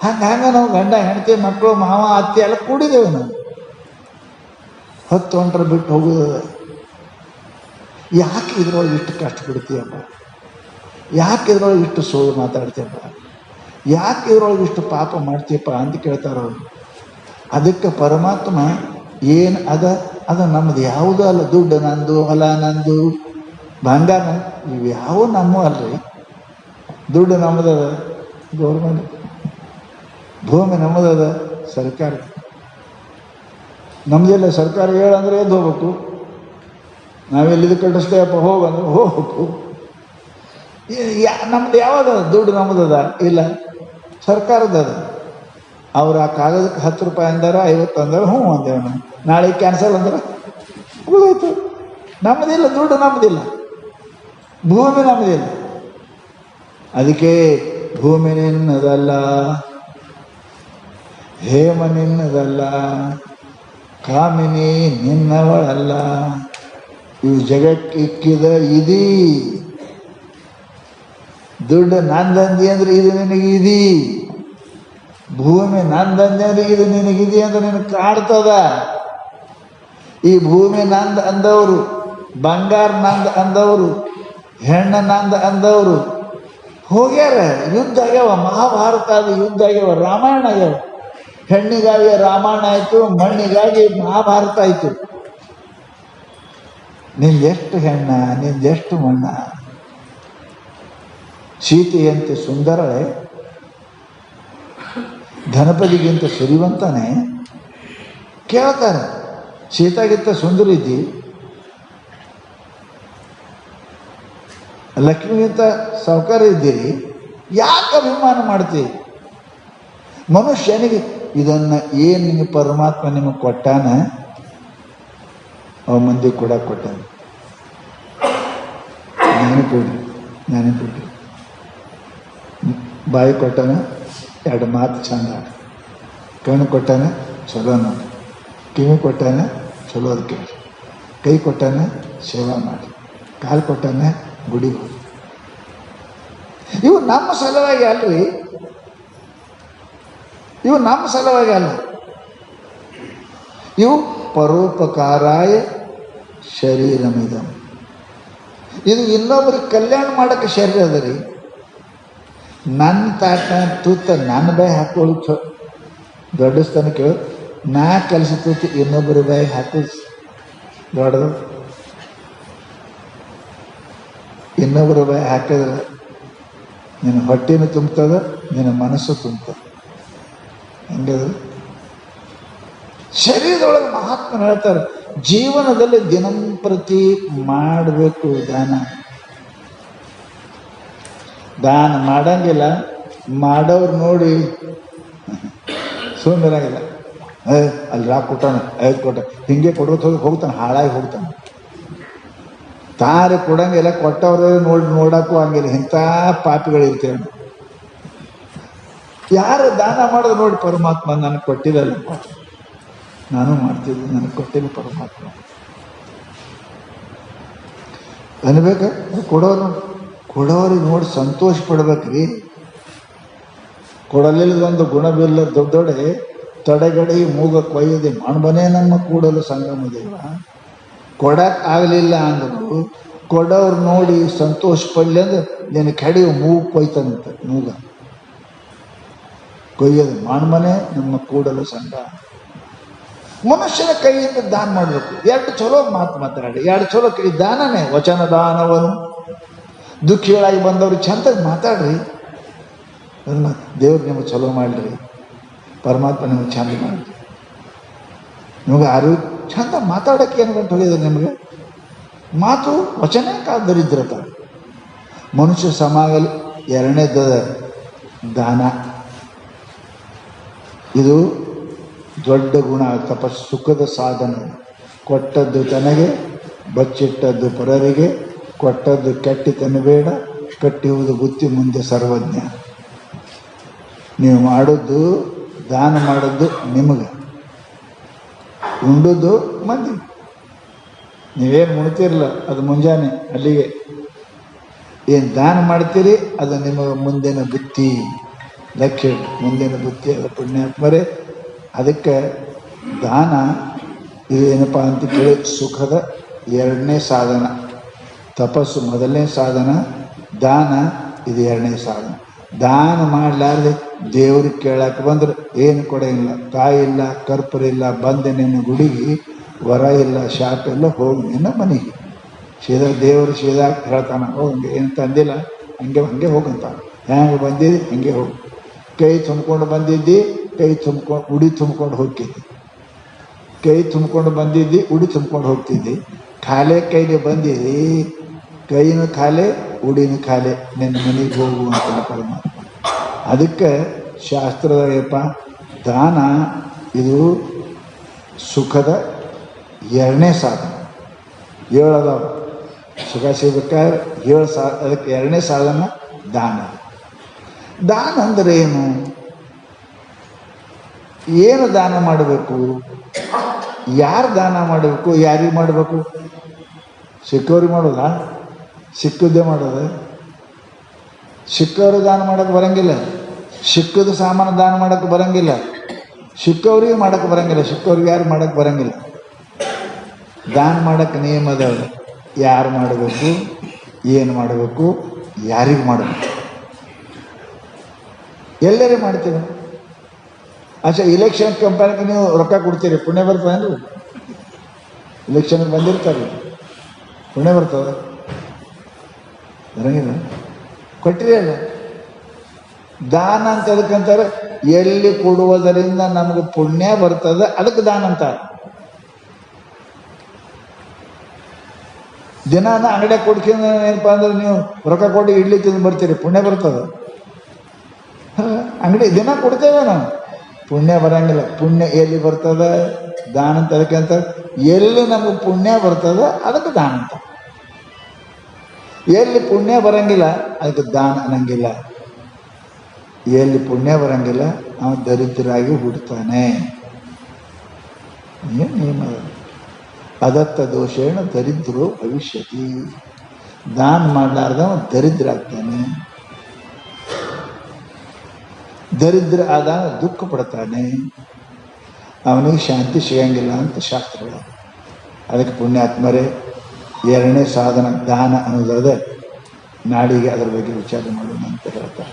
ಹಂಗೆ ನಾವು ಗಂಡ ಹೆಂಡತಿ ಮಕ್ಕಳು ಮಾವ ಅತ್ತೆ ಎಲ್ಲ ಕೂಡಿದ್ದೇವೆ. ನಾವು 10 ಹೊಂಟ್ರೆ ಬಿಟ್ಟು ಹೋಗೋದ. ಯಾಕೆ ಇದ್ರೊಳಗೆ ಇಷ್ಟು ಕಷ್ಟ ಬಿಡ್ತೀಯಪ್ಪ? ಯಾಕೆ ಇದ್ರೊಳಗೆ ಇಷ್ಟು ಸೋಲು ಮಾತಾಡ್ತೀಯಪ್ಪ? ಯಾಕೆ ಇದ್ರೊಳಗೆ ಇಷ್ಟು ಪಾಪ ಮಾಡ್ತೀಯಪ್ಪ ಅಂತ ಕೇಳ್ತಾರವ್ರು. ಅದಕ್ಕೆ ಪರಮಾತ್ಮ ಏನು ಅದು ನಮ್ಮದು ಯಾವುದೂ ಅಲ್ಲ. ದುಡ್ಡು ನಂದು, ಹೊಲ ನಂದು, ಬಂಗಾರ ಇವು ಯಾವ ನಮ್ಮ ಅಲ್ರಿ. ದುಡ್ಡು ನಮ್ಮದದ, ಗೌರ್ಮೆಂಟ್. ಭೂಮಿ ನಮ್ಮದದ, ಸರ್ಕಾರ ನಮ್ಮದಿಲ್ಲ. ಸರ್ಕಾರ ಹೇಳಂದ್ರೆ ಎದ್ದು ಹೋಗ್ಬೇಕು. ನಾವೆಲ್ಲಿದ್ದು ಕಟ್ಟಿಸ್ತೇವಪ್ಪ ಹೋಗಂದ್ರೆ ಹೋಗ್ಬೇಕು. ನಮ್ದು ಯಾವಾಗ ದುಡ್ಡು ನಮ್ಮದದ? ಇಲ್ಲ, ಸರ್ಕಾರದದ. ಅವ್ರು ಆ ಕಾಗದಕ್ಕೆ 10 ರೂಪಾಯಿ ಅಂದಾರ, 50 ಅಂದಾರ, ಹ್ಞೂ ಅಂದೇವ ನಾವು. ನಾಳೆ ಕ್ಯಾನ್ಸಲ್ ಅಂದ್ರೆ ಹೋಯ್ತು. ನಮ್ಮದಿಲ್ಲ, ದುಡ್ಡು ನಮ್ಮದಿಲ್ಲ, ಭೂಮಿ ನಮ್ಮದಿಲ್ಲ. ಅದಕ್ಕೆ ಭೂಮಿ ನಿನ್ನದಲ್ಲ, ಹೇಮ ನಿನ್ನದಲ್ಲ, ಕಾಮಿನಿ ನಿನ್ನವಳಲ್ಲ. ಇವು ಜಗಕ್ಕಿಕ್ಕಿದ ಇದೀ. ದುಡ್ಡು ನಂದಂದಿ ಅಂದ್ರೆ ಇದು ನಿನಗೆ ಇದೀ. ಭೂಮಿ ನಂದಂದೆ ಅಂದ್ರೆ ಇದು ನಿನಗಿದಿ ಅಂತ ನಿನಗೆ ಕಾಡ್ತದ. ಈ ಭೂಮಿ ನಂದ ಅಂದವರು, ಬಂಗಾರ ನಂದ ಅಂದವರು, ಹೆಣ್ಣು ನಂದ ಅಂದವರು ಹೋಗ್ಯಾರ. ಯುದ್ಧ ಆಗ್ಯಾವ, ಮಹಾಭಾರತ ಅದು ಯುದ್ಧ ಆಗ್ಯಾವ, ರಾಮಾಯಣ ಆಗ್ಯಾವ. ಹೆಣ್ಣಿಗಾಗಿ ರಾಮಾಯಣ ಆಯಿತು, ಮಣ್ಣಿಗಾಗಿ ಮಹಾಭಾರತ ಆಯಿತು. ನಿಂದೆಷ್ಟು ಹೆಣ್ಣ, ನಿಂದೆಷ್ಟು ಮಣ್ಣ. ಸೀತೆಯಂತೆ ಸುಂದರಳೆ, ಧನಪತಿಗಿಂತ ಸಿರಿವಂತನೇ. ಕೇಳ್ತಾರೆ, ಸೀತಾಗಿಂತ ಸುಂದರ ಇದ್ದಿ, ಲಕ್ಷ್ಮಿಗಿಂತ ಸಾವುಕಾರ ಇದ್ದೀರಿ, ಯಾಕೆ ಅಭಿಮಾನ ಮಾಡ್ತೀವಿ? ಮನುಷ್ಯನಿಗೆ ಇದನ್ನು ಏನು ನಿಮಗೆ ಪರಮಾತ್ಮ ನಿಮಗೆ ಕೊಟ್ಟಾನ, ಅವ ಮಂದಿ ಕೂಡ ಕೊಟ್ಟಾನ. ನೆನಪಿಡ್ರಿ. ಬಾಯಿ ಕೊಟ್ಟಾನ, 2 ಮಾತು ಚಂದ ಆಡ. ಕಣ್ಣು ಕೊಟ್ಟಾನ, ಚಲೋ ನೋಡಿ. ಕಿವಿ ಕೊಟ್ಟಾನ, ಚಲೋ ಅದು ಕೇಳಿ. ಕೈ ಕೊಟ್ಟಾನ, ಸೇವಾ ಮಾಡಿ. ಕಾಲು ಕೊಟ್ಟಾನ, ಗುಡಿಗೆ ಹೋಗಿ. ಇವು ನಮ್ಮ ಸಲುವಾಗಿ ಅಲ್ರಿ, ಇವು ನಮ್ಮ ಸಲುವಾಗಿ ಅಲ್ಲ. ಇವು ಪರೋಪಕಾರಾಯ ಶರೀರಮಿದಂ. ಇದು ಇನ್ನೊಬ್ರಿಗೆ ಕಲ್ಯಾಣ ಮಾಡೋಕ್ಕೆ ಶರೀರ ಅದ ರೀ. ನನ್ನ ತಾಟ ತೂತ ನನ್ನ ಬಾಯಿ ಹಾಕೊಳ್ಳಿ ದೊಡ್ಡ ಸ್ಥಾನಕ್ಕೆ, ನಾ ಕಲಿಸಿ ತೂತು ಇನ್ನೊಬ್ಬರ ಬಾಯಿ ಹಾಕಿ ದೊಡ್ಡದು. ಇನ್ನೊಬ್ಬರ ಬಾಯಿ ಹಾಕಿದ್ರೆ ನಿನ್ನ ಹೊಟ್ಟೆನೂ ತುಂಬ್ತದ, ನಿನ್ನ ಮನಸ್ಸು ತುಂಬ್ತದ. ಹಂಗದು ಶರೀರದೊಳಗೆ ಮಹಾತ್ಮನ ಹೇಳ್ತಾರೆ, ಜೀವನದಲ್ಲಿ ದಿನಂಪ್ರತಿ ಮಾಡಬೇಕು ದಾನ. ದಾನ ಮಾಡಂಗಿಲ್ಲ, ಮಾಡೋರು ನೋಡಿ ಸುಮ್ಮನಿರಂಗಿಲ್ಲ. ಅಲ್ಲಿ ರಾಕ್ ಕೊಟ್ಟಾನ, 5 ಕೊಟ್ಟ, ಹಿಂಗೆ ಕೊಡೋದು ಹೋಗ್ತಾನೆ, ಹಾಳಾಗಿ ಹೋಗ್ತಾನೆ. ತಾರು ಕೊಡಂಗಿಲ್ಲ, ಕೊಟ್ಟವ್ರೆ ನೋಡಕ್ಕೂ ಹಂಗಿಲ್ಲ. ಇಂಥ ಪಾಪಿಗಳಿರ್ತೇವೆ. ಯಾರು ದಾನ ಮಾಡೋದು ನೋಡಿ, ಪರಮಾತ್ಮ ನನಗೆ ಕೊಟ್ಟಿರಲ್ಲ, ನಾನು ಮಾಡ್ತಿದ್ದೆ, ನನಗೆ ಕೊಟ್ಟಿಲ್ಲ ಪರಮಾತ್ಮ ಅನ್ಬೇಕ. ಕೊಡೋರಿಗೆ ನೋಡಿ ಸಂತೋಷ ಪಡ್ಬೇಕ್ರಿ. ಕೊಡಲಿಲ್ಲದೊಂದು ಗುಣವಿಲ್ಲ ದೊಡ್ಡೊಡೆ, ತಡೆಗಡೆ ಮೂಗ ಕೊಯ್ಯದೆ ಮಣ್ಬನೇ ನಮ್ಮ ಕೂಡಲು ಸಂಗಮ ದೇವ. ಕೊಡಕ್ಕೆ ಆಗಲಿಲ್ಲ ಅಂದ್ರು ಕೊಡೋರು ನೋಡಿ ಸಂತೋಷ ಪಡ್ಲಿ ಅಂದ್ರೆ ನಿನ್ನ ಕಡೆಯು ಮೂಗು ಕೊಯ್ತಾನಂತ. ಮೂಗ ಕೊಯ್ಯೋದು ಮಣ್ಮನೆ ನಮ್ಮ ಕೂಡಲು ಸಂಘ. ಮನುಷ್ಯನ ಕೈಯಿಂದ ದಾನ ಮಾಡಬೇಕು. 2 ಚಲೋ ಮಾತು ಮಾತಾಡಿ, 2 ಚಲೋ ಕೈ ದಾನನೇ. ವಚನ ದಾನವನು. ದುಃಖಿಗಳಾಗಿ ಬಂದವ್ರು ಚಂದಾಗಿ ಮಾತಾಡ್ರಿ. ದೇವ್ರು ನಿಮಗೆ ಚಲೋ ಮಾಡ್ರಿ, ಪರಮಾತ್ಮ ನಿಮಗೆ ಚಂದ ಮಾಡ್ರಿ. ನಿಮಗೆ ಆರೋಗ್ಯ ಚಂದ ಮಾತಾಡೋಕ್ಕೆ ಏನು ಗಂಟು ಹೊಲಿಯೋದು ನಿಮಗೆ? ಮಾತು ವಚನ ದರಿದ್ರತ. ಮನುಷ್ಯ ಸಮಾಗಲಿ 2ನೇದ ದಾನ. ಇದು ದೊಡ್ಡ ಗುಣ. ತಪಸ್ಸು ಸುಖದ ಸಾಧನ. ಕೊಟ್ಟದ್ದು ತನಗೆ, ಬಚ್ಚಿಟ್ಟದ್ದು ಪರರಿಗೆ, ಕೊಟ್ಟದ್ದು ಕೆಟ್ಟಿತನ ಬೇಡ, ಕಟ್ಟಿಯುವುದು ಬುತ್ತಿ ಮುಂದೆ ಸರ್ವಜ್ಞ. ನೀವು ಮಾಡೋದು ದಾನ ಮಾಡೋದು ನಿಮಗೆ, ಉಂಡದ್ದು ಮಂದಿ. ನೀವೇನು ಉಣ್ತಿರಲ್ಲ ಅದು ಮುಂಜಾನೆ ಅಲ್ಲಿಗೆ. ಏನು ದಾನ ಮಾಡ್ತೀರಿ ಅದು ನಿಮಗೆ ಮುಂದಿನ ಬುತ್ತಿ, ಲಕ್ಷ್ಯ ಮುಂದಿನ ಬುತ್ತಿ, ಅದು ಪುಣ್ಯಾತ್ಮರೇ. ಅದಕ್ಕೆ ದಾನ ಇದು ಏನಪ್ಪ ಅಂತ ಕೇಳಿ ಸುಖದ ಎರಡನೇ ಸಾಧನ. ತಪಸ್ಸು ಮೊದಲನೇ ಸಾಧನ, ದಾನ ಇದು ಎರಡನೇ ಸಾಧನ. ದಾನ ಮಾಡಲಾರ್ದೆ ದೇವ್ರಿಗೆ ಕೇಳಕ್ಕೆ ಬಂದ್ರೆ ಏನು ಕೊಡೋಂಗಿಲ್ಲ. ಕಾಯಿ ಇಲ್ಲ, ಕರ್ಪೂರ ಇಲ್ಲ, ಬಂದೆ ನಿನ್ನ ಗುಡಿಗೆ, ವರ ಇಲ್ಲ, ಶಾಪ ಇಲ್ಲ, ಹೋಗಿ ನಿನ್ನ ಮನೆಗೆ. ಸೀದಾ ದೇವರು ಸೀದಾ ಹೇಳ್ತಾನೆ, ಹೋಗಿ ಏನು ತಂದಿಲ್ಲ ಹಂಗೆ ಹೋಗಂತ. ಹೆಂಗೆ ಬಂದಿದ್ದಿ ಹಂಗೆ ಹೋಗಿ. ಕೈ ತುಂಬ್ಕೊಂಡು ಬಂದಿದ್ದಿ, ಕೈ ತುಂಬ್ಕೊಂಡು ಉಡಿ ತುಂಬ್ಕೊಂಡು ಹೋಗ್ತಿದ್ದಿ. ಕೈ ತುಂಬ್ಕೊಂಡು ಬಂದಿದ್ದಿ, ಉಡಿ ತುಂಬ್ಕೊಂಡು ಹೋಗ್ತಿದ್ದಿ. ಖಾಲೆ ಕೈಗೆ ಬಂದಿದ್ದಿ, ಕೈನೂ ಖಾಲೆ, ಉಡಿನೂ ಖಾಲೆ, ನಿನ್ನ ಮನೆಗೆ ಹೋಗು ಅಂತ ಪರಮಾತ್ಮ. ಅದಕ್ಕೆ ಶಾಸ್ತ್ರದಪ್ಪ ದಾನ ಇದು ಸುಖದ ಎರಡನೇ ಸಾಧನ. 7 ಅದಾವ ಸುಖ ಸಿಗ್ಬೇಕಾದ್ರೆ 7 ಅದಕ್ಕೆ ಎರಡನೇ ಸಾಧನ ದಾನ. ದಾನ ಅಂದರೆ ಏನು ದಾನ ಮಾಡಬೇಕು, ಯಾರು ದಾನ ಮಾಡಬೇಕು, ಯಾರಿಗೆ ಮಾಡಬೇಕು? ಸಿಕ್ಕವ್ರಿಗೆ ಮಾಡೋದಾ? ಸಿಕ್ಕದ್ದೇ ಮಾಡೋದು. ಸಿಕ್ಕವ್ರಿಗೆ ದಾನ ಮಾಡೋಕ್ಕೆ ಬರೋಂಗಿಲ್ಲ, ಸಿಕ್ಕದ ಸಾಮಾನು ದಾನ ಮಾಡೋಕ್ಕೆ ಬರೋಂಗಿಲ್ಲ, ಸಿಕ್ಕವ್ರಿಗೆ ಮಾಡೋಕ್ಕೆ ಬರೋಂಗಿಲ್ಲ, ಸಿಕ್ಕವ್ರಿಗೆ ಯಾರು ಮಾಡೋಕ್ಕೆ ಬರೋಂಗಿಲ್ಲ. ದಾನ ಮಾಡೋಕ್ಕೆ ನಿಯಮ ಅದಾವೆ. ಯಾರು ಮಾಡಬೇಕು, ಏನು ಮಾಡಬೇಕು, ಯಾರಿಗೆ ಮಾಡಬೇಕು. ಎಲ್ಲರೇ ಮಾಡ್ತೀವಿ. ಅಚ್ಚಾ, ಇಲೆಕ್ಷನ್ ಕಂಪನಿಗೆ ನೀವು ರೊಕ್ಕ ಕೊಡ್ತೀರಿ, ಪುಣ್ಯ ಬರ್ತದೇನು? ಇಲೆಕ್ಷನ್ಗೆ ಬಂದಿರ್ತಾರೆ, ಪುಣ್ಯ ಬರ್ತದೆ? ಬರಂಗಿಲ್ಲ. ಕೊಟ್ಟಿರಿ ಅಲ್ಲ. ದಾನ ಅಂತ ಅದಕ್ಕಂತಾರೆ, ಎಲ್ಲಿ ಕೊಡುವುದರಿಂದ ನಮಗೆ ಪುಣ್ಯ ಬರ್ತದೆ ಅದಕ್ಕೆ ದಾನ ಅಂತಾರೆ. ದಿನಾನ ಅಂಗಡಿಯಾಗ ಕೊಡ್ಕೊಂಡು ಏನಪ್ಪ ಅಂದ್ರೆ ನೀವು ರೊಕ್ಕ ಕೊಟ್ಟು ಇಡ್ಲಿ ತಿಂದು ಬರ್ತೀರಿ, ಪುಣ್ಯ ಬರ್ತದೆ? ಅಂಗಡಿ ದಿನ ಕೊಡ್ತೇವೆ ನಾವು, ಪುಣ್ಯ ಬರಂಗಿಲ್ಲ. ಪುಣ್ಯ ಎಲ್ಲಿ ಬರ್ತದೆ? ದಾನ ಅಂತ ಅದಕ್ಕೆ ಅಂತ. ಎಲ್ಲಿ ನಮಗೆ ಪುಣ್ಯ ಬರ್ತದೆ ಅದಕ್ಕೆ ದಾನ ಅಂತ. ಎಲ್ಲಿ ಪುಣ್ಯ ಬರಂಗಿಲ್ಲ ಅದಕ್ಕೆ ದಾನ ಅನ್ನಂಗಿಲ್ಲ. ಎಲ್ಲಿ ಪುಣ್ಯ ಬರಂಗಿಲ್ಲ ಅವನು ದರಿದ್ರಾಗಿ ಹುಡ್ತಾನೆ. ಏನು ನಿಯಮ? ಅದತ್ತ ದೋಷೇಣ ದರಿದ್ರೋ ಭವಿಷ್ಯತಿ. ದಾನ ಮಾಡಲಾರ್ದ ಅವನು ದರಿದ್ರ ಆಗ್ತಾನೆ. ದರಿದ್ರ ಆದ ದುಃಖ ಪಡ್ತಾನೆ, ಅವನಿಗೆ ಶಾಂತಿ ಸಿಗಂಗಿಲ್ಲ ಅಂತ ಶಾಸ್ತ್ರಗಳು. ಅದಕ್ಕೆ ಪುಣ್ಯಾತ್ಮರೇ ಎರಡನೇ ಸಾಧನ ದಾನ ಅನ್ನೋದಾದ ನಾಡಿಗೆ ಅದರ ಬಗ್ಗೆ ವಿಚಾರ ಮಾಡೋಣ ಅಂತ ಹೇಳ್ತಾರೆ.